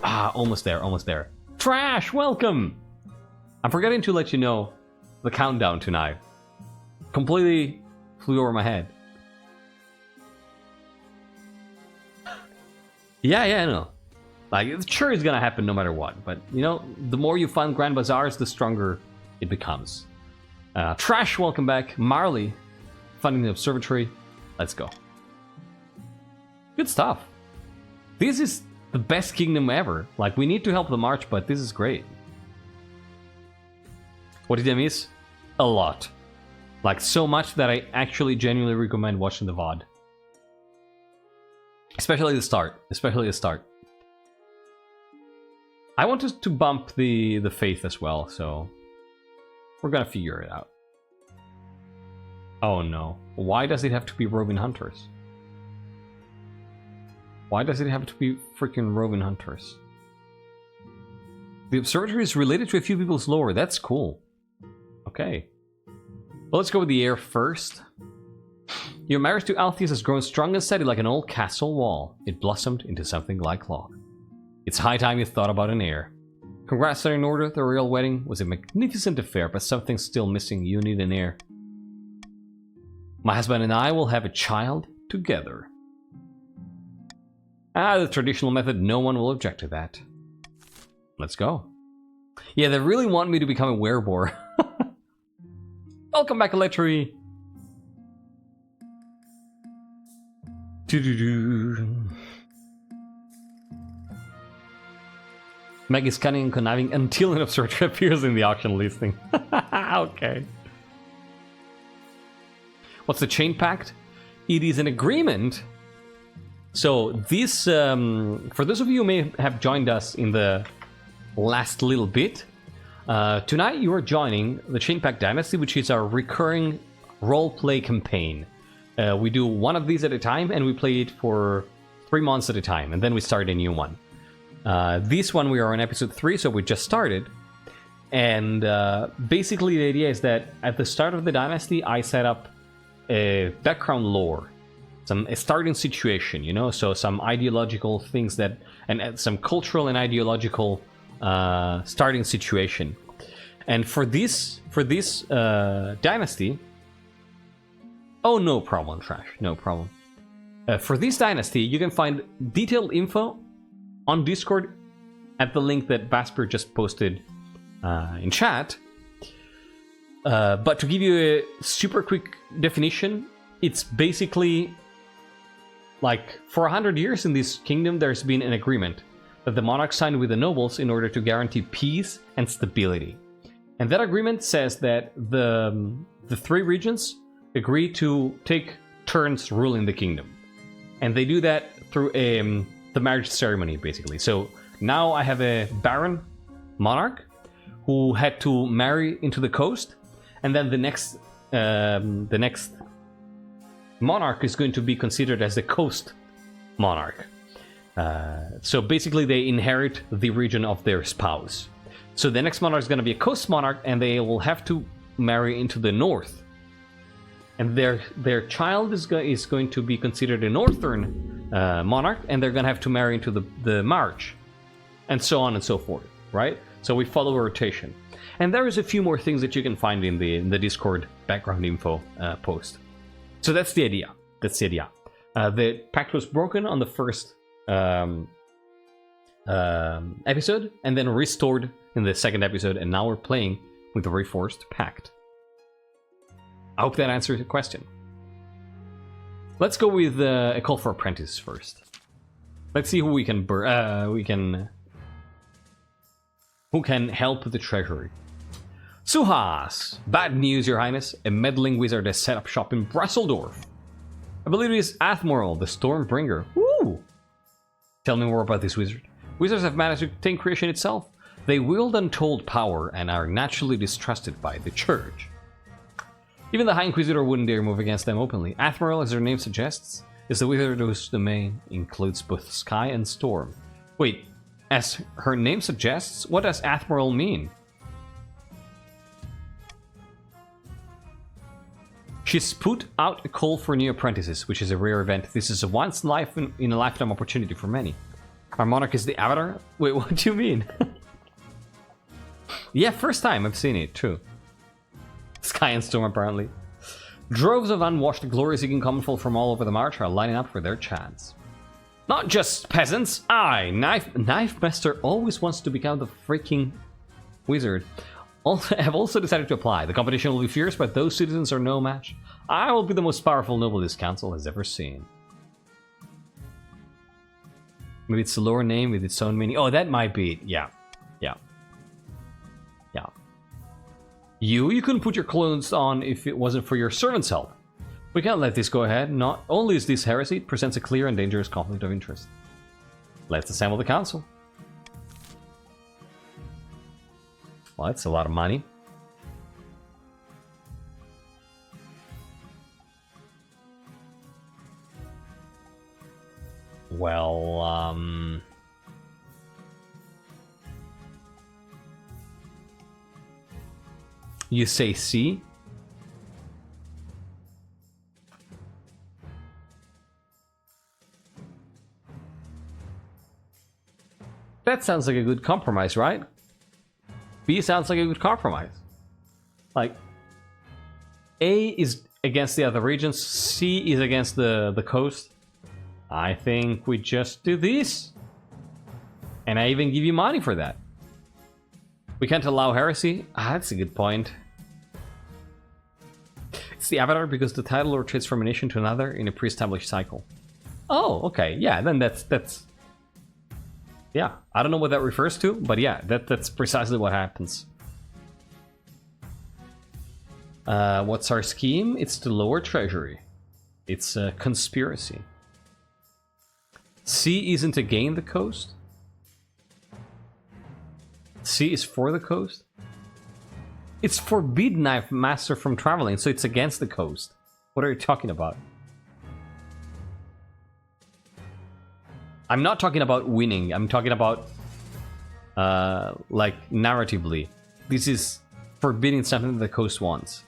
almost there. Almost there. Trash, welcome. I'm forgetting to let you know the countdown tonight. Completely flew over my head. Yeah, I know. Like, it's sure it's gonna happen no matter what. But, you know, the more you fund Grand Bazaars, the stronger it becomes. Trash, welcome back. Marley, funding the observatory. Let's go. Good stuff. This is the best kingdom ever. Like, we need to help the march, but this is great. What did I miss? A lot. Like, so much that I actually genuinely recommend watching the VOD. Especially the start. Especially the start. I wanted to bump the faith as well, so... we're gonna figure it out. Oh no. Why does it have to be roving hunters? Why does it have to be freaking roving hunters? The observatory is related to a few people's lore. That's cool. Okay. Well, let's go with the air first. Your marriage to Altheus has grown strong and steady like an old castle wall. It blossomed into something like law. It's high time you thought about an heir. Congrats on your order. The royal wedding was a magnificent affair, but something's still missing. You need an heir. My husband and I will have a child together. The traditional method, no one will object to that. Let's go. Yeah, they really want me to become a werebore. Welcome back, Electri. Meg is cunning and conniving until an observatory appears in the auction listing. Okay. What's the Chain Pact? It is an agreement. So this, for those of you who may have joined us in the last little bit, tonight you are joining the Chain Pact Dynasty, which is our recurring roleplay campaign. We do one of these at a time, and we play it for 3 months at a time, and then we start a new one. This one we are on episode 3, so we just started. And basically the idea is that at the start of the dynasty, I set up a background lore. A starting situation, you know, so some ideological things that, and some cultural and ideological starting situation. And for this dynasty, oh, no problem, Trash, no problem. For this dynasty, you can find detailed info on Discord at the link that Vasper just posted in chat. But to give you a super quick definition, it's basically like, for 100 years in this kingdom, there's been an agreement that the monarch signed with the nobles in order to guarantee peace and stability. And that agreement says that the 3 regions agree to take turns ruling the kingdom. And they do that through the marriage ceremony, basically. So now I have a Baron monarch who had to marry into the coast, and then the next monarch is going to be considered as the coast monarch. So basically they inherit the region of their spouse. So the next monarch is going to be a coast monarch, and they will have to marry into the north. And their child is going to be considered a northern monarch, and they're going to have to marry into the march. And so on and so forth, right? So we follow a rotation. And there is a few more things that you can find in the Discord background info post. So that's the idea. That's the idea. The pact was broken on the first episode, and then restored in the second episode, and now we're playing with the Reforged Pact. I hope that answers your question. Let's go with a call for apprentices first. Let's see who we can who can help the treasury. Suhas! Bad news, Your Highness. A meddling wizard has set up shop in Brasseldorf. I believe it is Athmorl, the Stormbringer. Woo! Tell me more about this wizard. Wizards have managed to tame creation itself. They wield untold power and are naturally distrusted by the Church. Even the High Inquisitor wouldn't dare move against them openly. Athmorl, as her name suggests, is the wizard whose domain includes both sky and storm. Wait, as her name suggests, what does Athmorl mean? She's put out a call for new apprentices, which is a rare event. This is a once-in-a-lifetime opportunity for many. Our monarch is the avatar? Wait, what do you mean? Yeah, first time I've seen it, too. Sky and Storm, apparently. Droves of unwashed, glory-seeking commonfolk from all over the march are lining up for their chance. Not just peasants, Knife Master always wants to become the freaking wizard. Have also decided to apply. The competition will be fierce, but those citizens are no match. I will be the most powerful noble this council has ever seen. Maybe it's a lower name with its own meaning. Oh, that might be it. Yeah. You couldn't put your clothes on if it wasn't for your servant's help. We can't let this go ahead. Not only is this heresy, it presents a clear and dangerous conflict of interest. Let's assemble the council. Well, that's a lot of money. Well, you say C? That sounds like a good compromise, right? B sounds like a good compromise. Like, A is against the other regions, C is against the coast. I think we just do this. And I even give you money for that. We can't allow heresy? Ah, that's a good point. It's the Avatar because the title rotates from a nation to another in a pre-established cycle. Oh, okay. Yeah, then that's... Yeah, I don't know what that refers to, but yeah, that's precisely what happens. What's our scheme? It's to lower treasury. It's a conspiracy. C isn't to gain the coast. C is for the coast. It's forbid Knife Master from traveling, so it's against the coast. What are you talking about? I'm not talking about winning. I'm talking about, like, narratively. This is forbidding something that the coast wants.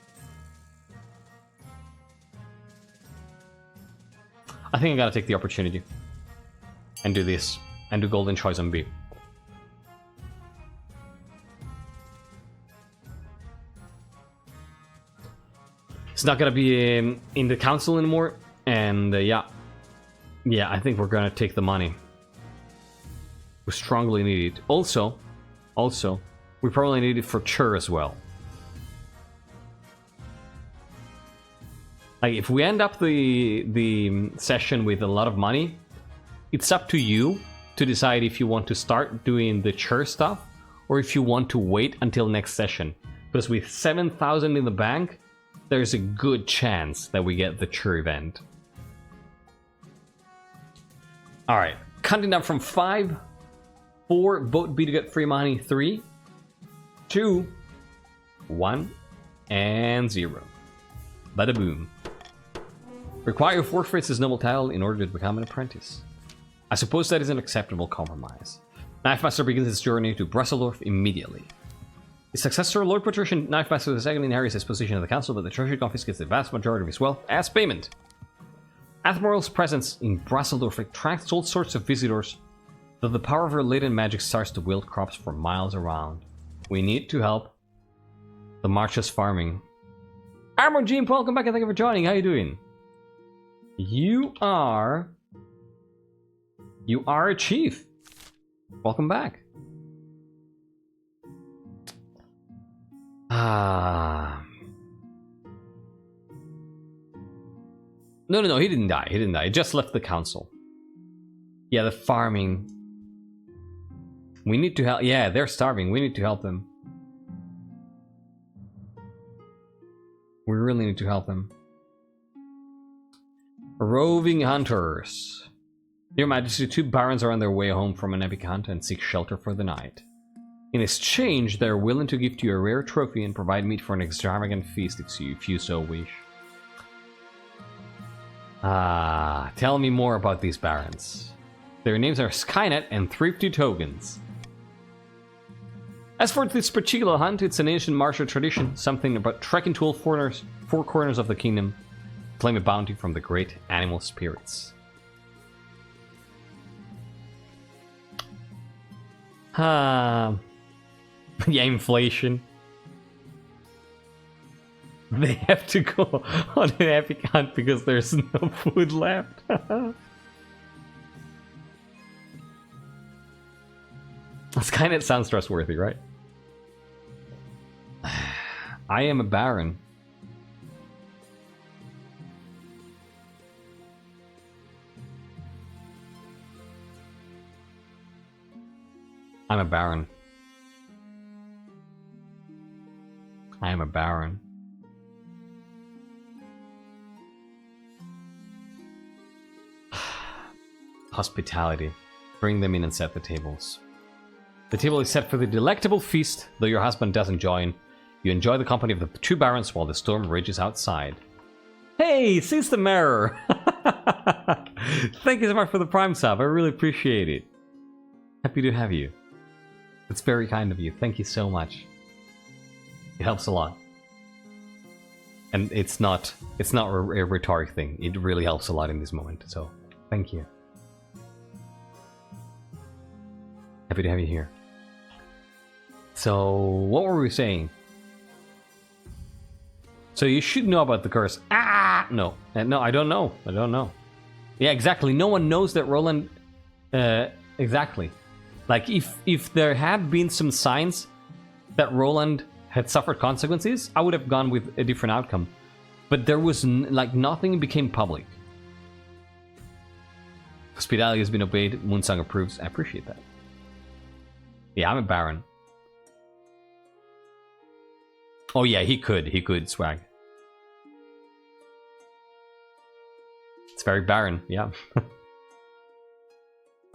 I think I gotta take the opportunity and do this and do golden choice on B. It's not gonna be in the council anymore, and yeah. Yeah, I think we're gonna take the money. We strongly need it. Also, we probably need it for Chur as well. Like, if we end up the session with a lot of money, it's up to you to decide if you want to start doing the Chur stuff or if you want to wait until next session. Because with 7,000 in the bank, there's a good chance that we get the Chur event. Alright, counting down from 5, 4, vote B to get free money, 3, 2, 1, and 0. Bada boom. Require forfeits his noble title in order to become an apprentice. I suppose that is an acceptable compromise. Knife Master begins his journey to Brusseldorf immediately. His successor, Lord Patrician Knife Master II, inherits his position in the council, but the treasury confiscates the vast majority of his wealth as payment. Athmoral's presence in Brusseldorf attracts all sorts of visitors, though the power of her latent magic starts to wield crops for miles around. We need to help the March's farming. Armor Jim, welcome back and thank you for joining. How you doing? You are a chief. Welcome back. No, he didn't die. He didn't die. He just left the council. Yeah, the farming. We need to help. Yeah, they're starving. We need to help them. We really need to help them. Roving hunters. Your Majesty, 2 barons are on their way home from an epic hunt and seek shelter for the night. In exchange, they are willing to give to you a rare trophy and provide meat for an extravagant feast if you so wish. Tell me more about these barons. Their names are Skynet and Thrifty Tokens. As for this particular hunt, it's an ancient martial tradition, something about trekking to all four corners of the kingdom, claim a bounty from the great animal spirits. Yeah, inflation. They have to go on an epic hunt because there's no food left. This kind of sounds trustworthy, right? I am a baron. I'm a baron. I am a baron. Hospitality. Bring them in and set the tables. The table is set for the delectable feast, though your husband doesn't join. You enjoy the company of the two barons while the storm rages outside. Hey, System Error! Thank you so much for the Prime sub, I really appreciate it. Happy to have you. It's very kind of you, thank you so much. It helps a lot. And it's not a rhetoric thing, it really helps a lot in this moment, so thank you. Happy to have you here. So, what were we saying? So you should know about the curse. Ah! No. No, I don't know. I don't know. Yeah, exactly. No one knows that Roland... exactly. Like, if there had been some signs that Roland had suffered consequences, I would have gone with a different outcome. But there was, like, nothing became public. Hospitality has been obeyed. Moonsong approves. I appreciate that. Yeah, I'm a baron. Oh yeah, he could, swag. It's very barren, yeah.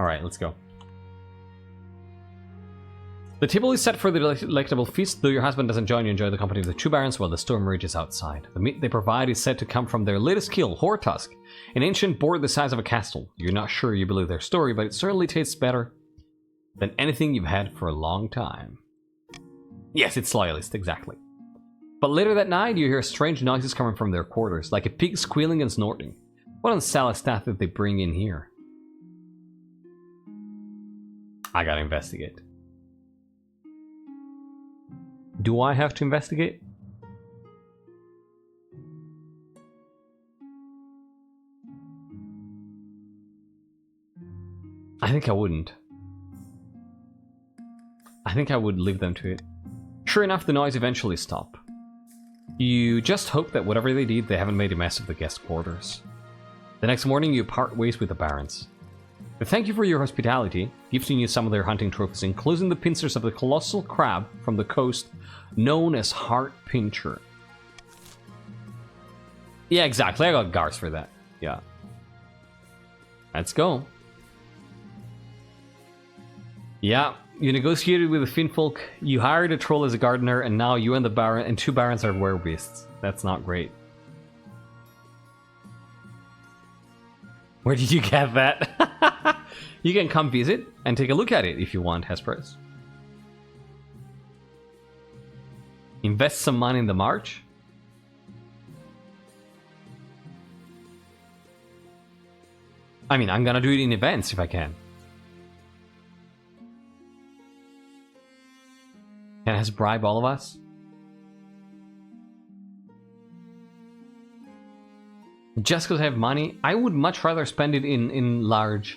Alright, let's go. The table is set for the delectable feast, though your husband doesn't join you. Enjoy the company of the two barons while the storm rages outside. The meat they provide is said to come from their latest kill, Hortusk, an ancient boar the size of a castle. You're not sure you believe their story, but it certainly tastes better than anything you've had for a long time. Yes, it's loyalist, exactly. But later that night, you hear strange noises coming from their quarters, like a pig squealing and snorting. What on Salestath did they bring in here? I gotta investigate. Do I have to investigate? I think I wouldn't. I think I would leave them to it. Sure enough, the noise eventually stopped. You just hope that whatever they did, they haven't made a mess of the guest quarters. The next morning, you part ways with the barons. They thank you for your hospitality, gifting you some of their hunting trophies, including the pincers of the colossal crab from the coast, known as Heart Pincher. Yeah, exactly. I got Gars for that. Yeah. Let's go. Yeah, you negotiated with the Finfolk, you hired a troll as a gardener, and now you and the baron and two barons are werewolves. That's not great. Where did you get that? You can come visit and take a look at it if you want, Hesperus. Invest some money in the march. I mean, I'm gonna do it in events if I can. Can Hess bribe all of us? Just because I have money, I would much rather spend it in large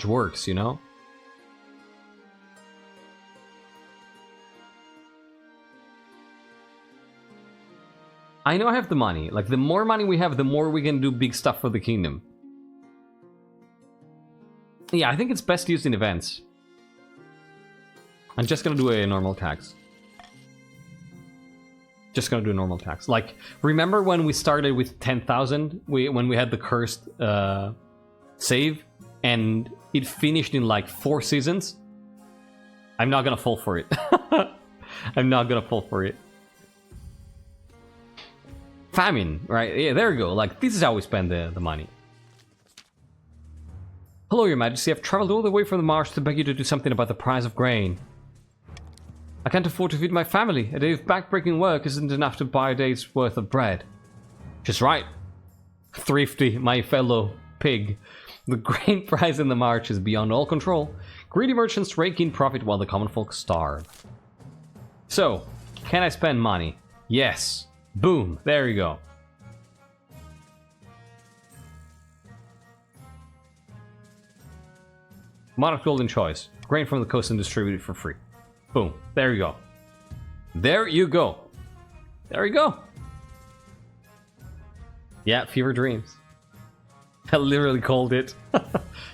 works, you know. I know I have the money. Like, the more money we have, the more we can do big stuff for the kingdom. Yeah, I think it's best used in events. I'm just gonna do a normal tax. Just gonna do a normal tax. Like, remember when we started with 10,000? When we had the cursed save, and it finished in like 4 seasons? I'm not gonna fall for it. I'm not gonna fall for it. Famine, right? Yeah, there we go. Like, this is how we spend the money. Hello, Your Majesty. I've traveled all the way from the marsh to beg you to do something about the price of grain. I can't afford to feed my family. A day of backbreaking work isn't enough to buy a day's worth of bread. Just right. Thrifty, my fellow pig. The grain price in the march is beyond all control. Greedy merchants rake in profit while the common folk starve. So, can I spend money? Yes. Boom. There you go. Monarch Golden Choice. Grain from the coast and distributed for free. Boom. There you go. There you go. There you go. Yeah, fever dreams. I literally called it.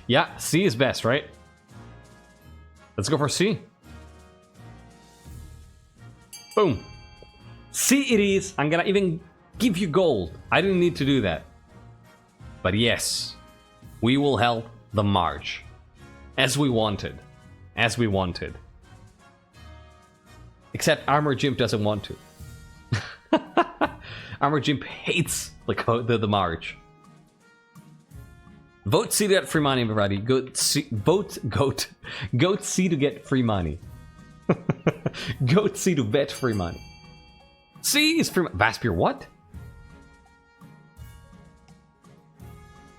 Yeah, C is best, right? Let's go for C. Boom. See, it is. I'm gonna even give you gold. I didn't need to do that. But yes, we will help the march. As we wanted. As we wanted. Except Armor Jim doesn't want to. Armor Jim hates the march. Vote C to get free money, everybody. Vote C to get free money. Goat C to bet free money. C is free. Vaspier, what?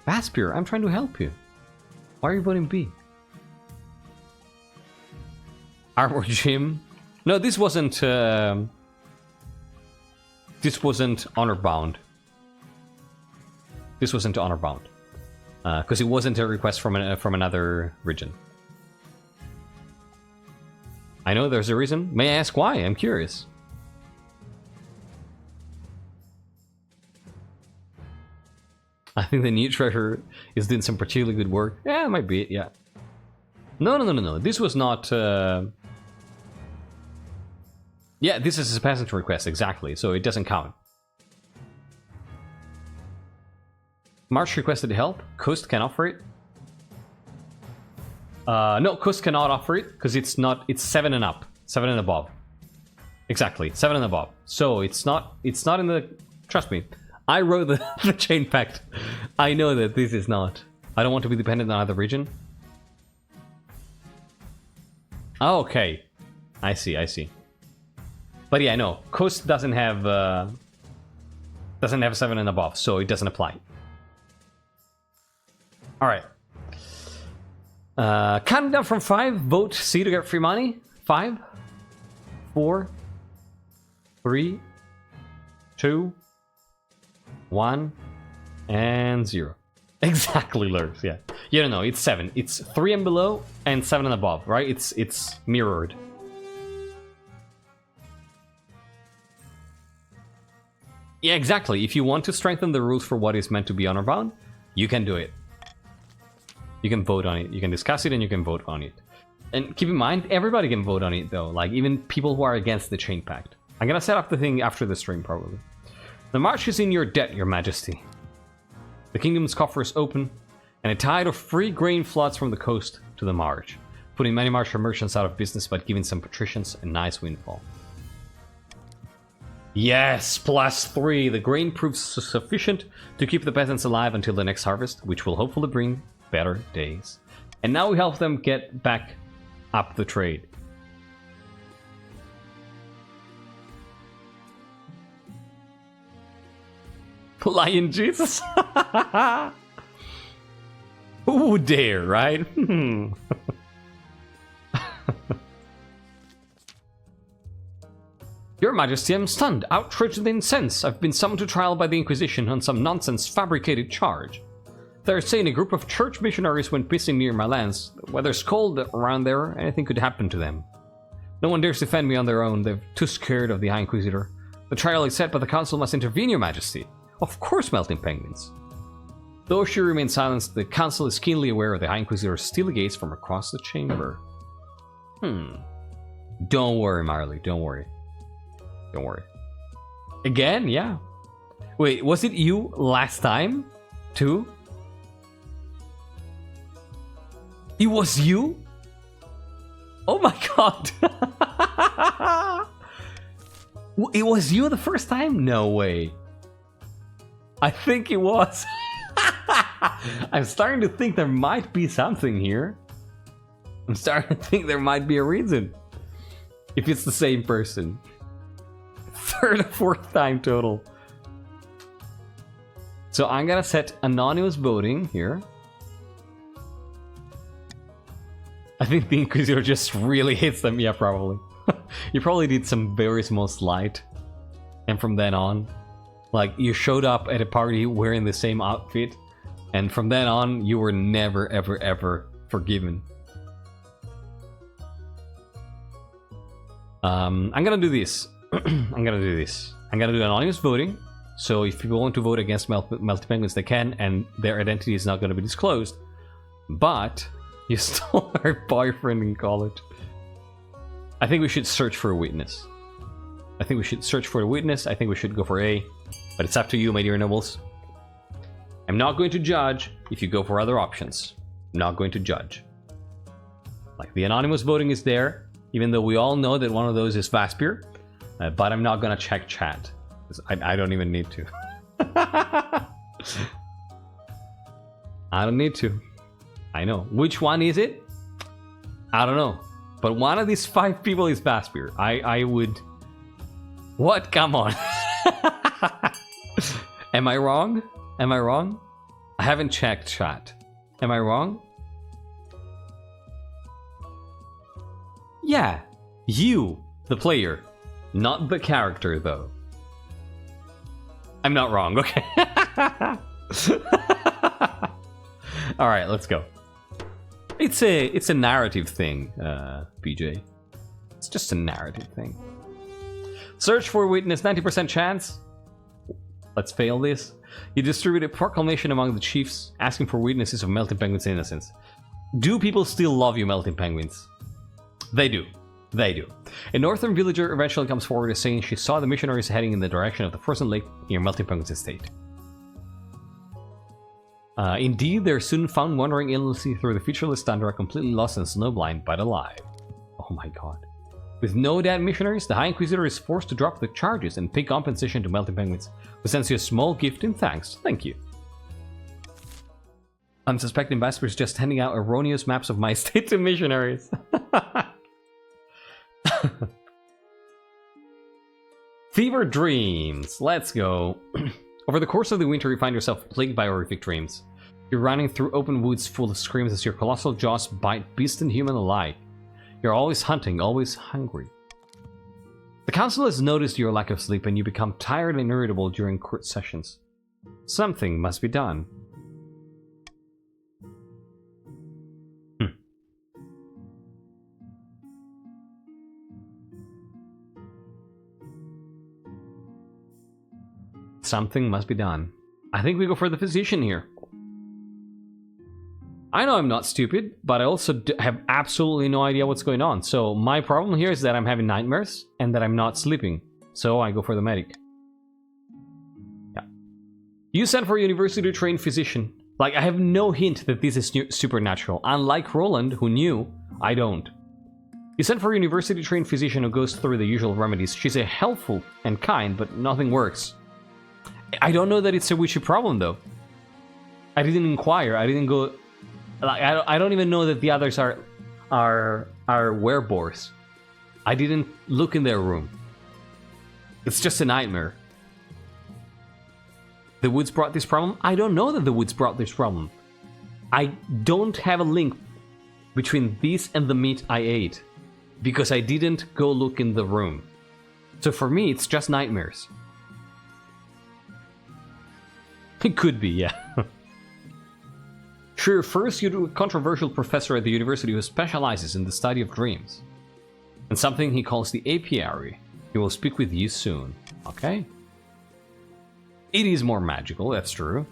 Vaspier, I'm trying to help you. Why are you voting B? Armor Jim. No, this wasn't. This wasn't honor bound. This wasn't honor bound. Because it wasn't a request from another region. I know there's a reason. May I ask why? I'm curious. I think the new treasure is doing some particularly good work. Yeah, it might be it, yeah. No. This was not... Yeah, this is a peasant request, exactly. So it doesn't count. March requested help. Coast can offer it. No, Coast cannot offer it because it's not. It's 7 and up, 7 and above. Exactly, 7 and above. So it's not. It's not in the. Trust me, I wrote the Chain Pact. I know that this is not. I don't want to be dependent on another region. Oh, okay, I see. I see. But yeah, no. Coast doesn't have 7 and above, so it doesn't apply. All right. Counting down from 5. Vote C to get free money. 5, 4, 3, 2, 1, and 0. Exactly, Lurks. Yeah. You don't know. It's 7. It's 3 and below and 7 and above, right? It's mirrored. Yeah, exactly. If you want to strengthen the rules for what is meant to be honor bound, you can do it. You can vote on it. You can discuss it and you can vote on it. And keep in mind, everybody can vote on it though. Like even people who are against the Chain Pact. I'm gonna set up the thing after the stream probably. The march is in your debt, your majesty. The kingdom's coffers open, and a tide of free grain floods from the coast to the march, putting many marcher merchants out of business but giving some patricians a nice windfall. Yes, +3. The grain proves sufficient to keep the peasants alive until the next harvest, which will hopefully bring better days. And now we help them get back up the trade. Lion Jesus. Who dare, right? Your Majesty, I'm stunned, outraged and incensed. I've been summoned to trial by the Inquisition on some nonsense fabricated charge. They're saying a group of church missionaries went missing near my lands. The weather's cold around there, anything could happen to them. No one dares defend me on their own, they're too scared of the High Inquisitor. The trial is set, but the council must intervene, Your Majesty. Of course, melting penguins. Though she remains silent, the council is keenly aware of the High Inquisitor's steely gaze from across the chamber. Don't worry, Marley, don't worry. Don't worry. Again? Yeah. Wait, was it you last time? Too? It was you? Oh my god! It was you the first time? No way. I think it was. I'm starting to think there might be something here. I'm starting to think there might be a reason. If it's the same person. 3rd or 4th time total. So I'm gonna set anonymous voting here. I think the Inquisitor just really hits them. Yeah, probably. You probably did some very small slight. And from then on, like, you showed up at a party wearing the same outfit. And from then on, you were never, ever, ever forgiven. I'm gonna do this. I'm gonna do anonymous voting. So if people want to vote against Melty Penguins, they can, and their identity is not gonna be disclosed. But you stole her boyfriend in college. I think we should search for a witness. I think we should search for a witness. I think we should go for A. But it's up to you, my dear nobles. I'm not going to judge if you go for other options. I'm not going to judge. Like, the anonymous voting is there, even though we all know that one of those is Vaspir. But I'm not gonna check chat. I don't even need to. I don't need to. I know. Which one is it? I don't know. But one of these 5 people is Vaspir. I would... What? Come on. Am I wrong? Am I wrong? I haven't checked chat. Am I wrong? Yeah. You, the player. Not the character, though. I'm not wrong, okay? Alright, let's go. It's a narrative thing, PJ. It's just a narrative thing. Search for witness, 90% chance. Let's fail this. You distribute a proclamation among the chiefs asking for witnesses of Melting Penguin's innocence. Do people still love you, Melting Penguins? They do. They do. A northern villager eventually comes forward as saying she saw the missionaries heading in the direction of the frozen lake near Melting Penguin's estate. Indeed, they're soon found wandering aimlessly through the featureless tundra, completely lost and snowblind, but alive. Oh my god. With no dead missionaries, the High Inquisitor is forced to drop the charges and pay compensation to Melting Penguins, who sends you a small gift in thanks. Thank you. Unsuspecting Vaspir is just handing out erroneous maps of my estate to missionaries. Fever dreams. Let's go. Over the course of the winter, you find yourself plagued by horrific dreams. You're running through open woods full of screams as your colossal jaws bite beast and human alike. You're always hunting, always hungry. The council has noticed your lack of sleep and you become tired and irritable during court sessions. Something must be done. Something must be done. I think we go for the physician here. I know I'm not stupid, but I also have absolutely no idea what's going on. So my problem here is that I'm having nightmares and that I'm not sleeping. So I go for the medic. Yeah. You sent for a university-trained physician. Like, I have no hint that this is supernatural. Unlike Roland, who knew, I don't. You sent for a university-trained physician who goes through the usual remedies. She's a helpful and kind, but nothing works. I don't know that it's a witchy problem, though. I didn't inquire. I didn't go... Like, I don't even know that the others are werebores. I didn't look in their room. It's just a nightmare. The woods brought this problem? I don't know that the woods brought this problem. I don't have a link between this and the meat I ate, because I didn't go look in the room. So for me, it's just nightmares. It could be, yeah. She refers you to a controversial professor at the university who specializes in the study of dreams, and something he calls the apiary. He will speak with you soon. Okay? It is more magical, that's true.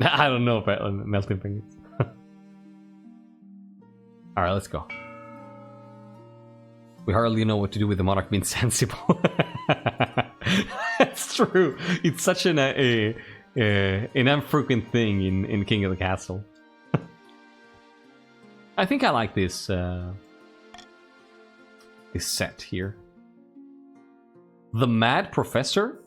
I don't know about melting penguins. Alright, let's go. We hardly know what to do with the Monarch being sensible. That's true. It's such an infrequent thing in King of the Castle. I think I like this this set here. The Mad Professor?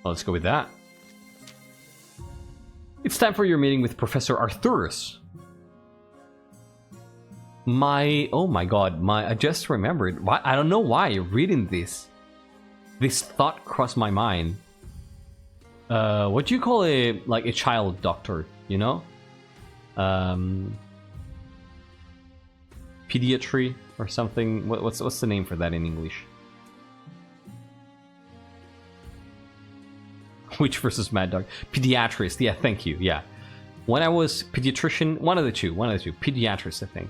Well, let's go with that. It's time for your meeting with Professor Arthurus. Oh my god, I just remembered. Why, I don't know why, reading this thought crossed my mind. What do you call a child doctor, you know? Pediatry or something. What's the name for that in English? Witch versus Mad Dog. Pediatrist, yeah, thank you, yeah. When I was pediatrician, one of the two, pediatrist, I think.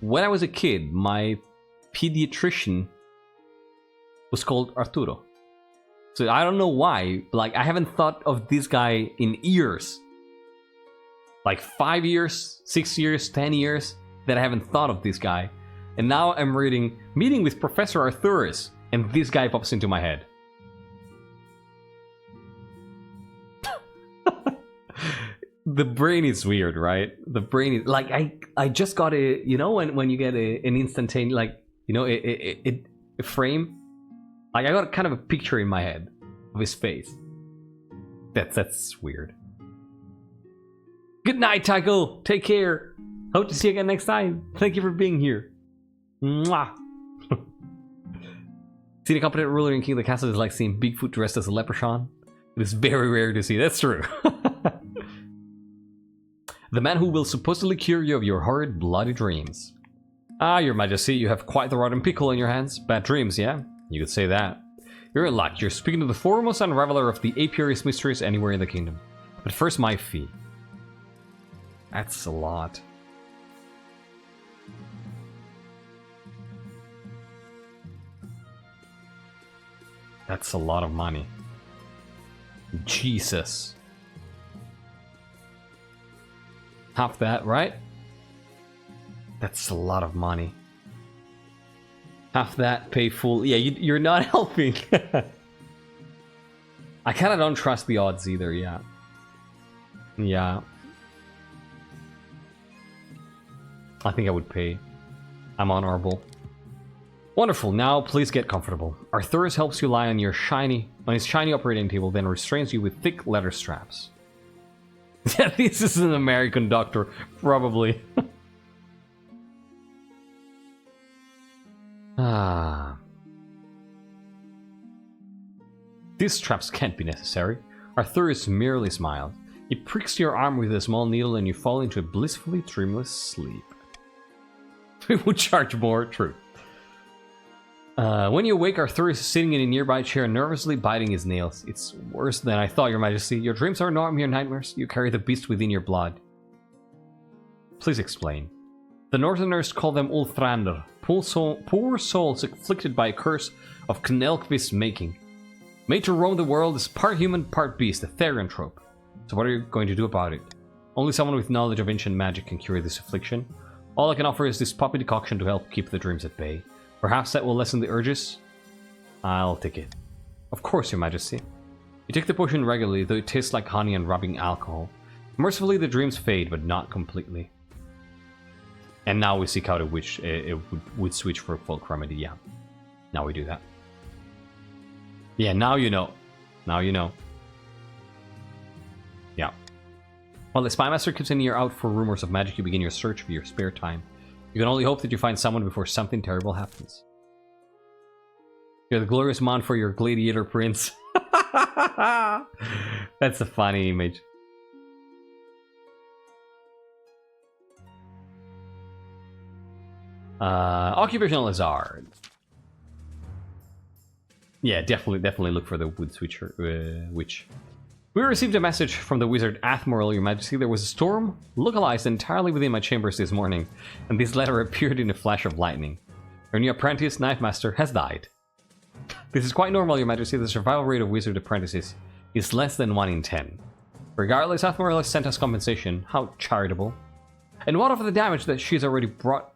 When I was a kid, my pediatrician was called Arturo. So I don't know why. Like, I haven't thought of this guy in years. Like 5 years, 6 years, 10 years that I haven't thought of this guy. And now I'm reading Meeting with Professor Arthurus, and this guy pops into my head. The brain is weird, right? The brain is like I just got a, you know, when you get an instantaneous, like, you know, a frame. Like, I got kind of a picture in my head of his face. That's weird. Good night, Tycho. Take care. Hope to see you again next time. Thank you for being here. Mwah. Seeing a competent ruler in King of the Castle is like seeing Bigfoot dressed as a leprechaun. It is very rare to see. That's true. The man who will supposedly cure you of your horrid bloody dreams. Ah, your majesty, you have quite the rotten pickle in your hands. Bad dreams, yeah? You could say that. You're in luck. You're speaking to the foremost unraveler of the apiarious mysteries anywhere in the kingdom. But first, my fee. That's a lot. That's a lot of money. Jesus. Half that, right? That's a lot of money. Half that, pay full. Yeah, you're not helping. I kind of don't trust the odds either, yeah. Yeah. I think I would pay. I'm honorable. Wonderful, now please get comfortable. Arthurus helps you lie on his shiny operating table, then restrains you with thick leather straps. Yeah, this is an American doctor, probably. These straps can't be necessary. Arthurus merely smiled. He pricks your arm with a small needle and you fall into a blissfully dreamless sleep. We would charge more, true. When you awake, Arthurus is sitting in a nearby chair, nervously biting his nails. It's worse than I thought, your majesty. Your dreams are not mere nightmares. You carry the beast within your blood. Please explain. The Northerners call them Ulthrander, poor souls afflicted by a curse of Knelkvist's making. Made to roam the world as part human, part beast, a therianthrope. So what are you going to do about it? Only someone with knowledge of ancient magic can cure this affliction. All I can offer is this poppy decoction to help keep the dreams at bay. Perhaps that will lessen the urges? I'll take it. Of course, your majesty. You take the potion regularly, though it tastes like honey and rubbing alcohol. Mercifully, the dreams fade, but not completely. And now we seek out a witch. It would switch for a folk remedy, yeah. Now we do that. Yeah, now you know. Now you know. Yeah. While the spymaster keeps an ear out for rumors of magic, you begin your search for your spare time. You can only hope that you find someone before something terrible happens. You're the glorious man for your gladiator prince. That's a funny image. Occupational Lizard. Yeah, definitely look for the wood switcher, witch. We received a message from the wizard Athmoral, your majesty. There was a storm localized entirely within my chambers this morning, and this letter appeared in a flash of lightning. Your new apprentice, Knife Master, has died. This is quite normal, your majesty. The survival rate of wizard apprentices is less than 1 in 10. Regardless, Athmoral has sent us compensation. How charitable. And what of the damage that she's already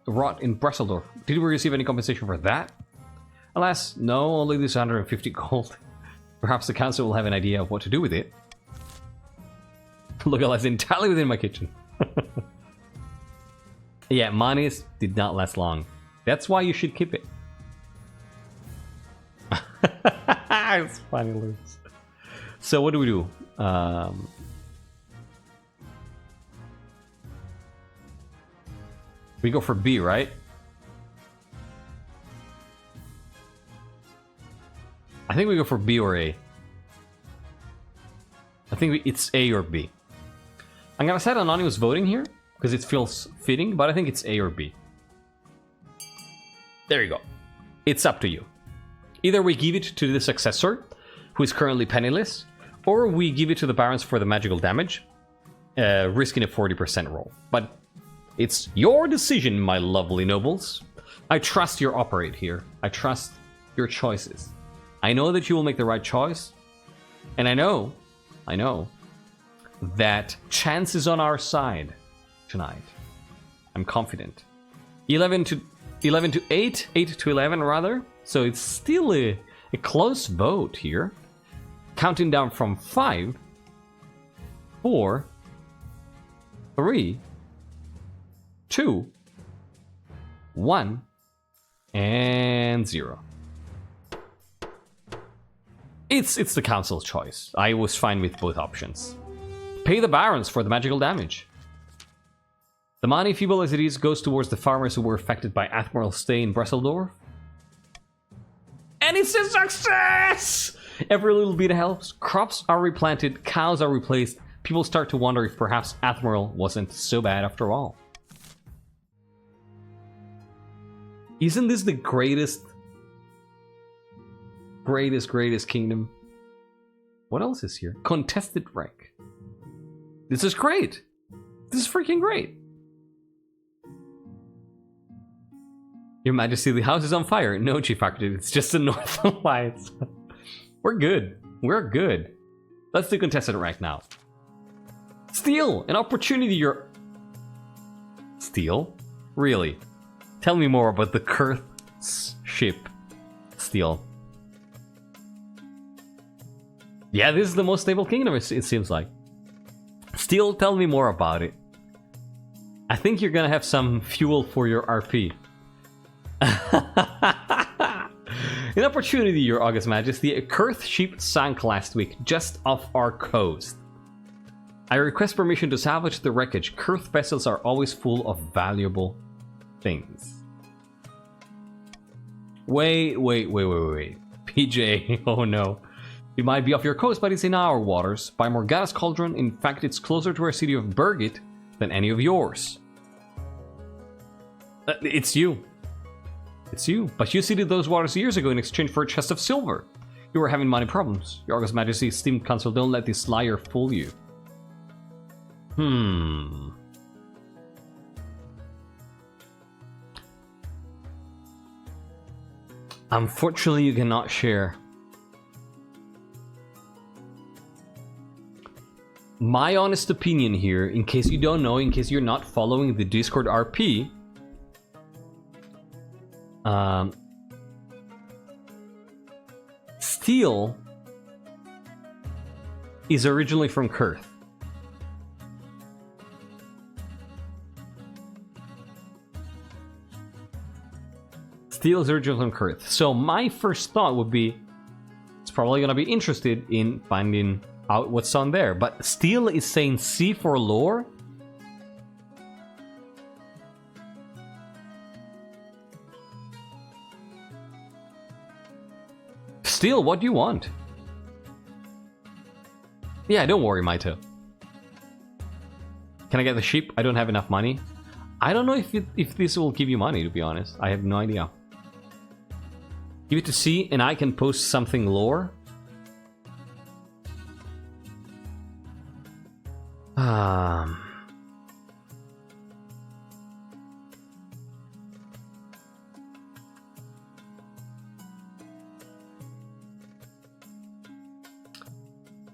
wrought in Brusseldorf? Did we receive any compensation for that? Alas, no, only this 150 gold. Perhaps the council will have an idea of what to do with it. Look, that's entirely within my kitchen. Yeah, Manis did not last long. That's why you should keep it. It's funny, Lewis. So what do we do? We go for B, right? I think we go for B or A. I think it's A or B. I'm gonna set anonymous voting here because it feels fitting, but I think it's A or B. There you go. It's up to you. Either we give it to the successor, who is currently penniless, or we give it to the barons for the magical damage, risking a 40% roll. But it's your decision, my lovely nobles. I trust your operate here. I trust your choices. I know that you will make the right choice. And I know that chance is on our side tonight. I'm confident. 11 to 8, 8 to 11 rather. So it's still a close vote here. Counting down from 5, 4, 3, 2, 1, and 0. It's the council's choice. I was fine with both options. Pay the barons for the magical damage. The money, feeble as it is, goes towards the farmers who were affected by Admiral's stay in Bresseldorf. And it's a success! Every little bit helps. Crops are replanted, cows are replaced. People start to wonder if perhaps Admiral wasn't so bad after all. Isn't this the greatest kingdom? What else is here? Contested rank. This is great. This is freaking great. Your Majesty, the house is on fire. No, Chief Architect, it's just the Northern Lights. We're good. We're good. Let's do contested rank now. Steel, an opportunity. You're Steel? Really? Tell me more about the Kurth's ship. Steel. Yeah, this is the most stable kingdom, it seems like. Steel, tell me more about it. I think you're gonna have some fuel for your RP. An opportunity, Your August Majesty. A Kurth ship sank last week, just off our coast. I request permission to salvage the wreckage. Kurth vessels are always full of valuable things. Wait. PJ, oh no. It might be off your coast, but it's in our waters. By Morgana's Cauldron, in fact, it's closer to our city of Birgit than any of yours. It's you. It's you. But you ceded those waters years ago in exchange for a chest of silver. You were having money problems. Your August Majesty, esteemed council, don't let this liar fool you. Unfortunately, you cannot share. My honest opinion here, in case you don't know, in case you're not following the Discord RP, Steel is originally from Kurth. Steel is originally from Kurth. So my first thought would be, it's probably going to be interested in finding out what's on there. But Steel is saying C for lore? Steel, what do you want? Yeah, don't worry, Maito. Can I get the ship? I don't have enough money. I don't know if this will give you money, to be honest. I have no idea. Give it to C and I can post something lore.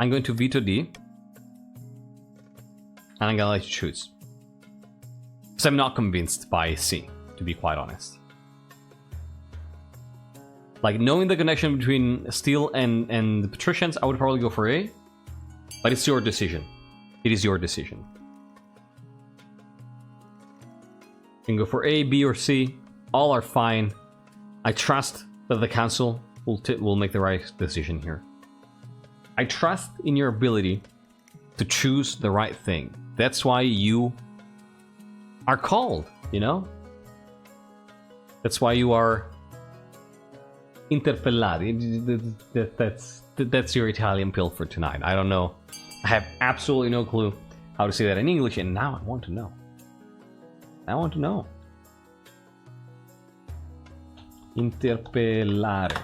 I'm going to veto D. And I'm gonna let you choose. Because I'm not convinced by C, to be quite honest. Like, knowing the connection between Steel and the Patricians, I would probably go for A. But it's your decision. It is your decision. You can go for A, B, or C. All are fine. I trust that the council will make the right decision here. I trust in your ability to choose the right thing. That's why you are called, you know? That's why you are interpellati. That's your Italian pill for tonight. I don't know. I have absolutely no clue how to say that in English, and now I want to know. I want to know. Interpellare.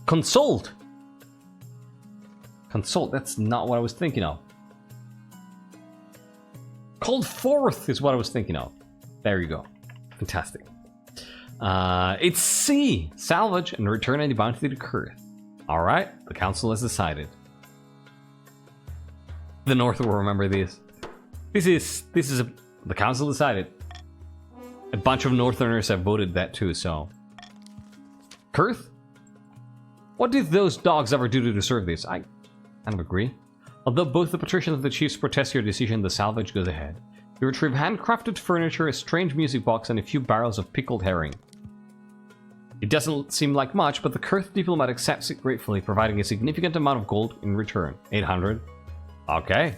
Consult! Consult, that's not what I was thinking of. Called forth is what I was thinking of. There you go. Fantastic. It's C. Salvage and return any bounty to Kurth. Alright, the council has decided. The North will remember this. The council decided. A bunch of Northerners have voted that too, so... Kurth? What did those dogs ever do to deserve this? I kind of agree. Although both the patricians and the chiefs protest your decision, the salvage goes ahead. You retrieve handcrafted furniture, a strange music box, and a few barrels of pickled herring. It doesn't seem like much, but the Kurth diplomat accepts it gratefully, providing a significant amount of gold in return. 800. Okay.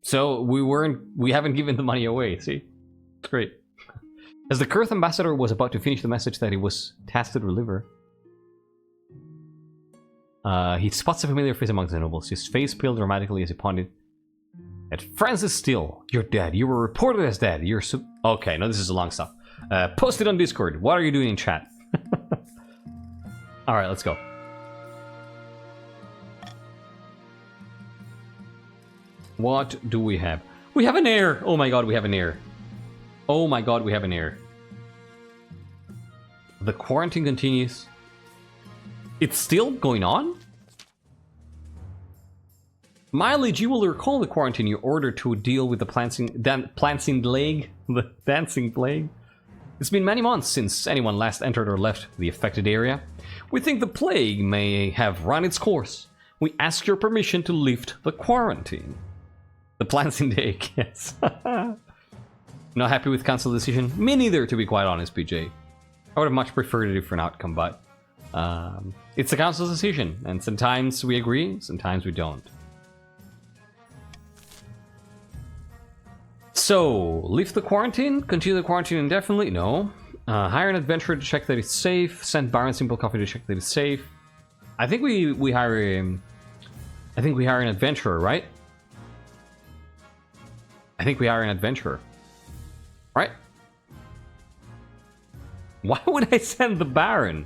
So we haven't given the money away, see? It's great. As the Kurth ambassador was about to finish the message that he was tasked to deliver, he spots a familiar face amongst the nobles. His face paled dramatically as he pointed at Francis Steele. You're dead. You were reported as dead. You're okay, no, this is a long stuff. Post it on Discord. What are you doing in chat? Alright, let's go. What do we have? We have an heir! Oh my god, we have an heir. Oh my god, we have an heir. The quarantine continues. It's still going on? Mileage, you will recall the quarantine you ordered to deal with the dancing plague. It's been many months since anyone last entered or left the affected area. We think the plague may have run its course. We ask your permission to lift the quarantine. The Plancing Plague, yes. Not happy with council decision? Me neither, to be quite honest, BJ. I would have much preferred a different outcome, but it's the council's decision, and sometimes we agree, sometimes we don't. So, lift the quarantine? Continue the quarantine indefinitely? No. Hire an adventurer to check that it's safe. Send Baron Simple Coffee to check that it's safe. I think we hire him. I think we hire an adventurer, right? I think we hire an adventurer. Right? Why would I send the Baron?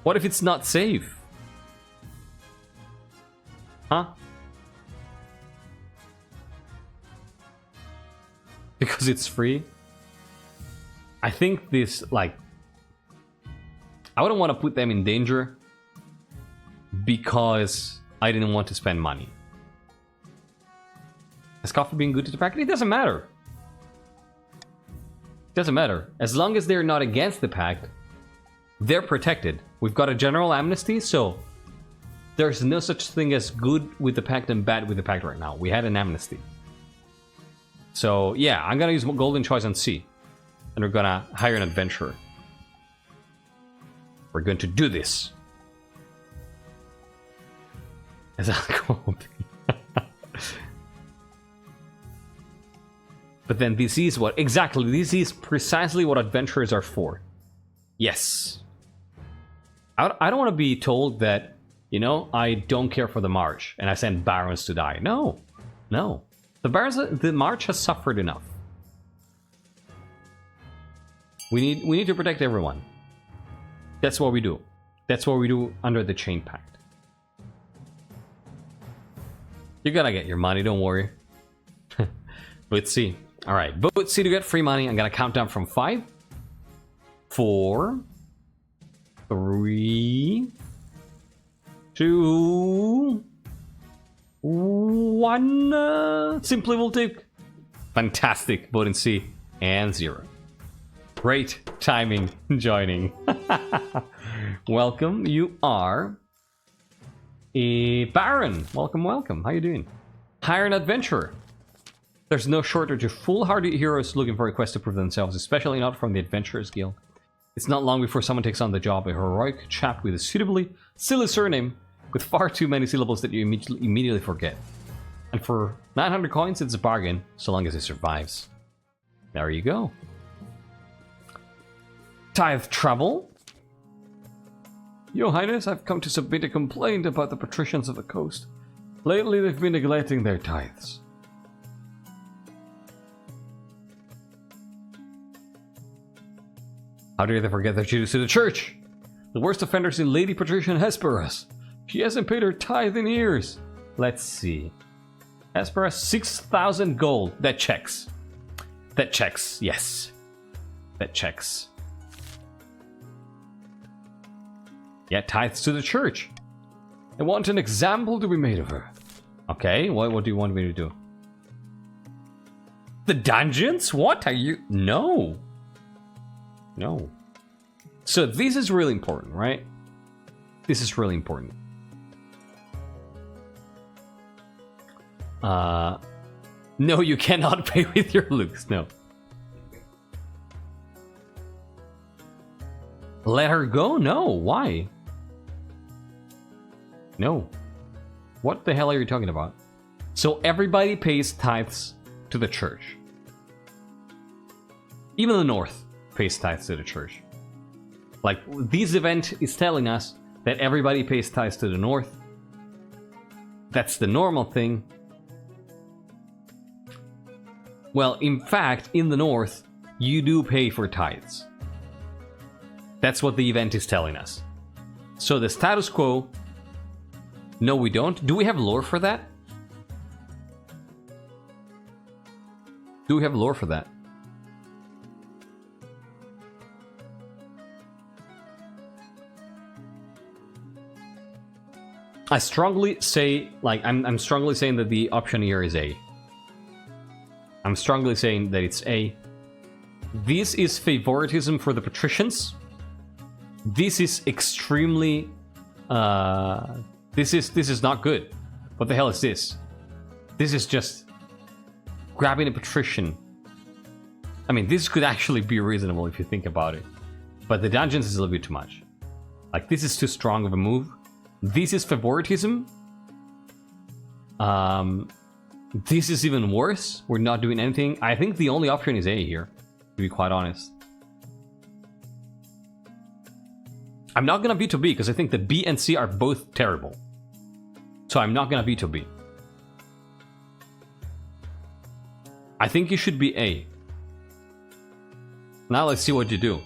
What if it's not safe? Huh? Because it's free? I think this, like... I wouldn't want to put them in danger because I didn't want to spend money. Has coffee been good to the pact? It doesn't matter. It doesn't matter. As long as they're not against the pact, they're protected. We've got a general amnesty, so there's no such thing as good with the pact and bad with the pact right now. We had an amnesty. So, yeah, I'm gonna use Golden Choice on C. And we're gonna hire an adventurer. We're going to do this. As I call But then this is what... Exactly, this is precisely what adventurers are for. Yes. I don't want to be told that, you know, I don't care for the March and I send Barons to die. No. No. The March has suffered enough. We need to protect everyone. That's what we do. That's what we do under the Chain Pact. You're gonna get your money, don't worry. Let's see. Alright, vote C to get free money. I'm gonna count down from 5, 4, 3, 2, 1. Simply will take. Fantastic. Vote in C. And 0. Great timing joining. Welcome. You are a Baron. Welcome, welcome. How you doing? Hire an adventurer. There's no shortage of foolhardy heroes looking for a quest to prove themselves, especially not from the Adventurers Guild. It's not long before someone takes on the job, a heroic chap with a suitably silly surname with far too many syllables that you immediately forget. And for 900 coins, it's a bargain, so long as it survives. There you go. Tithe trouble. Your Highness, I've come to submit a complaint about the patricians of the coast. Lately, they've been neglecting their tithes. How dare they forget their duties to the church? The worst offenders in Lady Patrician Hesperus. She hasn't paid her tithe in years. Let's see. Hesperus, 6,000 gold. That checks. That checks, yes. That checks. Yeah, tithes to the church. I want an example to be made of her. Okay, what do you want me to do? The dungeons? What are you... No. No. So this is really important, right? This is really important. No, you cannot pay with your looks, no. Let her go? No, why? No. What the hell are you talking about? So everybody pays tithes to the church. Even the North pays tithes to the church. Like, this event is telling us that everybody pays tithes to the North. That's the normal thing. Well, in fact, in the North, you do pay for tithes. That's what the event is telling us. So the status quo... No, we don't. Do we have lore for that? Do we have lore for that? I strongly say, like, I'm strongly saying that the option here is A. I'm strongly saying that it's A. This is favoritism for the patricians. This is extremely... This is not good. What the hell is this? This is just grabbing a patrician. I mean, this could actually be reasonable if you think about it. But the dungeons is a little bit too much. Like, this is too strong of a move. This is favoritism. This is even worse. We're not doing anything. I think the only option is A here, to be quite honest. I'm not gonna veto B because I think that B and C are both terrible. So I'm not gonna veto B. I think you should be A. Now let's see what you do.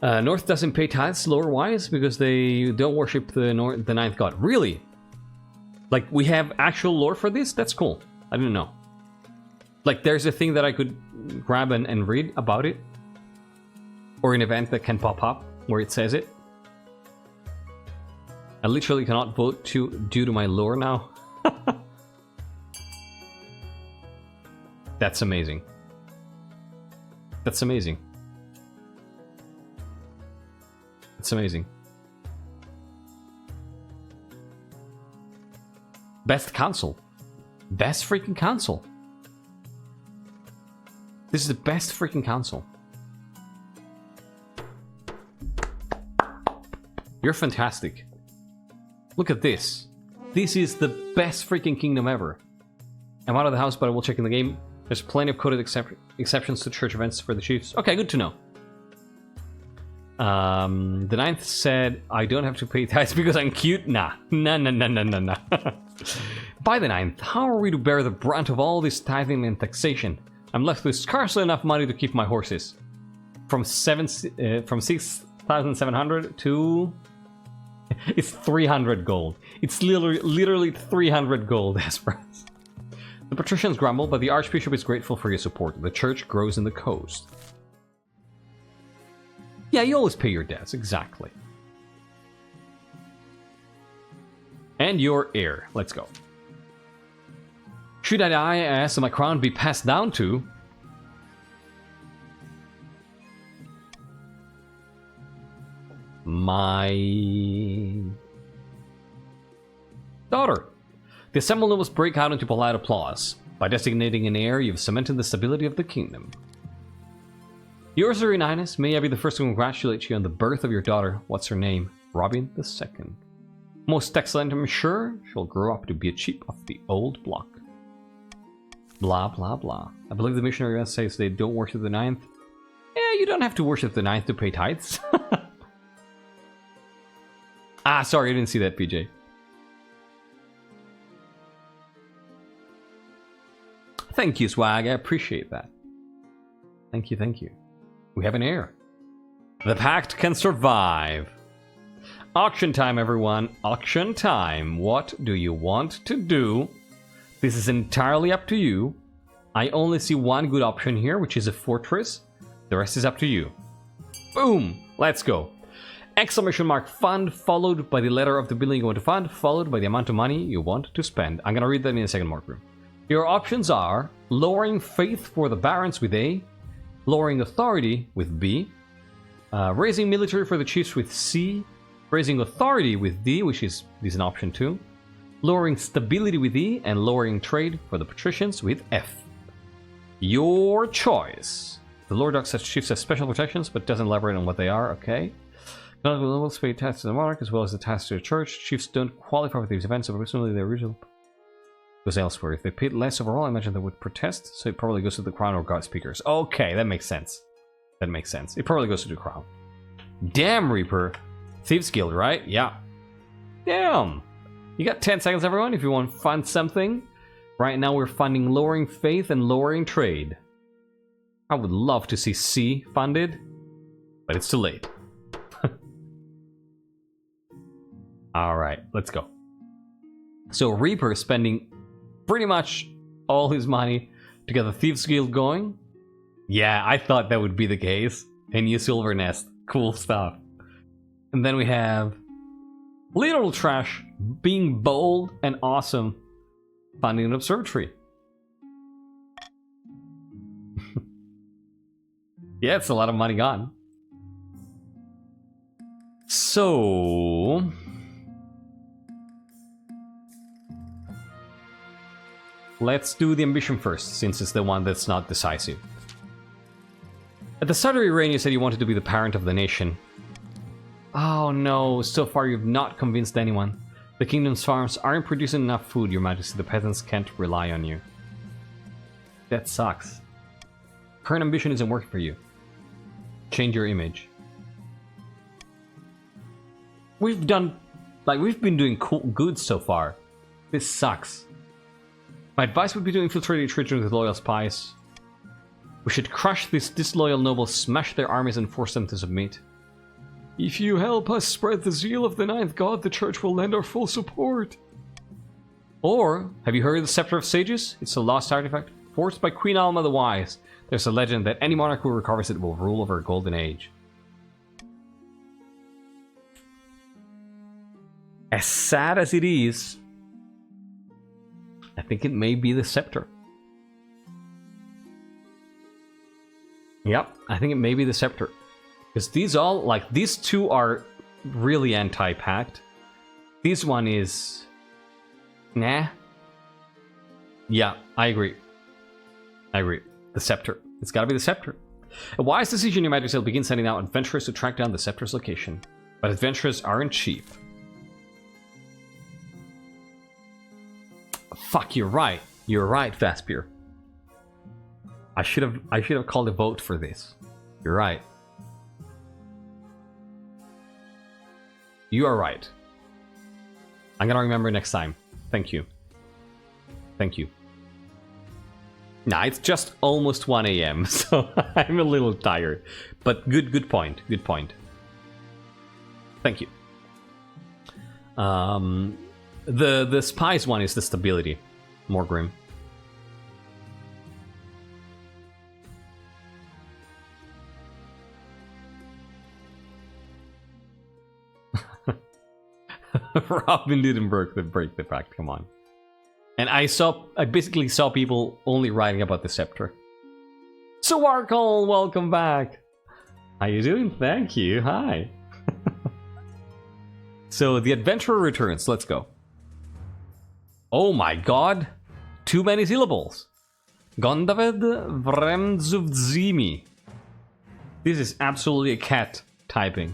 North doesn't pay tithes lore-wise because they don't worship the ninth god. Really? Like, we have actual lore for this? That's cool. I didn't know. Like, there's a thing that I could grab and read about it. Or an event that can pop up where it says it. I literally cannot vote due to my lore now. That's amazing. That's amazing. It's amazing. Best console. Best freaking console. This is the best freaking console. You're fantastic. Look at this. This is the best freaking kingdom ever. I'm out of the house, but I will check in the game. There's plenty of coded exceptions to church events for the chiefs. Okay, good to know. The ninth said, I don't have to pay tithes because I'm cute. Nah. Nah. By the ninth, how are we to bear the brunt of all this tithing and taxation? I'm left with scarcely enough money to keep my horses. From 6,700 to... It's 300 gold. It's literally 300 gold, Esperance. The patricians grumble, but the archbishop is grateful for your support. The church grows in the coast. Yeah, you always pay your debts, exactly. And your heir. Let's go. Should I die, I ask that my crown be passed down to... my... daughter. The assembled nobles break out into polite applause. By designating an heir, you've cemented the stability of the kingdom. Yours, Your Highness, may I be the first to congratulate you on the birth of your daughter. What's her name? Robin II. Most excellent, I'm sure. She'll grow up to be a chief of the old block. Blah, blah, blah. I believe the missionary says they don't worship the ninth. Yeah, you don't have to worship the ninth to pay tithes. Ah, sorry, I didn't see that, PJ. Thank you, Swag. I appreciate that. Thank you, thank you. We have an heir. The pact can survive. Auction time, everyone. Auction time. What do you want to do? This is entirely up to you. I only see one good option here, which is a fortress. The rest is up to you. Boom! Let's go. Exclamation mark fund, followed by the letter of the building you want to fund, followed by the amount of money you want to spend. I'm gonna read that in a second, Markroom. Your options are lowering faith for the barons with A, lowering authority with B, raising military for the chiefs with C, raising authority with D, which is an option too, lowering stability with E, and lowering trade for the patricians with F. Your choice. The lower dock says chiefs have special protections, but doesn't elaborate on what they are. Okay. None levels pay tax to the monarch as well as the tax to the church. Chiefs don't qualify for these events, so presumably the original goes elsewhere. If they paid less overall, I imagine they would protest, so it probably goes to the crown or god speakers. Okay, that makes sense. That makes sense. It probably goes to the crown. Damn, Reaper. Thieves Guild, right? Yeah. Damn. You got 10 seconds, everyone, if you want to fund something. Right now we're funding lowering faith and lowering trade. I would love to see C funded, but it's too late. Alright, let's go. So Reaper is spending pretty much all his money to get the Thieves Guild going. Yeah, I thought that would be the case. And new Silver Nest. Cool stuff. And then we have Little Trash being bold and awesome, funding an observatory. Yeah, it's a lot of money gone. So let's do the ambition first, since it's the one that's not decisive. At the start of your reign, you said you wanted to be the parent of the nation. Oh no, so far you've not convinced anyone. The kingdom's farms aren't producing enough food, your majesty. The peasants can't rely on you. That sucks. Current ambition isn't working for you. Change your image. We've been doing good so far. This sucks. My advice would be to infiltrate each region with loyal spies. We should crush these disloyal nobles, smash their armies, and force them to submit. If you help us spread the zeal of the Ninth God, the Church will lend our full support. Or, have you heard of the Scepter of Sages? It's a lost artifact, forged by Queen Alma the Wise. There's a legend that any monarch who recovers it will rule over a golden age. As sad as it is, I think it may be the Scepter. Yep, I think it may be the Scepter. Because these two are really anti-pact. This one is... nah. Yeah, I agree. The Scepter. It's gotta be the Scepter. A wise decision, your majesty, will begin sending out adventurers to track down the Scepter's location. But adventurers aren't cheap. Fuck, you're right. You're right, Vaspier. I should have called a vote for this. You're right. You are right. I'm gonna remember next time. Thank you. Thank you. Nah, it's just almost 1 AM, so I'm a little tired. But good point. Good point. Thank you. The spies one is the stability. More grim. Robin didn't break the pact, come on. And I basically saw people only writing about the Scepter. So Arkle, welcome back. How you doing? Thank you. Hi. So the adventurer returns. Let's go. Oh my god. Too many syllables. Gondaved Vremzuvzimi. This is absolutely a cat typing.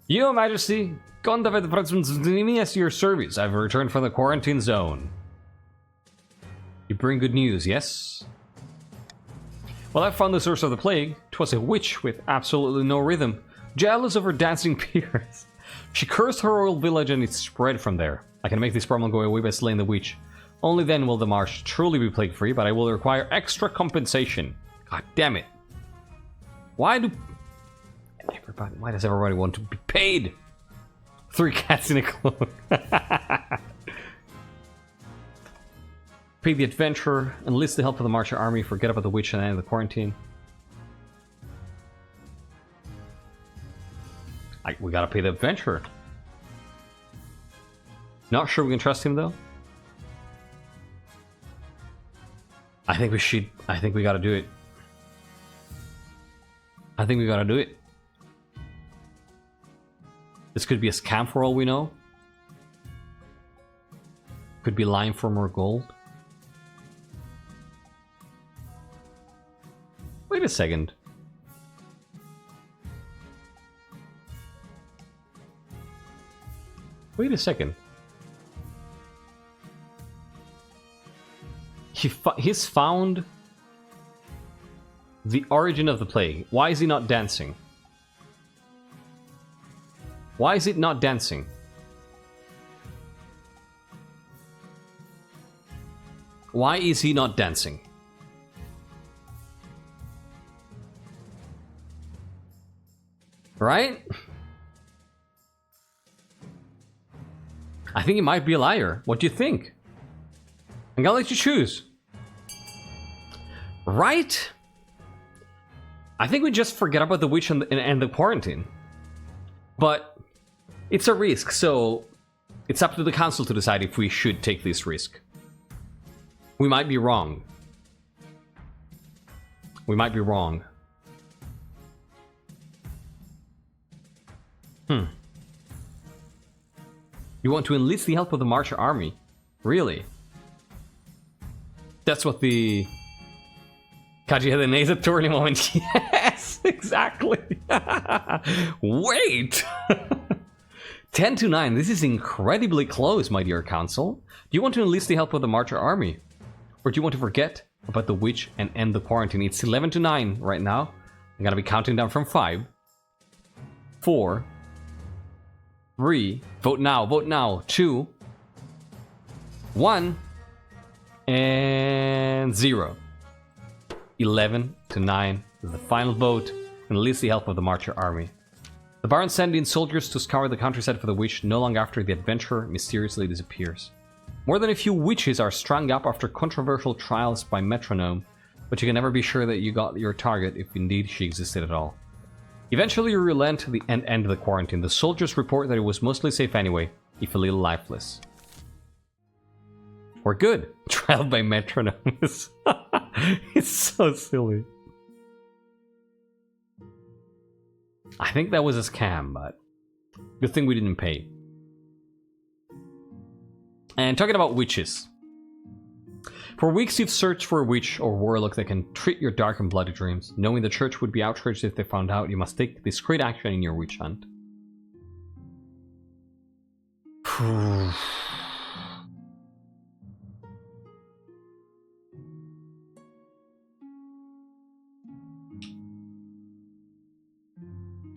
Your Majesty, Gondaved Vremzuvzimi as your service. I've returned from the quarantine zone. You bring good news, yes? Well, I found the source of the plague. 'Twas a witch with absolutely no rhythm, jealous of her dancing peers. She cursed her royal village and it spread from there. I can make this problem go away by slaying the witch. Only then will the marsh truly be plague-free, but I will require extra compensation. God damn it. Why does everybody want to be paid? 3 cats in a cloak. Pay the adventurer, enlist the help of the marcher army, forget about the witch and end the quarantine. We gotta pay the adventurer. Not sure we can trust him though. I think we should. I think we gotta do it. I think we gotta do it. This could be a scam for all we know. Could be lying for more gold. Wait a second. Wait a second. He's found the origin of the plague. Why is he not dancing? Why is it not dancing? Why is he not dancing? Right? I think he might be a liar. What do you think? I'm gonna let you choose. Right? I think we just forget about the witch and the quarantine. But it's a risk, so it's up to the council to decide if we should take this risk. We might be wrong. We might be wrong. You want to enlist the help of the marcher army? Really? That's what the... Kaji had a nasal turning moment. Yes, exactly. Wait! 10 to 9. This is incredibly close, my dear council. Do you want to enlist the help of the marcher army? Or do you want to forget about the witch and end the quarantine? It's 11 to 9 right now. I'm gonna be counting down from 5, 4, 3, vote now, 2, 1, and 0. 11 to 9 is the final vote. Enlist the help of the marcher army. The Baron sent in soldiers to scour the countryside for the witch. No long after, the adventurer mysteriously disappears. More than a few witches are strung up after controversial trials by metronome, but you can never be sure that you got your target if indeed she existed at all. Eventually you relent and end the quarantine. The soldiers report that it was mostly safe anyway, if a little lifeless. We're good. Trial by metronome. It's so silly. I think that was a scam, but good thing we didn't pay. And talking about witches. For weeks you've searched for a witch or warlock that can treat your dark and bloody dreams. Knowing the church would be outraged if they found out, you must take discreet action in your witch hunt.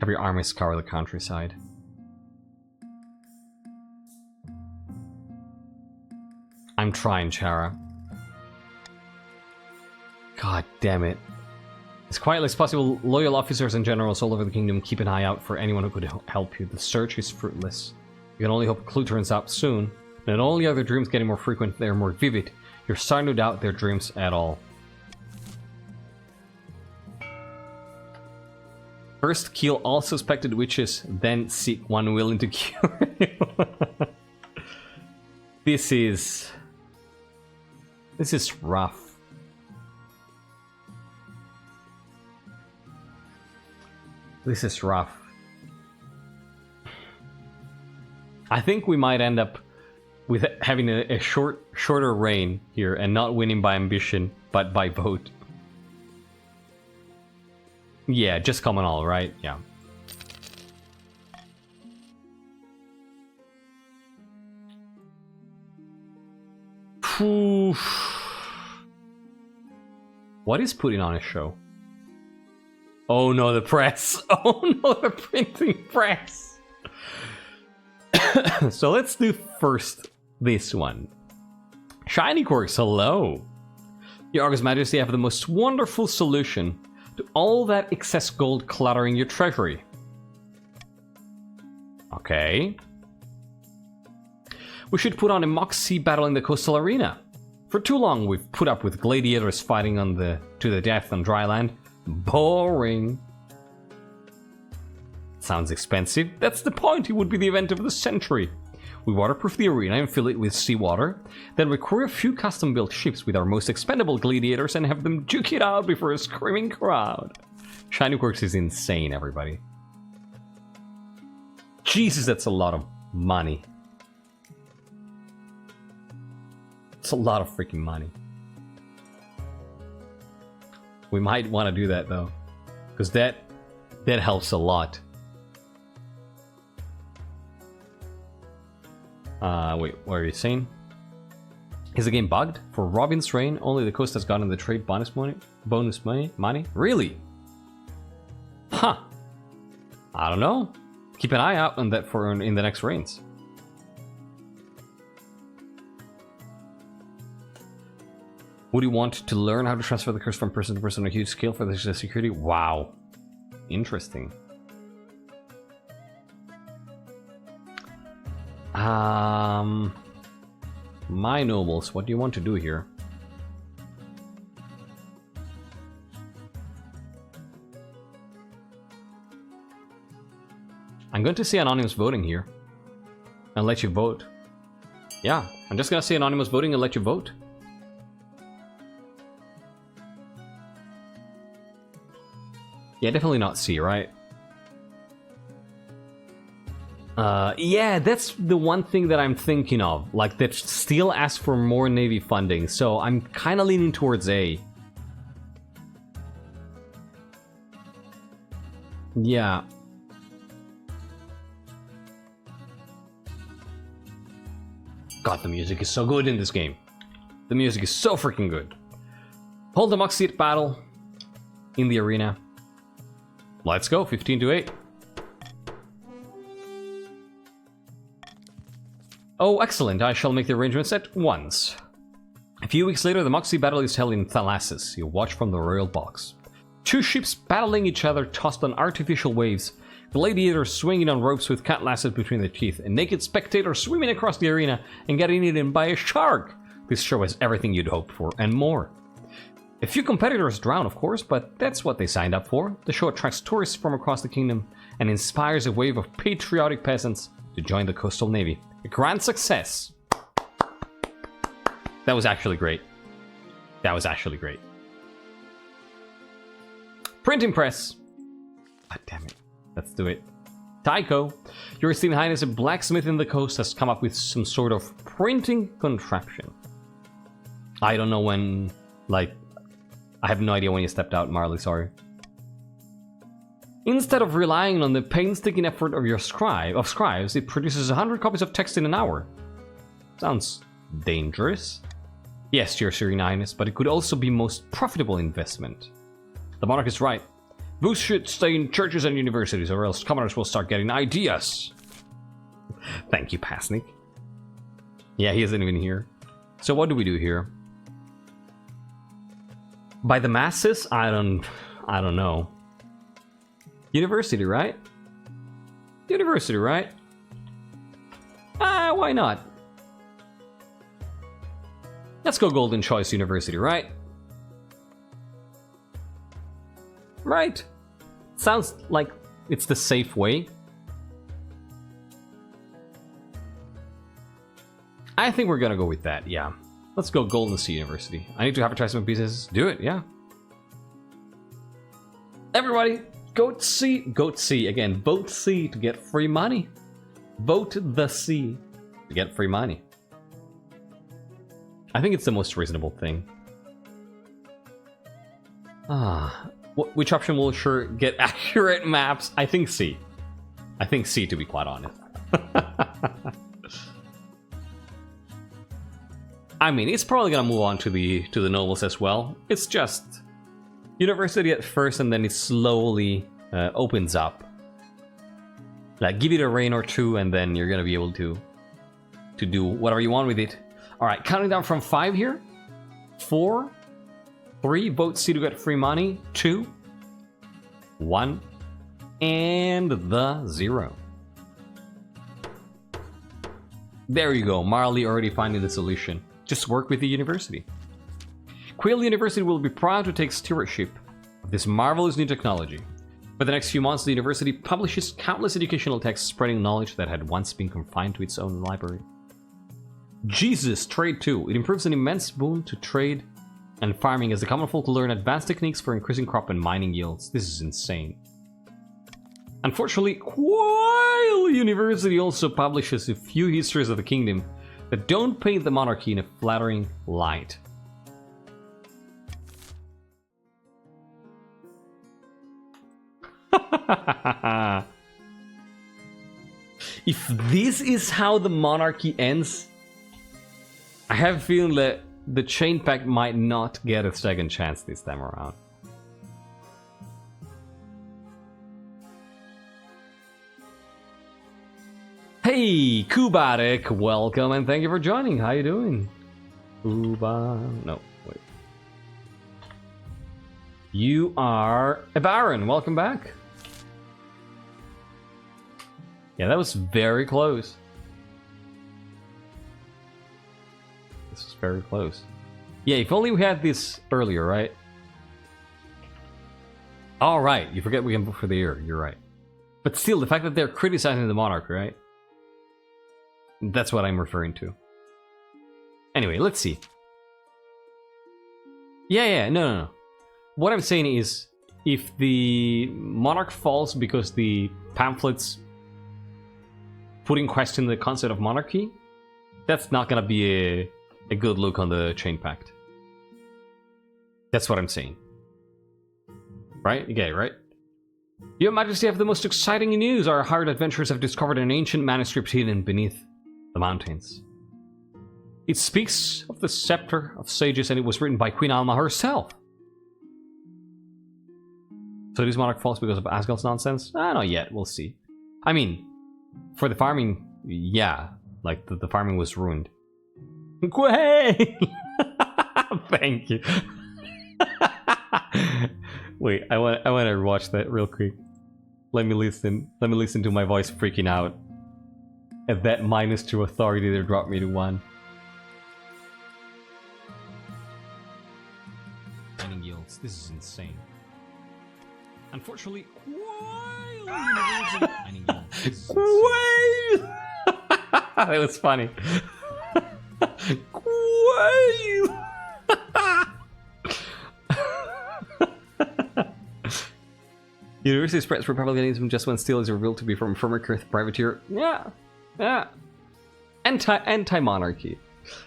Have your army scour the countryside. I'm trying, Chara. God damn it. As quietly as possible, loyal officers and generals all over the kingdom keep an eye out for anyone who could help you. The search is fruitless. You can only hope a clue turns up soon. Not only are their dreams getting more frequent, they're more vivid. You're starting to doubt their dreams at all. First, kill all suspected witches, then seek one willing to cure you. This is rough. This is rough. I think we might end up with having a shorter reign here and not winning by ambition, but by vote. Yeah, just common all, right? Yeah. What is putting on a show? Oh no, the press. Oh no, the printing press. So let's do first this one. Shiny Quirks, hello. Your August Majesty, I have the most wonderful solution to all that excess gold cluttering your treasury. Okay. We should put on a mock sea battle in the coastal arena. For too long we've put up with gladiators fighting to the death on dry land. Boring. Sounds expensive. That's the point. It would be the event of the century. We waterproof the arena and fill it with seawater, then recruit a few custom-built ships with our most expendable gladiators and have them duke it out before a screaming crowd. Shiny Quirks is insane, everybody. Jesus, that's a lot of money. It's a lot of freaking money. We might want to do that, though, because that helps a lot. Wait, what are you saying? Is the game bugged? For Robin's reign, only the coast has gotten the trade bonus money? Really? Huh. I don't know. Keep an eye out on that for in the next reigns. Would you want to learn how to transfer the curse from person to person on a huge scale for the security? Wow. Interesting. My nobles, what do you want to do here? I'm going to say anonymous voting here and let you vote. Yeah, I'm just gonna say anonymous voting and let you vote. Yeah, definitely not C, right? Yeah, that's the one thing that I'm thinking of. Like, that still asks for more Navy funding, so I'm kind of leaning towards A. Yeah. God, the music is so good in this game. The music is so freaking good. Hold the Moxie at battle in the arena. Let's go, 15 to 8. Oh, excellent. I shall make the arrangements at once. A few weeks later, the Moxie battle is held in Thalassus. You watch from the royal box. Two ships battling each other, tossed on artificial waves. Gladiators swinging on ropes with cutlasses between their teeth. A naked spectator swimming across the arena and getting eaten by a shark. This show has everything you'd hoped for, and more. A few competitors drown, of course, but that's what they signed up for. The show attracts tourists from across the kingdom and inspires a wave of patriotic peasants to join the coastal navy. A grand success. That was actually great. That was actually great. Printing press. God damn it. Let's do it. Tycho, Your Esteemed Highness, a blacksmith in the coast has come up with some sort of printing contraption. I don't know when, like, I have no idea when you stepped out, Marley, sorry. Instead of relying on the painstaking effort of your scribes, it produces 100 copies of text in an hour. Sounds dangerous. Yes, Your Serene Highness, but it could also be most profitable investment. The Monarch is right. Booths should stay in churches and universities, or else commoners will start getting ideas. Thank you, Pasnik. Yeah, he isn't even here. So what do we do here? By the masses? I don't know. University, right? University, right? Why not? Let's go Golden Choice University, right? Right. Sounds like it's the safe way. I think we're gonna go with that, yeah. Let's go Golden Sea University. I need to advertise some pieces. Do it, yeah. Everybody, Goat C again. Vote C to get free money. Vote the C to get free money. I think it's the most reasonable thing. Which option will ensure get accurate maps? I think C. I think C, to be quite honest. I mean, it's probably gonna move on to the nobles as well. It's just university at first, and then it slowly opens up. Like, give it a reign or two, and then you're gonna be able to do whatever you want with it. All right, counting down from 5 here. 4, 3, vote C to get free money. 2, 1, and the 0. There you go. Marley already finding the solution. Just work with the university. Quill University will be proud to take stewardship of this marvelous new technology. For the next few months, the university publishes countless educational texts spreading knowledge that had once been confined to its own library. Jesus, trade too. It improves an immense boon to trade and farming as the common folk learn advanced techniques for increasing crop and mining yields. This is insane. Unfortunately, Quill University also publishes a few histories of the kingdom that don't paint the monarchy in a flattering light. If this is how the monarchy ends, I have a feeling that the Chain Pact might not get a second chance this time around. Hey, Kubarek, welcome and thank you for joining. How you doing? Kuba... No, wait. You are a Baron. Welcome back. Yeah, that was very close. This was very close. Yeah, if only we had this earlier, right? All right, you forget we can vote for the year. You're right. But still, the fact that they're criticizing the monarch, right? That's what I'm referring to. Anyway, let's see. Yeah, no. What I'm saying is, if the monarch falls because the pamphlets put in question the concept of monarchy, that's not gonna be a good look on the Chain Pact. That's what I'm saying. Right? You get it, right? Your Majesty, have the most exciting news. Our hired adventurers have discovered an ancient manuscript hidden beneath the mountains. It speaks of the Scepter of Sages, and it was written by Queen Alma herself. So this monarch falls because of Asgul's nonsense? Not yet, we'll see. I mean, for the farming, yeah, like the farming was ruined. Quail! Thank you. Wait, I want to rewatch that real quick. Let me listen to my voice freaking out at that -2 authority that dropped me to 1. Mining yields. This is insane. Unfortunately, mining yields. That was funny. University spreads republicanism just when Steel is revealed to be from former Kurth privateer. Yeah. Anti-monarchy.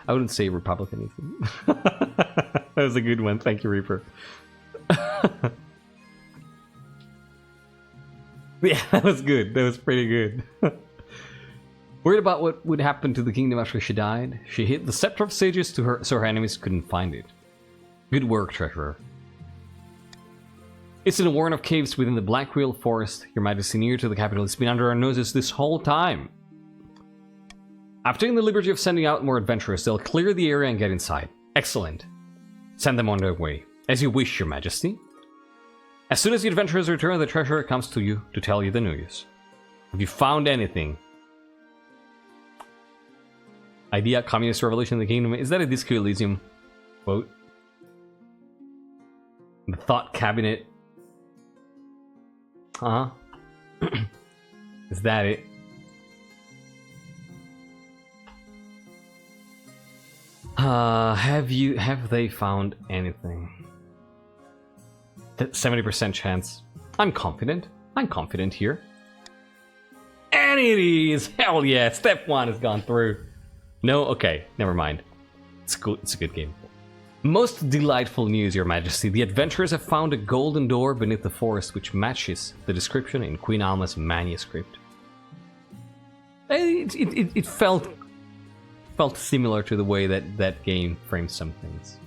I wouldn't say republicanism. That was a good one. Thank you, Reaper. Yeah, that was good. That was pretty good. Worried about what would happen to the kingdom after she died, she hid the Scepter of Sages to her so her enemies couldn't find it. Good work, Treasurer. It's in a warren of caves within the Black Wheel Forest, Your Majesty, near to the capital. It's been under our noses this whole time. I've taken the liberty of sending out more adventurers. They'll clear the area and get inside. Excellent. Send them on their way. As you wish, Your Majesty. As soon as the adventurers return, the treasurer comes to you to tell you the news. Have you found anything? Idea, communist revolution in the kingdom. Is that a Disco Elysium quote? The thought cabinet. Huh? Is that it? Have they found anything? That 70% chance. I'm confident here. And it is! Hell yeah! Step 1 has gone through. No? Okay, never mind. It's good. It's a good game. Most delightful news, Your Majesty. The adventurers have found a golden door beneath the forest which matches the description in Queen Alma's manuscript. It felt similar to the way that game frames some things.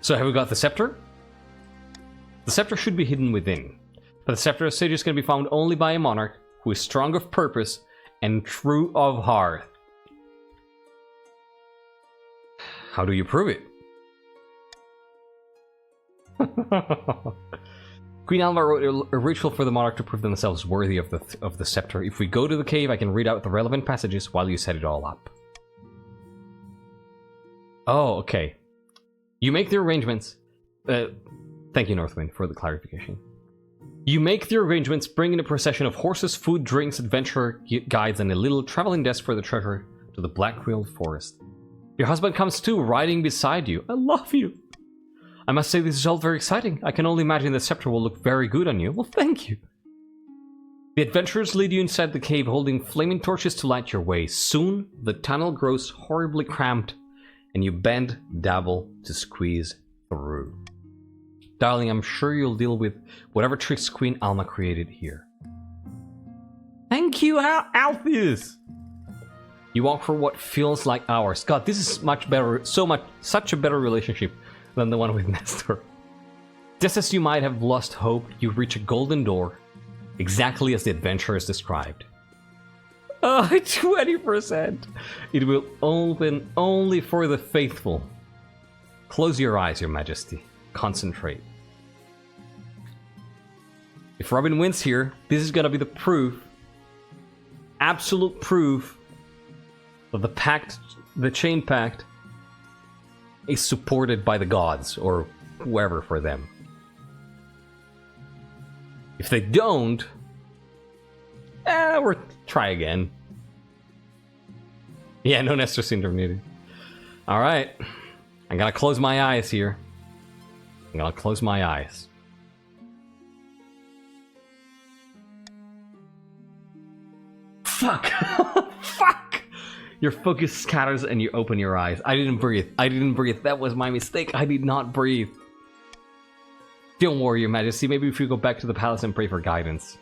So have we got the scepter? The scepter should be hidden within. But the Scepter of Sages can be found only by a monarch who is strong of purpose and true of heart. How do you prove it? Queen Alma wrote a ritual for the monarch to prove themselves worthy of the scepter. If we go to the cave, I can read out the relevant passages while you set it all up. Oh, okay. You make the arrangements. Thank you, Northwind, for the clarification. You make the arrangements, bring in a procession of horses, food, drinks, adventure guides, and a little traveling desk for the treasure to the Blackfield Forest. Your husband comes too, riding beside you. I love you. I must say this is all very exciting. I can only imagine the scepter will look very good on you. Well, thank you. The adventurers lead you inside the cave, holding flaming torches to light your way. Soon, the tunnel grows horribly cramped, and you bend, dabble to squeeze through. Darling, I'm sure you'll deal with whatever tricks Queen Alma created here. Thank you, Alpheus! You walk for what feels like hours. God, this is much better, such a better relationship than the one with Nestor. Just as you might have lost hope, you reach a golden door, exactly as the adventurers described. Oh, 20%! It will open only for the faithful. Close your eyes, Your Majesty. Concentrate. If Robin wins here, this is gonna be the proof, absolute proof, that the pact, the Chain Pact, is supported by the gods, or whoever for them. If they don't, we'll try again. Yeah, no Nestor syndrome needed. Alright. I'm gonna close my eyes here. I'm gonna close my eyes. Fuck! Fuck! Your focus scatters and you open your eyes. I didn't breathe. I didn't breathe. That was my mistake. I did not breathe. Don't worry, Your Majesty. Maybe if we go back to the palace and pray for guidance.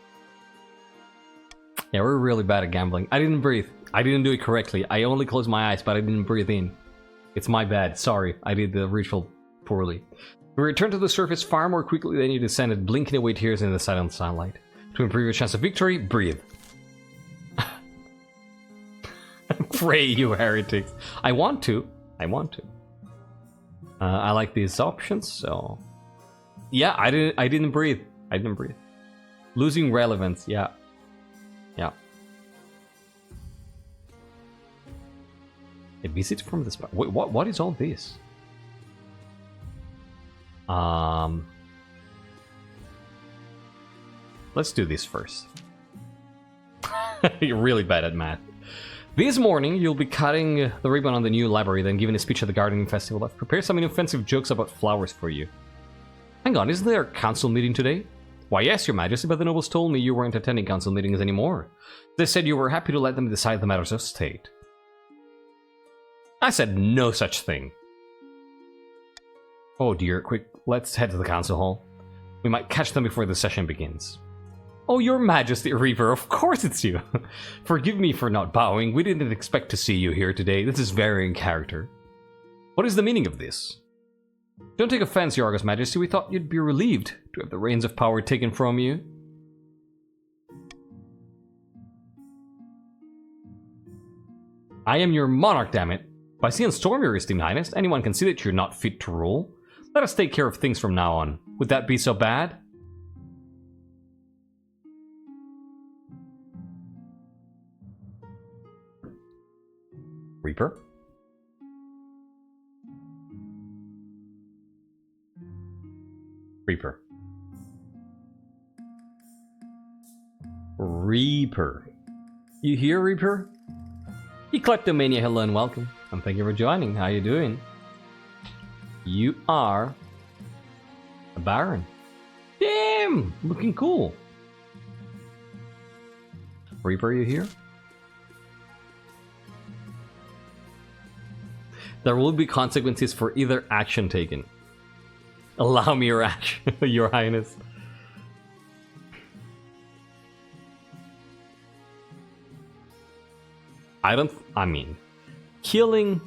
Yeah, we're really bad at gambling. I didn't breathe. I didn't do it correctly. I only closed my eyes, but I didn't breathe in. It's my bad. Sorry. I did the ritual poorly. You return to the surface far more quickly than you descended, blinking away tears in the silent sunlight. To improve your chance of victory, breathe. Pray, you heretics. I want to. I want to. I like these options, so... Yeah, I didn't breathe. I didn't breathe. Losing relevance, yeah. Yeah. A visit from the spot. Wait, what is all this? Let's do this first. You're really bad at math. This morning, you'll be cutting the ribbon on the new library, then giving a speech at the gardening festival. I've prepared some inoffensive jokes about flowers for you. Hang on, isn't there a council meeting today? Why, yes, Your Majesty, but the nobles told me you weren't attending council meetings anymore. They said you were happy to let them decide the matters of state. I said no such thing. Oh dear, quick, let's head to the council hall. We might catch them before the session begins. Oh, Your Majesty, Reaper, of course it's you. Forgive me for not bowing. We didn't expect to see you here today. This is very in character. What is the meaning of this? Don't take offense, Your August Majesty. We thought you'd be relieved to have the reins of power taken from you. I am your monarch, damn it. By sea and storm, Your Esteemed Highness, anyone can see that you're not fit to rule. Let us take care of things from now on. Would that be so bad? Reaper? Reaper. Reaper. You here, Reaper? You Kleptomania, hello and welcome. And thank you for joining. How you doing? You are a Baron. Damn! Looking cool. Reaper, you here? There will be consequences for either action taken. Allow me your action, Your Highness. I mean, killing...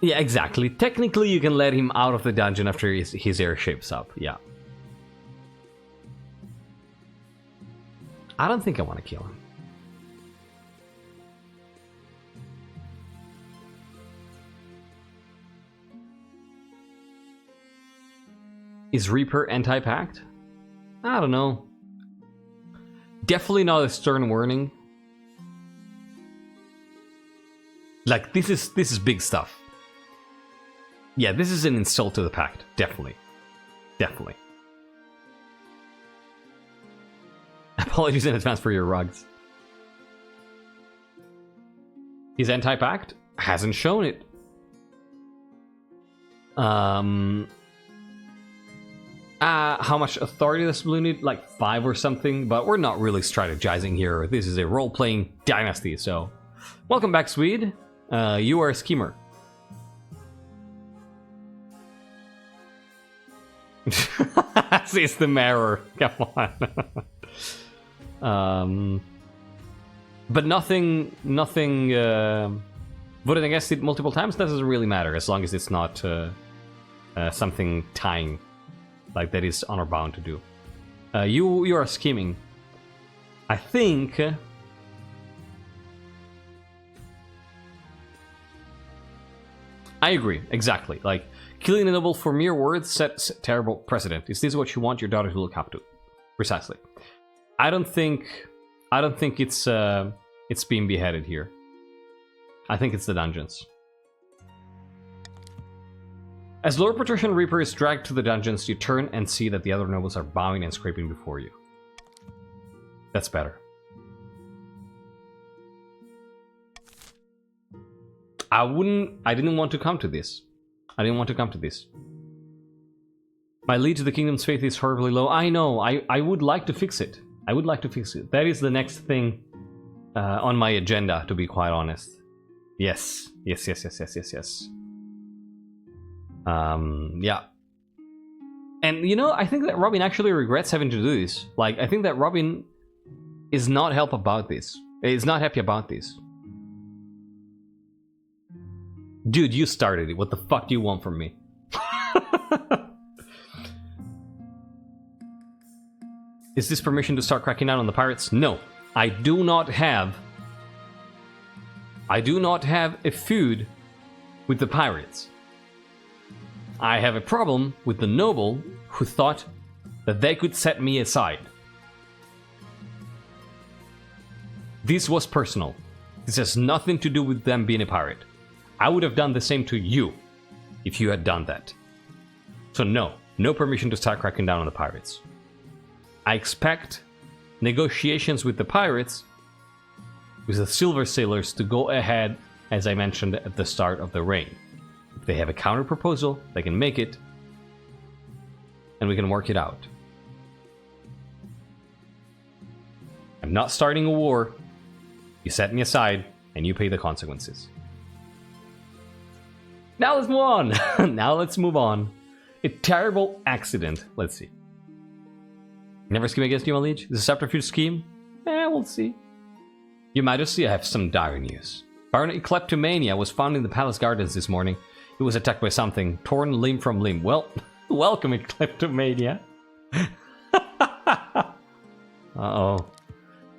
Yeah, exactly. Technically, you can let him out of the dungeon after his air shapes up, yeah. I don't think I want to kill him. Is Reaper anti-pact? I don't know. Definitely not a stern warning. Like, this is big stuff. Yeah, this is an insult to the pact. Definitely. Definitely. Apologies in advance for your rugs. He's anti-pact? Hasn't shown it. How much authority does Blue need? Like 5 or something, but we're not really strategizing here. This is a role-playing dynasty, so... Welcome back, Swede. You are a schemer. It's the mirror. Come on. But nothing voted against it multiple times, that doesn't really matter, as long as it's not something tying, like that is honor bound to do. You are scheming. I think... I agree, exactly. Like, killing a noble for mere words sets terrible precedent. Is this what you want your daughter to look up to? Precisely. I don't think it's being beheaded here. I think it's the dungeons. As Lord Patrician Reaper is dragged to the dungeons, you turn and see that the other nobles are bowing and scraping before you. That's better. I didn't want to come to this. I didn't want to come to this. My lead to the kingdom's faith is horribly low. I know, I would like to fix it. I would like to fix it. That is the next thing on my agenda, to be quite honest. Yes. Yes. Yeah. And, you know, I think that Robin actually regrets having to do this. Like, I think that Robin is not happy about this. Is not happy about this. Dude, you started it. What the fuck do you want from me? Is this permission to start cracking down on the pirates? No. I do not have a feud with the pirates. I have a problem with the noble who thought that they could set me aside. This was personal. This has nothing to do with them being a pirate. I would have done the same to you if you had done that. So no permission to start cracking down on the pirates. I expect negotiations with the pirates, with the Silver Sailors, to go ahead, as I mentioned at the start of the reign. If they have a counter proposal, they can make it, and we can work it out. I'm not starting a war. You set me aside, and you pay the consequences. Now let's move on. Now let's move on. A terrible accident. Let's see. Never scheme against you, my liege. Is a subterfuge scheme? We'll see. Your Majesty, I have some dire news. Baron Kleptomania was found in the palace gardens this morning. He was attacked by something, torn limb from limb. Well, welcome, Kleptomania. Uh-oh.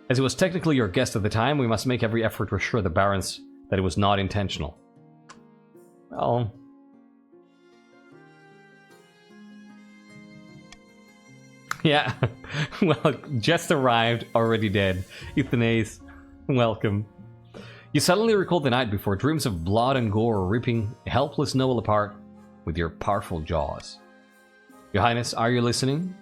As he was technically your guest at the time, we must make every effort to assure the barons that it was not intentional. Well... Yeah, well, just arrived, already dead. Euthanaise, welcome. You suddenly recall the night before, dreams of blood and gore ripping a helpless noble apart with your powerful jaws. Your Highness, are you listening?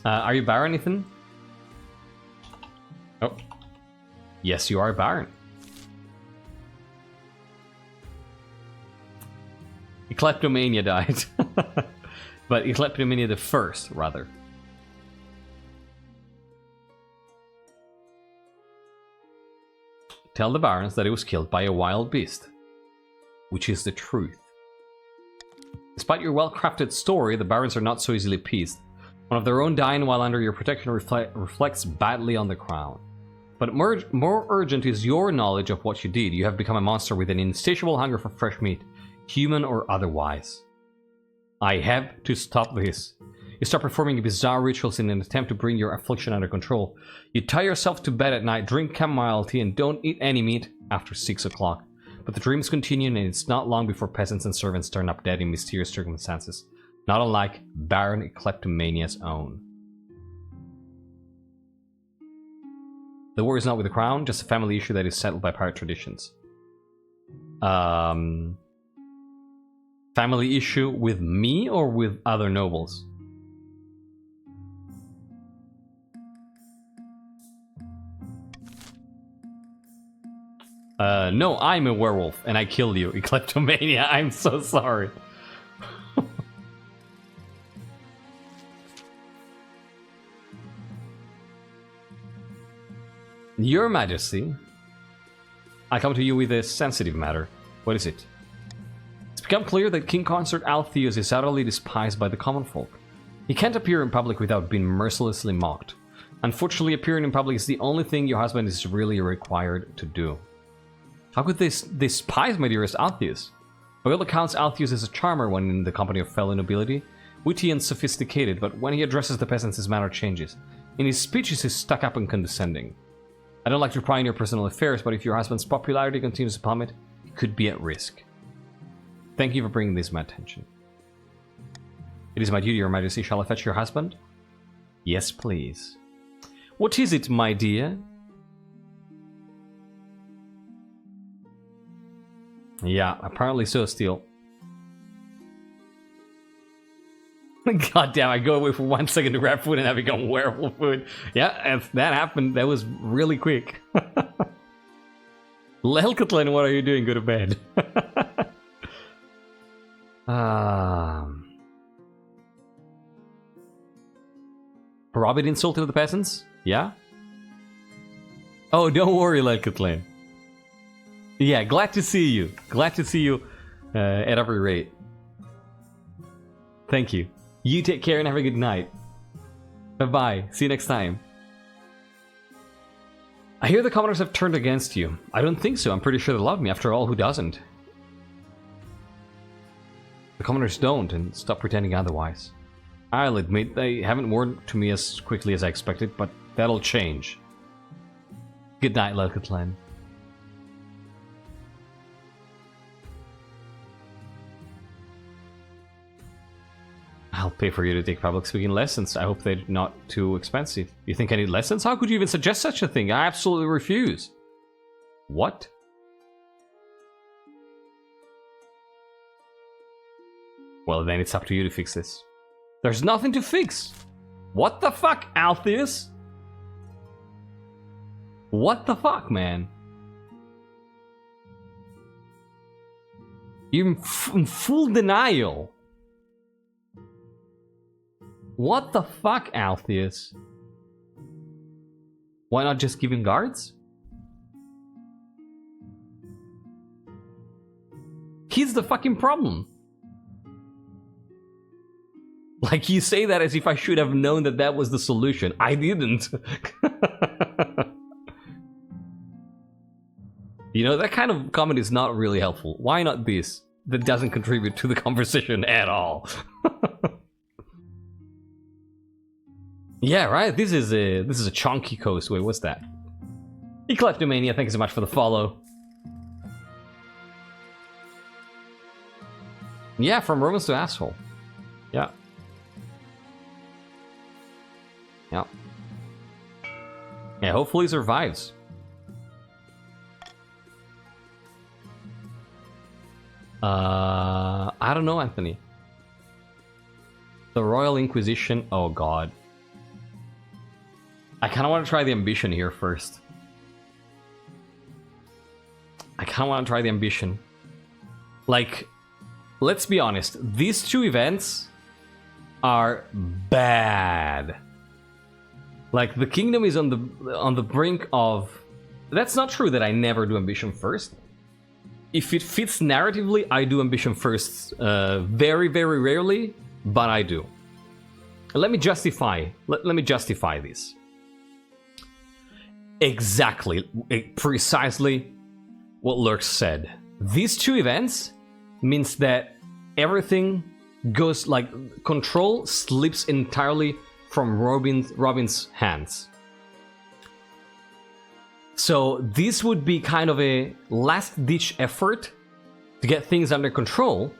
Are you Baron, Ethan? Oh. Yes, you are Baron. Kleptomania died. But Kleptomania the first, rather. Tell the barons that it was killed by a wild beast. Which is the truth. Despite your well-crafted story, the barons are not so easily appeased. One of their own dying while under your protection reflects badly on the crown. But more urgent is your knowledge of what you did. You have become a monster with an insatiable hunger for fresh meat, human or otherwise. I have to stop this. You start performing bizarre rituals in an attempt to bring your affliction under control. You tie yourself to bed at night, drink chamomile tea, and don't eat any meat after 6 o'clock. But the dreams continue, and it's not long before peasants and servants turn up dead in mysterious circumstances. not unlike Baron Kleptomania's own. The war is not with the crown, just a family issue that is settled by pirate traditions. Family issue with me or with other nobles? No, I'm a werewolf and I killed you, Kleptomania. I'm so sorry. Your Majesty, I come to you with a sensitive matter. What is it? It's become clear that King Consort Altheus is utterly despised by the common folk. He can't appear in public without being mercilessly mocked. Unfortunately, appearing in public is the only thing your husband is really required to do. How could they despise my dearest Altheus? By all accounts, Altheus is a charmer when in the company of fellow nobility, witty and sophisticated, but when he addresses the peasants his manner changes. In his speeches he's stuck up and condescending. I don't like to pry in your personal affairs, but if your husband's popularity continues to plummet, he could be at risk. Thank you for bringing this to my attention. It is my duty, Your Majesty. Shall I fetch your husband? Yes, please. What is it, my dear? Yeah, apparently so, Steel. God damn, I go away for 1 second to grab food and I become werewolf food. Yeah, if that happened, that was really quick. Lelkatlan, what are you doing? Go to bed. Robin insulted the peasants? Yeah? Oh, don't worry, Lelkatlan. Yeah, glad to see you. Glad to see you at every rate. Thank you. You take care and have a good night. Bye-bye. See you next time. I hear the commoners have turned against you. I don't think so. I'm pretty sure they love me. After all, who doesn't? The commoners don't, and stop pretending otherwise. I'll admit they haven't warmed to me as quickly as I expected, but that'll change. Good night, Lelkatlan. I'll pay for you to take public speaking lessons. I hope they're not too expensive. You think I need lessons? How could you even suggest such a thing? I absolutely refuse. What? Well, then it's up to you to fix this. There's nothing to fix. What the fuck, Altheus? What the fuck, man? You're in full denial. What the fuck, Altheus? Why not just give him guards? He's the fucking problem. Like, you say that as if I should have known that that was the solution. I didn't. You know, that kind of comment is not really helpful. Why not this? That doesn't contribute to the conversation at all. Yeah, right. This is a chunky coast. Wait, what's that? Kleptomania, thank you so much for the follow. Yeah, from Romans to asshole. Yeah. Yeah. Yeah, hopefully he survives. I don't know, Anthony. The Royal Inquisition. Oh god. I kind of want to try the ambition here first. I kind of want to try the ambition. Like, let's be honest. These two events are bad. Like, the kingdom is on the brink of... That's not true that I never do ambition first. If it fits narratively, I do ambition first. Very, very rarely, but I do. Let me justify. Let me justify this. Exactly, precisely what Lurk said. These two events means that everything goes, like, control slips entirely from Robin's hands. So this would be kind of a last-ditch effort to get things under control.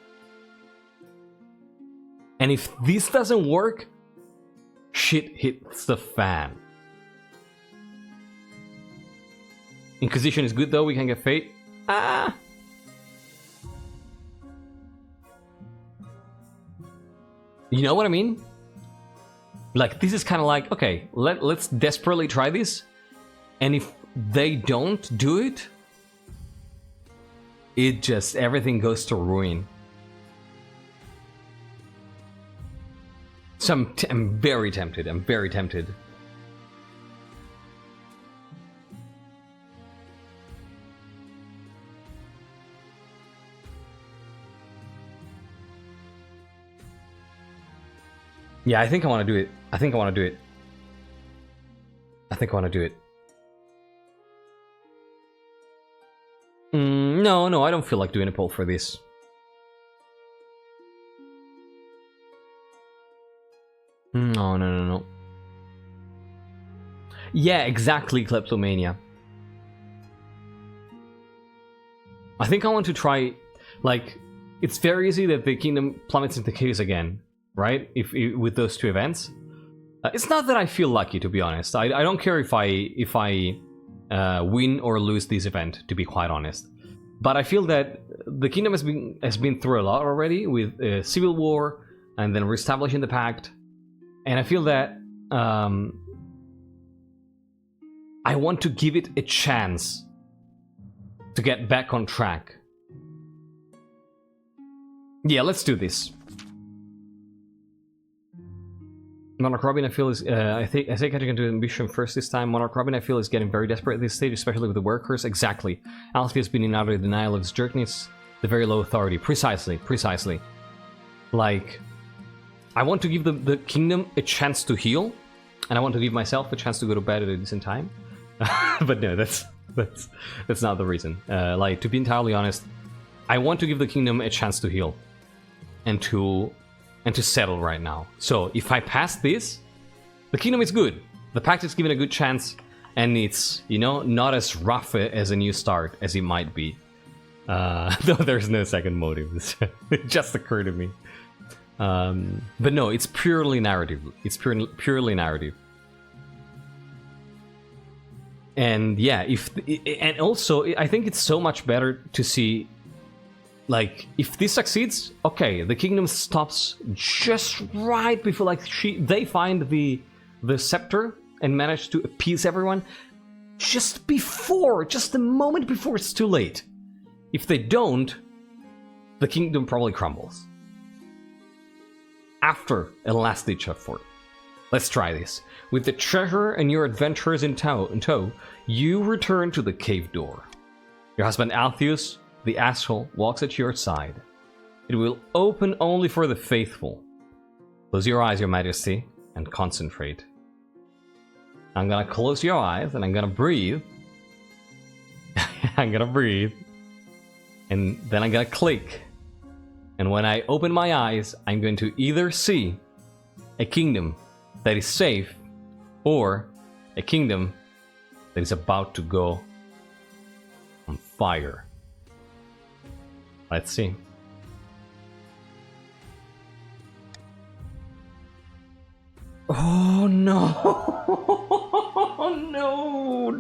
And if this doesn't work, shit hits the fan. Inquisition is good though, we can get Fate. Ah! You know what I mean? Like, this is kind of like, okay, let's desperately try this. And if they don't do it, it just, everything goes to ruin. So I'm very tempted, I'm very tempted. Yeah, I think I want to do it. I think I want to do it. I think I want to do it. No, I don't feel like doing a poll for this. No. Yeah, exactly, Kleptomania. I think I want to try, like, it's very easy that the kingdom plummets into chaos again, right? If with those two events. It's not that I feel lucky, to be honest. I don't care if I win or lose this event, to be quite honest. But I feel that the kingdom has been through a lot already with civil war and then reestablishing the pact, and I feel that I want to give it a chance to get back on track. Yeah, let's do this. Monarch Robin, I feel is. I think I can do ambition first this time. Monarch Robin, I feel, is getting very desperate at this stage, especially with the workers. Exactly. Alfie has been in utter denial of his jerkness, the very low authority. Precisely. Like, I want to give the kingdom a chance to heal, and I want to give myself a chance to go to bed at a decent time. But no, that's not the reason. Like, to be entirely honest, I want to give the kingdom a chance to heal, and to settle right now. So if I pass this, the kingdom is good. The pact is given a good chance, and it's, you know, not as rough as a new start as it might be. Though there's no second motive. It just occurred to me. But no, it's purely narrative. It's purely narrative. And yeah, and also I think it's so much better to see, like, if this succeeds, okay, the kingdom stops just right before, like, they find the scepter and manage to appease everyone just a moment before it's too late. If they don't, the kingdom probably crumbles. After a last-ditch effort. Let's try this. With the treasure and your adventurers in tow, you return to the cave door. Your husband Altheus, the asshole, walks at your side. It will open only for the faithful. Close your eyes, Your Majesty, and concentrate. I'm gonna close your eyes, and I'm gonna breathe. I'm gonna breathe. And then I'm gonna click. And when I open my eyes, I'm going to either see a kingdom that is safe, or a kingdom that is about to go on fire. Let's see. Oh no! No!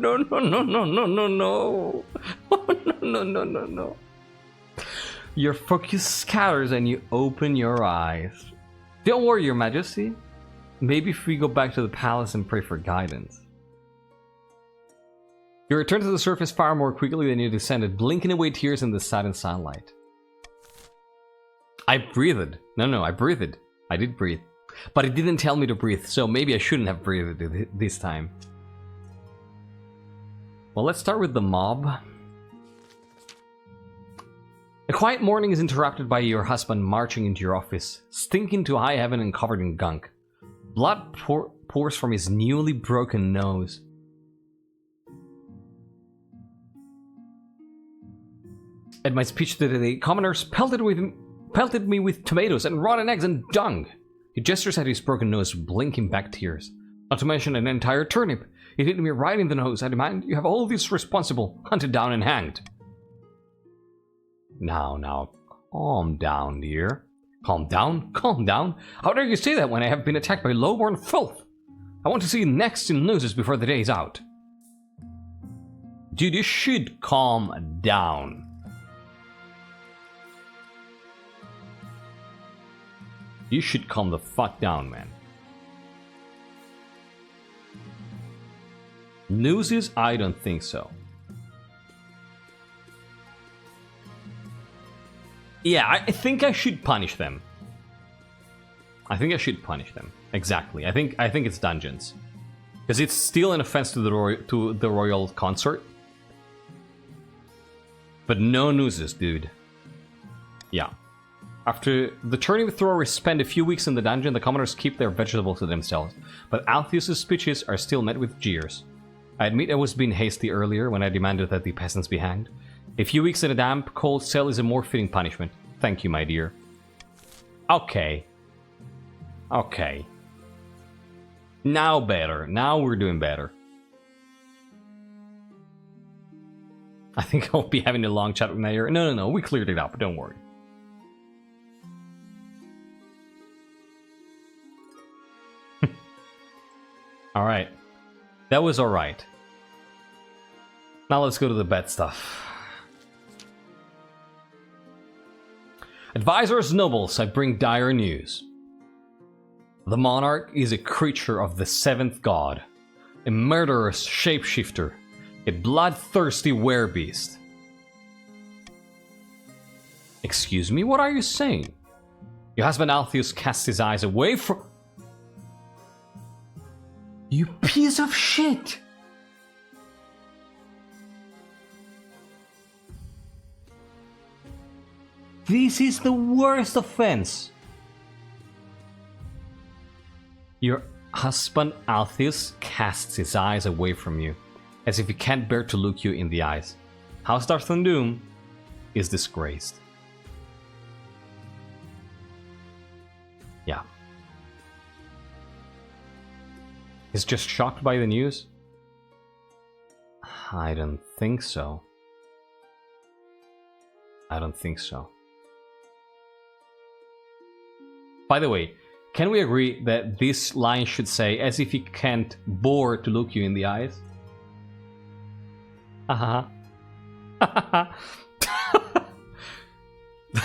No! Oh, no! Your focus scatters and you open your eyes. Don't worry, Your Majesty. Maybe if we go back to the palace and pray for guidance. You return to the surface far more quickly than you descended, blinking away tears in the sudden sunlight. I breathed. No, I breathed. I did breathe. But it didn't tell me to breathe, so maybe I shouldn't have breathed this time. Well, let's start with the mob. A quiet morning is interrupted by your husband marching into your office, stinking to high heaven and covered in gunk. Blood pours from his newly broken nose. At my speech today, the commoners pelted me with tomatoes and rotten eggs and dung. He gestures at his broken nose, blinking back tears. Not to mention an entire turnip. It hit me right in the nose. I demand you have all these responsible hunted down and hanged. Now, calm down, dear. Calm down, calm down. How dare you say that when I have been attacked by lowborn filth? I want to see next in losers before the day is out. Dude, you should calm down. You should calm the fuck down, man. Loses? I don't think so. Yeah, I think I should punish them. I think I should punish them. Exactly. I think it's dungeons, because it's still an offense to the royal consort. But no nooses, dude. Yeah. After the tourney throwers spend a few weeks in the dungeon, the commoners keep their vegetables to themselves. But Altheus' speeches are still met with jeers. I admit I was being hasty earlier when I demanded that the peasants be hanged. A few weeks in a damp, cold cell is a more fitting punishment. Thank you, my dear. Okay. Okay. Now better. Now we're doing better. I think I'll be having a long chat with Mayor. No, we cleared it up. Don't worry. Alright. That was alright. Now let's go to the bad stuff. Advisors, nobles, I bring dire news. The Monarch is a creature of the seventh god, a murderous shapeshifter, a bloodthirsty werebeast. Excuse me, what are you saying? Your husband Altheus casts his eyes away from... You piece of shit! This is the worst offense. Your husband Altheus casts his eyes away from you, as if he can't bear to look you in the eyes. House Darthundum is disgraced. Yeah. He's just shocked by the news? I don't think so. I don't think so. By the way, can we agree that this line should say, as if he can't bore to look you in the eyes? Haha.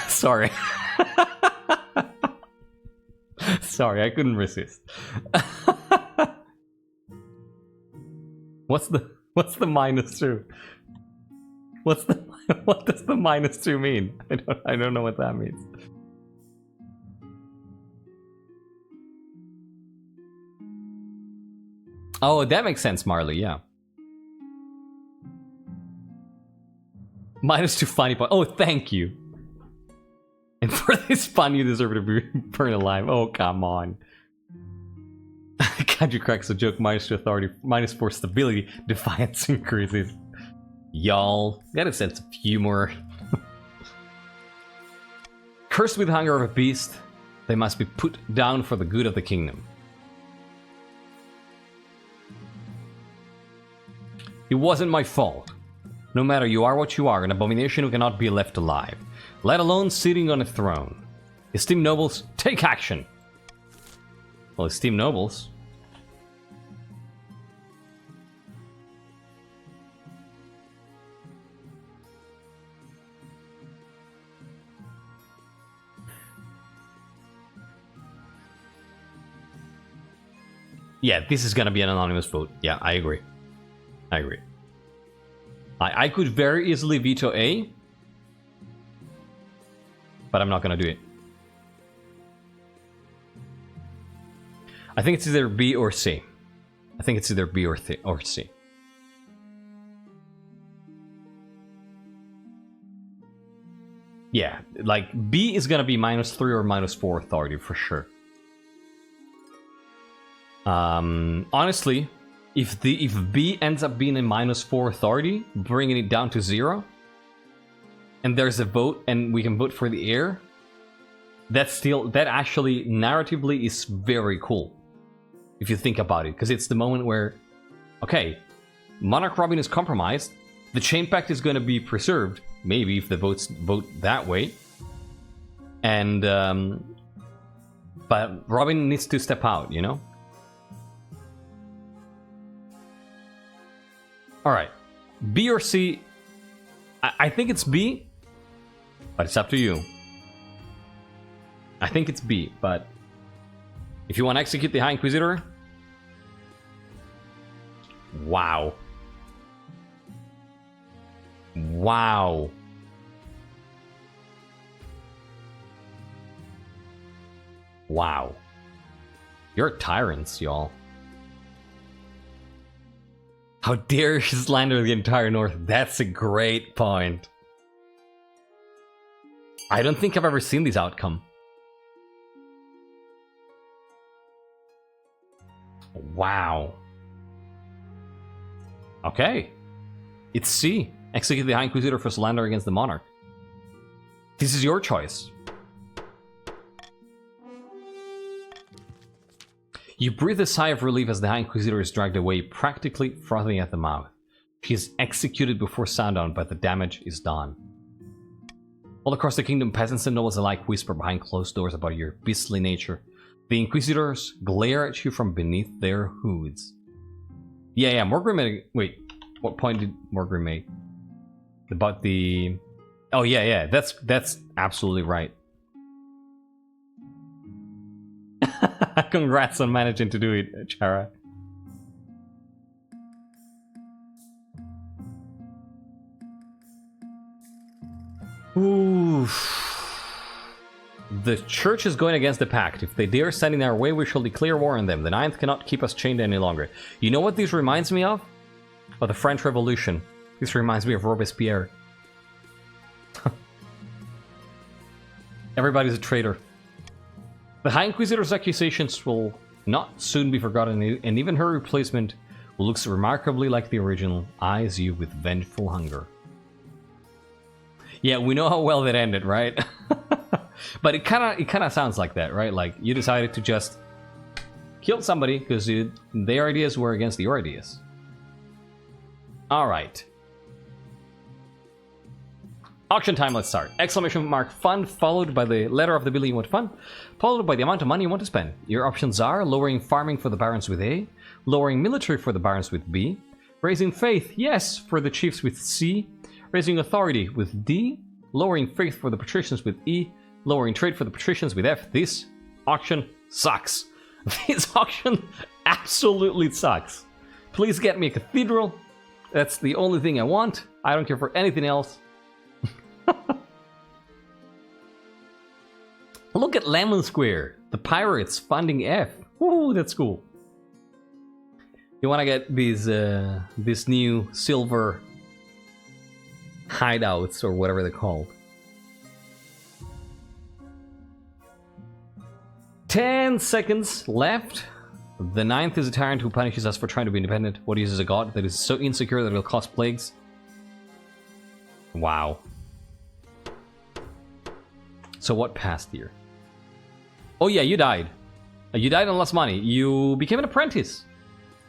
Sorry. Sorry, I couldn't resist. What's the -2? What does the -2 mean? I don't know what that means. Oh, that makes sense, Marley, yeah. -2 funny point. Oh, thank you. And for this fun, you deserve to be burned alive. Oh, come on. Kaji cracks a joke. -2 authority, -4 stability. Defiance increases. Y'all, got a sense of humor. Cursed with hunger of a beast, they must be put down for the good of the kingdom. It wasn't my fault. No matter, you are what you are, an abomination who cannot be left alive, let alone sitting on a throne. Esteemed nobles, take action! Well, esteemed nobles... Yeah, this is gonna be an anonymous vote. Yeah, I agree. I agree. I could very easily veto A, but I'm not gonna do it. I think it's either B or C. I think it's either B or C. Yeah, like B is gonna be -3 or -4 authority for sure. Honestly, if B ends up being a -4 authority, bringing it down to 0, and there's a vote and we can vote for the heir, that actually narratively is very cool. If you think about it, because it's the moment where, okay, Monarch Robin is compromised, the Chain Pact is going to be preserved, maybe if the votes vote that way, And but Robin needs to step out, you know? Alright. B or C? I think it's B, but it's up to you. I think it's B, but if you want to execute the High Inquisitor... Wow. Wow. Wow. You're tyrants, y'all. How dare you slander the entire North? That's a great point. I don't think I've ever seen this outcome. Wow. Okay. It's C. Execute the High Inquisitor for slander against the Monarch. This is your choice. You breathe a sigh of relief as the High Inquisitor is dragged away, practically frothing at the mouth. She is executed before sundown, but the damage is done. All across the kingdom, peasants and nobles alike whisper behind closed doors about your beastly nature. The Inquisitors glare at you from beneath their hoods. Yeah, Morgrim made... Wait, what point did Morgrim make? About the... Oh, yeah, that's absolutely right. Congrats on managing to do it, Chara. Oof. The church is going against the pact. If they dare stand in our way, we shall declare war on them. The Ninth cannot keep us chained any longer. You know what this reminds me of? Of the French Revolution. This reminds me of Robespierre. Everybody's a traitor. The High Inquisitor's accusations will not soon be forgotten, and even her replacement who looks remarkably like the original eyes you with vengeful hunger. Yeah, we know how well that ended, right? But it kind of sounds like that, right? Like you decided to just kill somebody because their ideas were against your ideas. All right. Auction time, let's start. Exclamation mark fund, followed by the letter of the bill you want to fund, followed by the amount of money you want to spend. Your options are lowering farming for the barons with A, lowering military for the barons with B, raising faith, yes, for the chiefs with C, raising authority with D, lowering faith for the patricians with E, lowering trade for the patricians with F. This auction sucks. This auction absolutely sucks. Please get me a cathedral. That's the only thing I want. I don't care for anything else. Look at Lemon Square. The pirates funding F. Woo, that's cool. You want to get these this new silver hideouts or whatever they're called. 10 seconds left. The Ninth is a tyrant who punishes us for trying to be independent. What uses a god that is so insecure that it'll cause plagues? Wow. So what passed here? Oh yeah, you died. You died and lost money. You became an apprentice.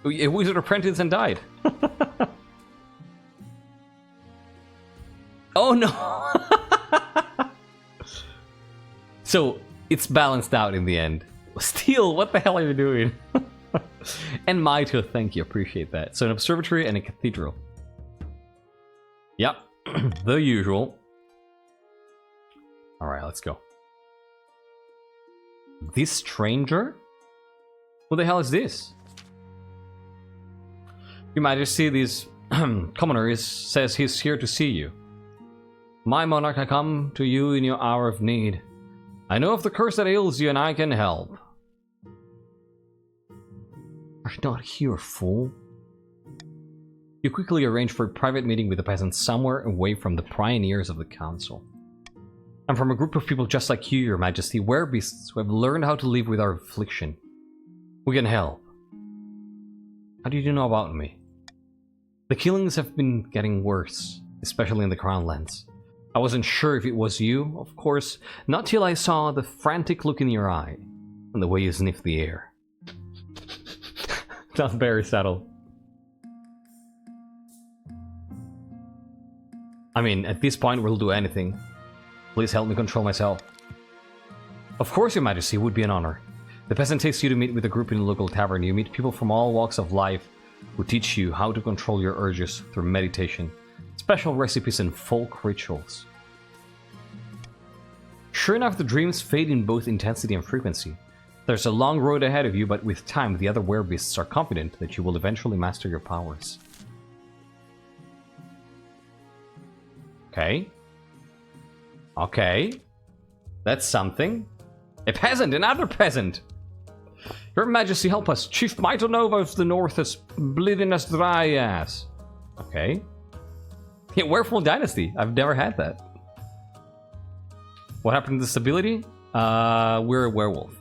A wizard apprentice and died. Oh no! So it's balanced out in the end. Steel, what the hell are you doing? And Maito, thank you, appreciate that. So an observatory and a cathedral. Yep, the usual. Alright, let's go. This stranger? Who the hell is this? Your Majesty, this commoner says he's here to see you. My monarch, I come to you in your hour of need. I know of the curse that ails you and I can help. Are you not here, fool? You quickly arrange for a private meeting with the peasants somewhere away from the prying ears of the council. I'm from a group of people just like you, Your Majesty, werebeasts who have learned how to live with our affliction. We can help. How did you know about me? The killings have been getting worse, especially in the Crown Lands. I wasn't sure if it was you, of course, not till I saw the frantic look in your eye and the way you sniffed the air. That's very subtle. I mean, at this point, we'll do anything. Please help me control myself. Of course, Your Majesty, it would be an honor. The peasant takes you to meet with a group in a local tavern. You meet people from all walks of life who teach you how to control your urges through meditation, special recipes, and folk rituals. Sure enough, the dreams fade in both intensity and frequency. There's a long road ahead of you, but with time, the other werebeasts are confident that you will eventually master your powers. Okay. Okay. That's something. A peasant! Another peasant! Your Majesty, help us! Chief Maitonova of the North is bleeding us dry ass. Okay. Yeah, Werewolf Dynasty. I've never had that. What happened to the stability? We're a werewolf.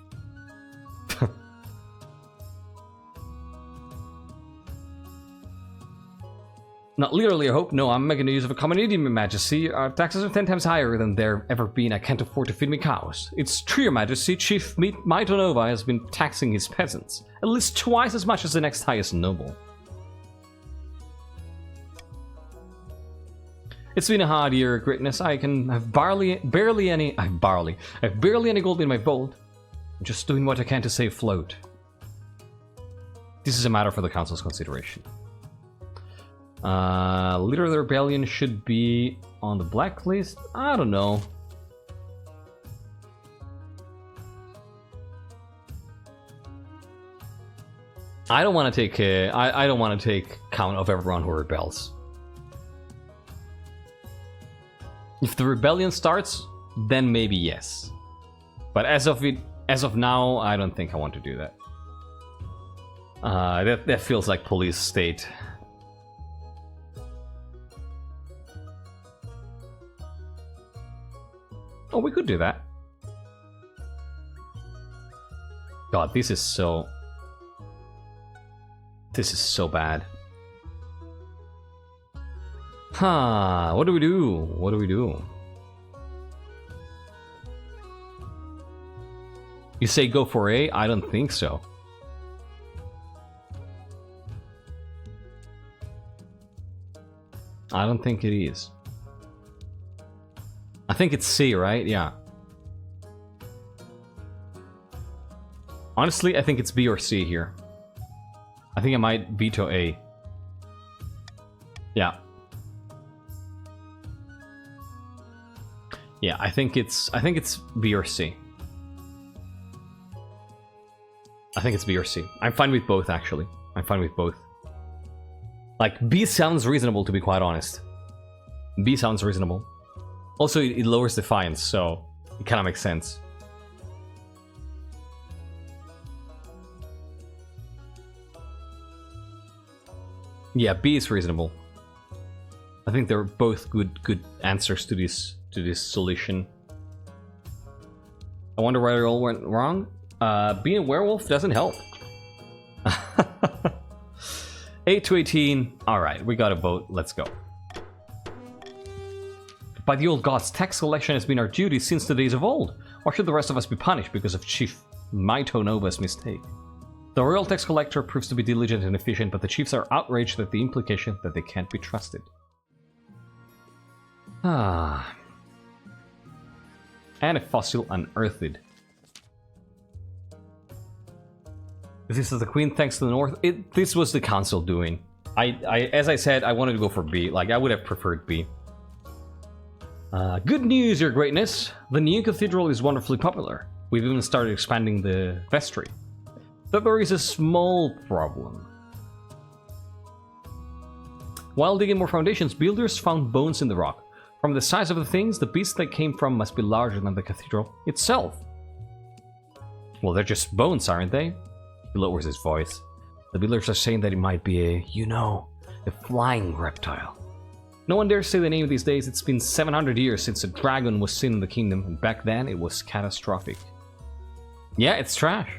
Not literally, I hope. No, I'm making use of a common idiom, Your Majesty. Our taxes are 10 times higher than they've ever been. I can't afford to feed me cows. It's true, Your Majesty. Chief Maitonova has been taxing his peasants. At least twice as much as the next highest noble. It's been a hard year, greatness. I can have barely any gold in my vault. I'm just doing what I can to stay afloat. This is a matter for the council's consideration. Leader of the rebellion should be on the blacklist. I don't know. I don't want to take. I don't want to take count of everyone who rebels. If the rebellion starts, then maybe yes. But as of now, I don't think I want to do that. That feels like police state. Oh, we could do that. God, this is so bad. Huh, what do we do? What do we do? You say go for A? I don't think so. I don't think it is. I think it's C, right? Yeah. Honestly, I think it's B or C here. I think I might veto A. Yeah. Yeah, I think it's B or C. I think it's B or C. I'm fine with both, actually. I'm fine with both. Like, B sounds reasonable, to be quite honest. B sounds reasonable. Also, it lowers defiance, so it kind of makes sense. Yeah, B is reasonable. I think they're both good answers to this solution. I wonder where it all went wrong. Being a werewolf doesn't help. 8 to 18. All right, we got a vote. Let's go. By the old gods, tax collection has been our duty since the days of old. Why should the rest of us be punished because of Chief Maitonava's mistake? The royal tax collector proves to be diligent and efficient, but the chiefs are outraged at the implication that they can't be trusted. Ah. And a fossil unearthed. This is the queen thanks to the north. This was the council doing. As I said, I wanted to go for B. Like, I would have preferred B. Good news, your greatness. The new cathedral is wonderfully popular. We've even started expanding the vestry. But there is a small problem. While digging more foundations, builders found bones in the rock. From the size of the things, the beast they came from must be larger than the cathedral itself. Well, they're just bones, aren't they? He lowers his voice. The builders are saying that it might be a flying reptile. No one dares say the name these days. It's been 700 years since a dragon was seen in the kingdom, and back then it was catastrophic. Yeah, it's trash.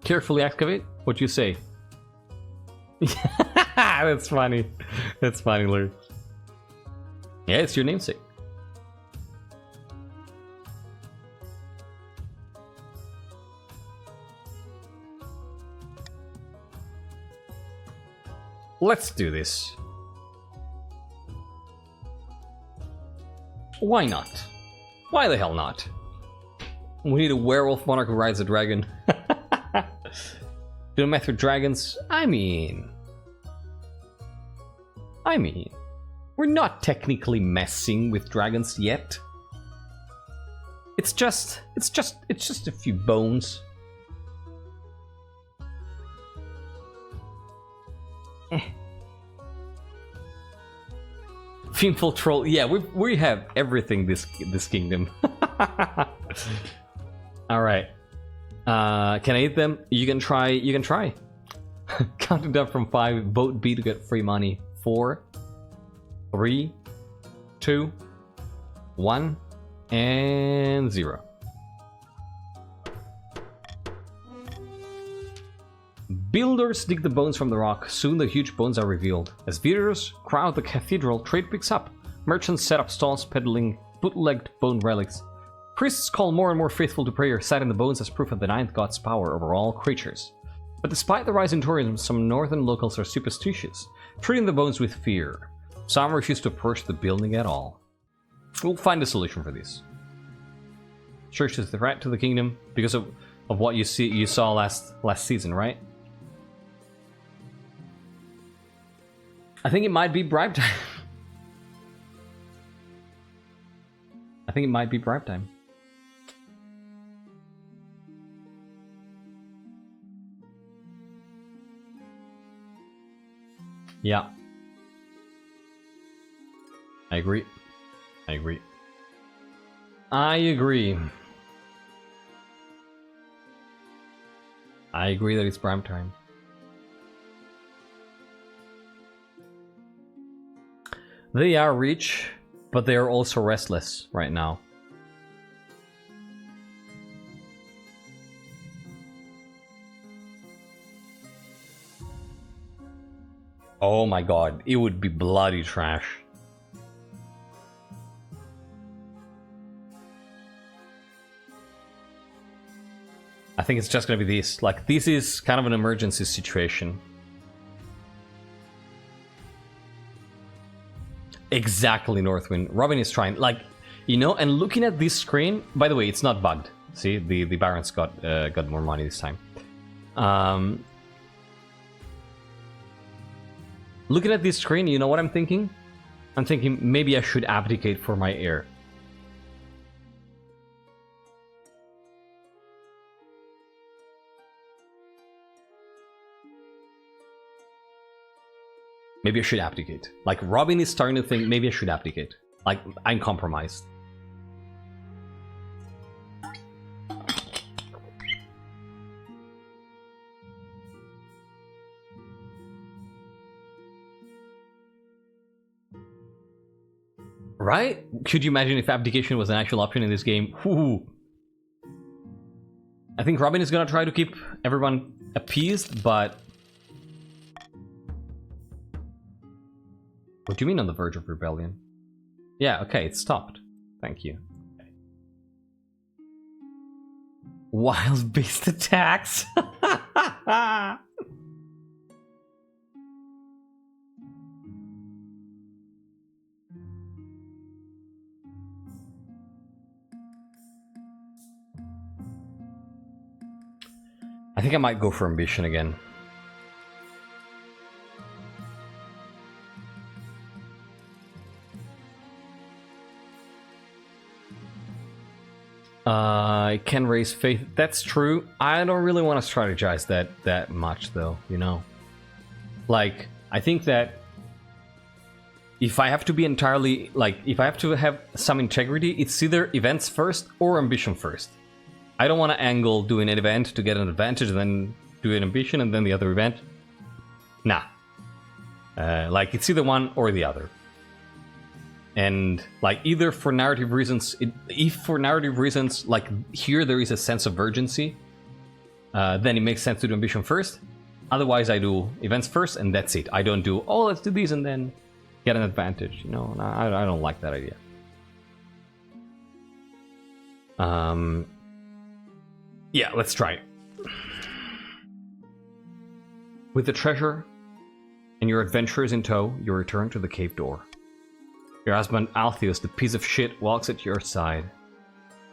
Carefully excavate? What you say? That's funny. That's funny, Lord. Yeah, it's your namesake. Let's do this. Why not? Why the hell not? We need a werewolf monarch who rides a dragon. Don't mess with dragons. I mean, we're not technically messing with dragons yet. It's just a few bones. Finful troll. Yeah, we have everything this kingdom. All right. Can I eat them? You can try. Counting down from 5. Vote B to get free money. 4, 3, 2, 1, and 0. Builders dig the bones from the rock. Soon the huge bones are revealed. As visitors crowd the cathedral, trade picks up. Merchants set up stalls peddling bootlegged bone relics. Priests call more and more faithful to prayer, citing the bones as proof of the ninth god's power over all creatures. But despite the rise in tourism, some northern locals are superstitious, treating the bones with fear. Some refuse to approach the building at all. We'll find a solution for this. Church is the threat to the kingdom because of what you saw last season, right? I think it might be bribe time. I think it might be bribe time. Yeah. I agree. I agree. I agree. I agree that it's prime time. They are rich, but they are also restless right now. Oh my god, it would be bloody trash. I think it's just gonna be this. Like, this is kind of an emergency situation. Exactly, Northwind. Robin is trying, like, you know, and looking at this screen, by the way, it's not bugged. See, the Barons got more money this time. Looking at this screen, you know what I'm thinking? I'm thinking maybe I should abdicate for my heir. Maybe I should abdicate. Like, Robin is starting to think maybe I should abdicate. Like, I'm compromised. Right? Could you imagine if abdication was an actual option in this game? Ooh. I think Robin is gonna try to keep everyone appeased, but... What do you mean on the verge of rebellion? Yeah, okay, it stopped. Thank you. Okay. Wild beast attacks! I think I might go for ambition again. I can raise faith. That's true. I don't really want to strategize that much, though, you know. Like, I think that if I have to be entirely, like, if I have to have some integrity, it's either events first or ambition first. I don't want to angle doing an event to get an advantage and then do an ambition and then the other event. Nah. Like, it's either one or the other. And, like, either for narrative reasons, if for narrative reasons, like, here there is a sense of urgency, then it makes sense to do ambition first. Otherwise, I do events first, and that's it. I don't do, oh, let's do these and then get an advantage. You know, I don't like that idea. Yeah, let's try it. With the treasure and your adventurers in tow, you return to the cave door. Your husband Altheus, the piece of shit, walks at your side.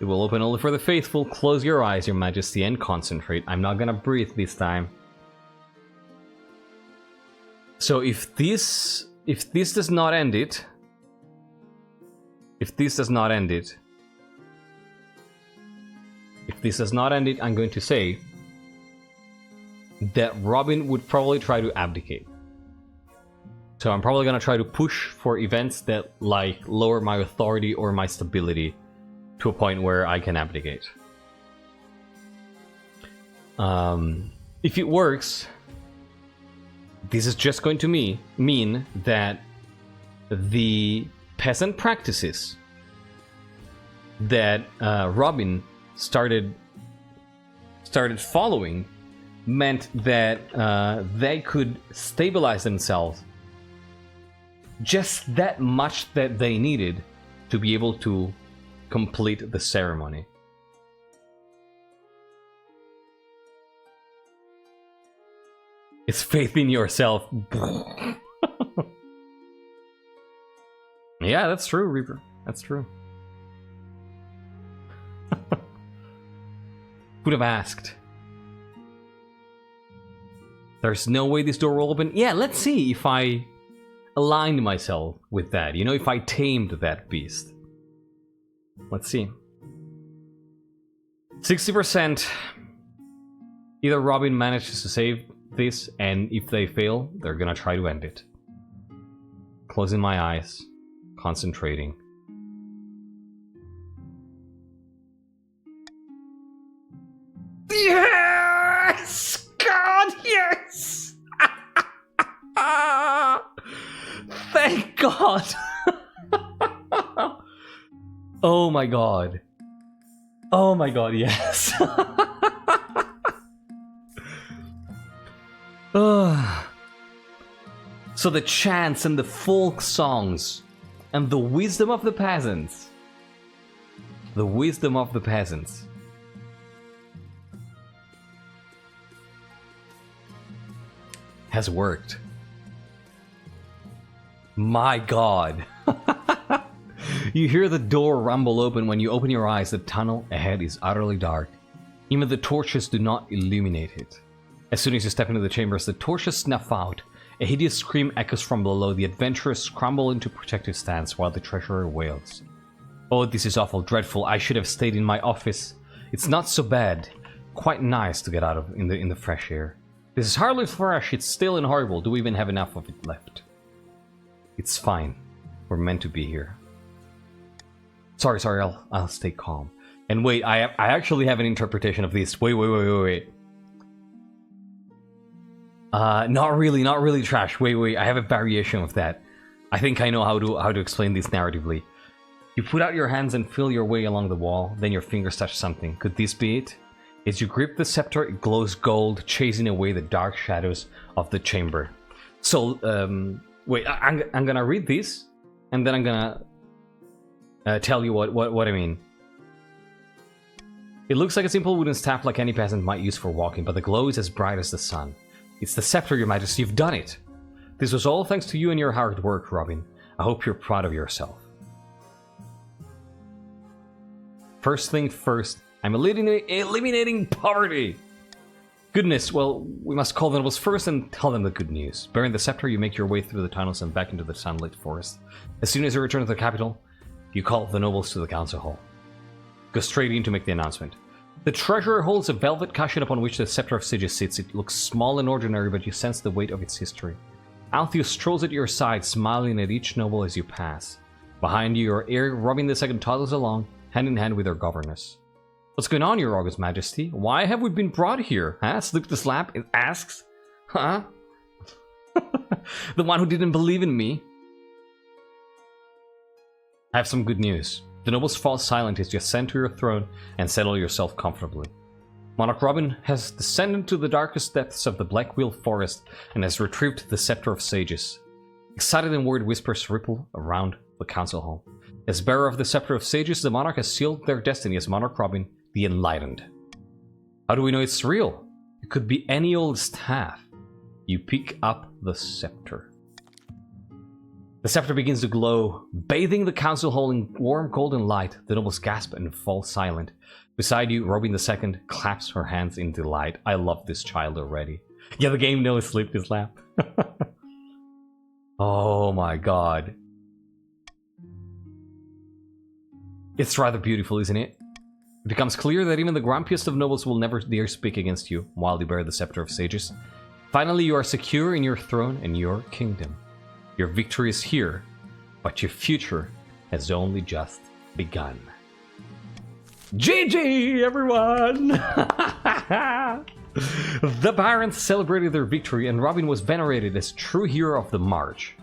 It will open only for the faithful. Close your eyes, your majesty, and concentrate. I'm not gonna breathe this time. So if this does not end it... If this does not end it, I'm going to say that Robin would probably try to abdicate. So I'm probably going to try to push for events that like lower my authority or my stability to a point where I can abdicate. If it works, this is just going to mean that the peasant practices that Robin started following meant that they could stabilize themselves just that much that they needed to be able to complete the ceremony. It's faith in yourself. Yeah, that's true, Reaper. That's true. Would have asked. There's no way this door will open. Yeah, let's see if I aligned myself with that. You know, if I tamed that beast. Let's see. 60%. Either Robin manages to save this, and if they fail, they're gonna try to end it. Closing my eyes. Concentrating. Yes! God, yes! Thank God! Oh my God. Oh my God, yes. So the chants and the folk songs and the wisdom of the peasants. The wisdom of the peasants. Has worked. My God. You hear the door rumble open. When you open your eyes, the tunnel ahead is utterly dark. Even the torches do not illuminate it. As soon as you step into the chambers, the torches snuff out. A hideous scream echoes from below. The adventurers scramble into protective stance while the treasurer wails. Oh, this is awful, dreadful. I should have stayed in my office. It's not so bad. Quite nice to get out of in the fresh air. This is hardly fresh. It's stale and horrible. Do we even have enough of it left? It's fine. We're meant to be here. Sorry, I'll stay calm. And wait, I actually have an interpretation of this. Wait. Not really trash. Wait, I have a variation of that. I think I know how to explain this narratively. You put out your hands and feel your way along the wall, then your fingers touch something. Could this be it? As you grip the scepter, it glows gold, chasing away the dark shadows of the chamber. So, wait, I'm gonna read this, and then I'm gonna tell you what I mean. It looks like a simple wooden staff like any peasant might use for walking, but the glow is as bright as the sun. It's the scepter, your majesty. You've done it. This was all thanks to you and your hard work, Robin. I hope you're proud of yourself. First thing first, I'm eliminating poverty. Goodness, well, we must call the nobles first and tell them the good news. Bearing the scepter, you make your way through the tunnels and back into the sunlit forest. As soon as you return to the capital, you call the nobles to the council hall. Go straight in to make the announcement. The treasurer holds a velvet cushion upon which the scepter of Siege sits. It looks small and ordinary, but you sense the weight of its history. Altheus strolls at your side, smiling at each noble as you pass. Behind you, your heir, Robin II, toddles along, hand in hand with her governess. What's going on, your august majesty? Why have we been brought here? Huh? Slip the slap? It asks. Huh? The one who didn't believe in me. I have some good news. The nobles fall silent as you ascend to your throne and settle yourself comfortably. Monarch Robin has descended to the darkest depths of the Blackwheel Forest and has retrieved the Scepter of Sages. Excited and worried whispers ripple around the council hall. As bearer of the Scepter of Sages, the monarch has sealed their destiny as Monarch Robin, the Enlightened. How do we know it's real? It could be any old staff. You pick up the scepter. The scepter begins to glow, bathing the council hall in warm golden light. The nobles gasp and fall silent. Beside you, Robin II claps her hands in delight. I love this child already. Yeah, the game knows sleep this lap. Oh my god. It's rather beautiful, isn't it? It becomes clear that even the grumpiest of nobles will never dare speak against you while you bear the scepter of sages. Finally, you are secure in your throne and your kingdom. Your victory is here, but your future has only just begun. GG, everyone! The barons celebrated their victory, and Robin was venerated as true hero of the march.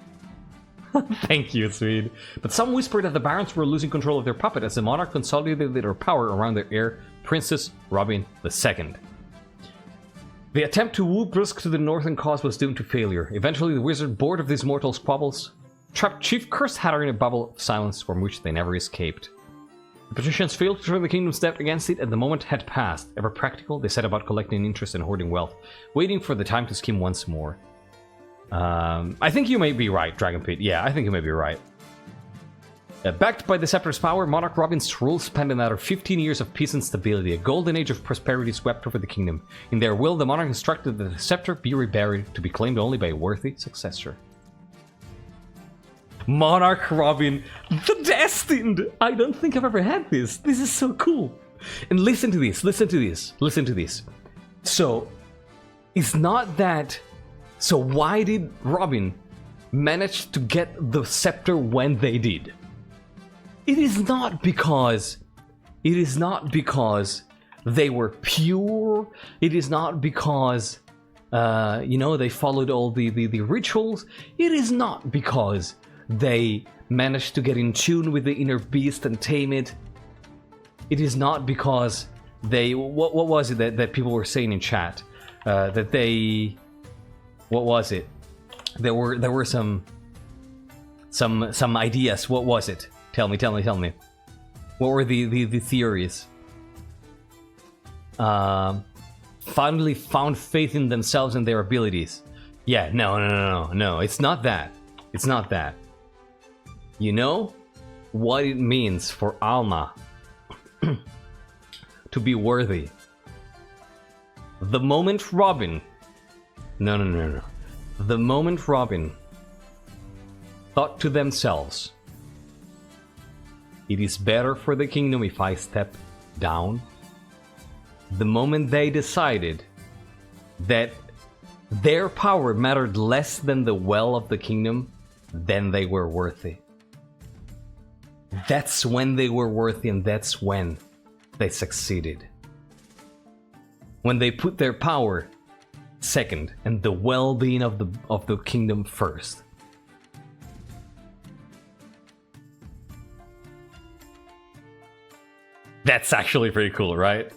Thank you, Swede. But some whispered that the barons were losing control of their puppet as the monarch consolidated their power around their heir, Princess Robin II. The attempt to woo Brusk to the northern cause was doomed to failure. Eventually, the wizard, bored of these mortal squabbles, trapped Chief Cursed Hatter in a bubble of silence from which they never escaped. The patricians failed to turn the kingdom's step against it, and the moment had passed. Ever practical, they set about collecting interest and hoarding wealth, waiting for the time to scheme once more. I think you may be right, Dragon Pit. Yeah, I think you may be right. Backed by the scepter's power, Monarch Robin's rule spanned another 15 years of peace and stability. A golden age of prosperity swept over the kingdom. In their will, the monarch instructed that the scepter be reburied, to be claimed only by a worthy successor. Monarch Robin, the destined! I don't think I've ever had this. This is so cool. And listen to this, listen to this, listen to this. So, it's not that... So why did Robin manage to get the scepter when they did? It is not because they were pure. It is not because you know, they followed all the rituals. It is not because they managed to get in tune with the inner beast and tame it. It is not because they what was it that people were saying in chat that they... What was it? There were some ideas. What was it? Tell me. What were the theories? Finally found faith in themselves and their abilities. Yeah, no. It's not that. It's not that. You know what it means for Alma to be worthy. The moment Robin... No. The moment Robin thought to themselves, it is better for the kingdom if I step down. The moment they decided that their power mattered less than the well of the kingdom, then they were worthy. That's when they were worthy, and that's when they succeeded. When they put their power second and the well-being of the kingdom first. That's actually pretty cool, right?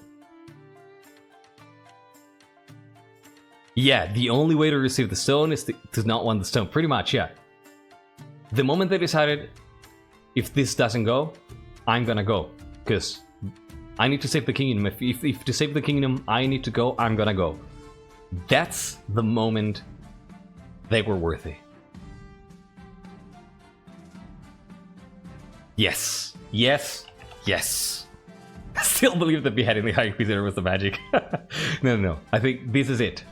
Yeah, the only way to receive the stone is to not want the stone. Pretty much, yeah. The moment they decided, if this doesn't go, I'm gonna go. Because I need to save the kingdom. If to save the kingdom I need to go, I'm gonna go. That's the moment they were worthy. Yes. I still believe that beheading the High Inquisitor was the magic. No. I think this is it.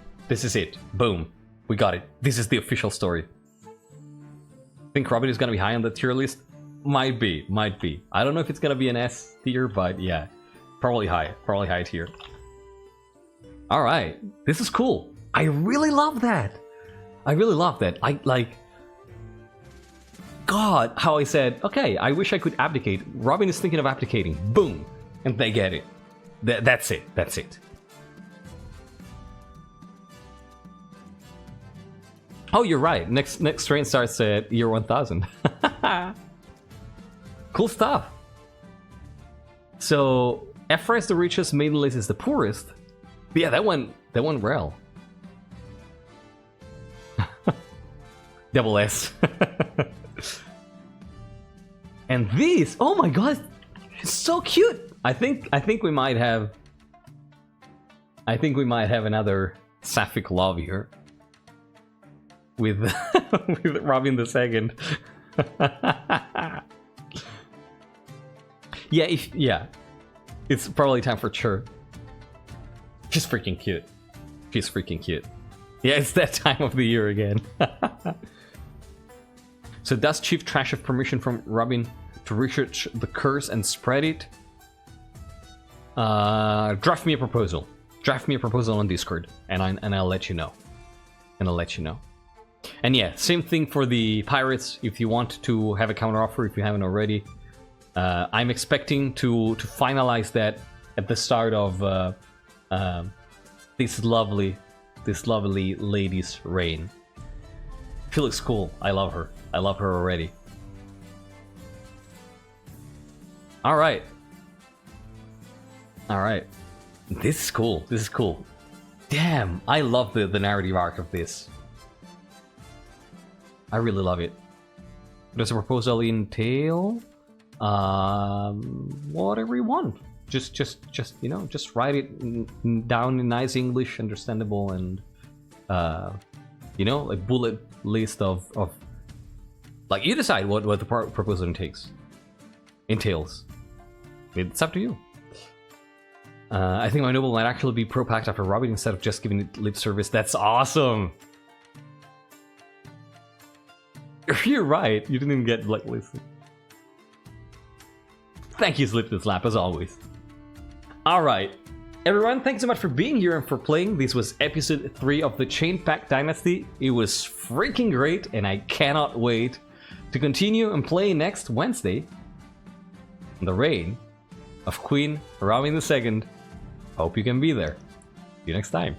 Boom. We got it. This is the official story. Think Robin is gonna be high on the tier list? Might be. I don't know if it's gonna be an S tier, but yeah. Probably high tier. Alright, this is cool. I really love that. I like... God, how I said, okay, I wish I could abdicate. Robin is thinking of abdicating. Boom. And they get it. That's it. Oh, you're right. Next train starts at year 1000. Cool stuff. So, Ephra is the richest, Maidenless is the poorest. But yeah, that one well. Double S. And these, oh my god, it's so cute. I think we might have another sapphic love here with with Robin II. Yeah, it's probably time for Chur. She's freaking cute. She's freaking cute. Yeah, it's that time of the year again. So does Chief Trash have permission from Robin to research the curse and spread it? Draft me a proposal. Draft me a proposal on Discord, and I'll let you know. And yeah, same thing for the pirates. If you want to have a counteroffer, if you haven't already, I'm expecting to finalize that at the start of this lovely lady's reign. She looks cool. I love her. I love her already. All right. This is cool. Damn, I love the narrative arc of this. I really love it. Does the proposal entail? Whatever you want. Just you know, just write it down in nice English, understandable, and you know, like bullet list of like, you decide what the proposal entails. It's up to you. I think my noble might actually be pro-pact after Robin instead of just giving it lip service. That's awesome. You're right. You didn't even get blacklisted. Thank you, Sleepless Lap, as always. Alright. Everyone, thanks so much for being here and for playing. This was episode 3 of the Chain Pact Dynasty. It was freaking great, and I cannot wait to continue and play next Wednesday. The reign of Queen Robin II. Hope you can be there. See you next time.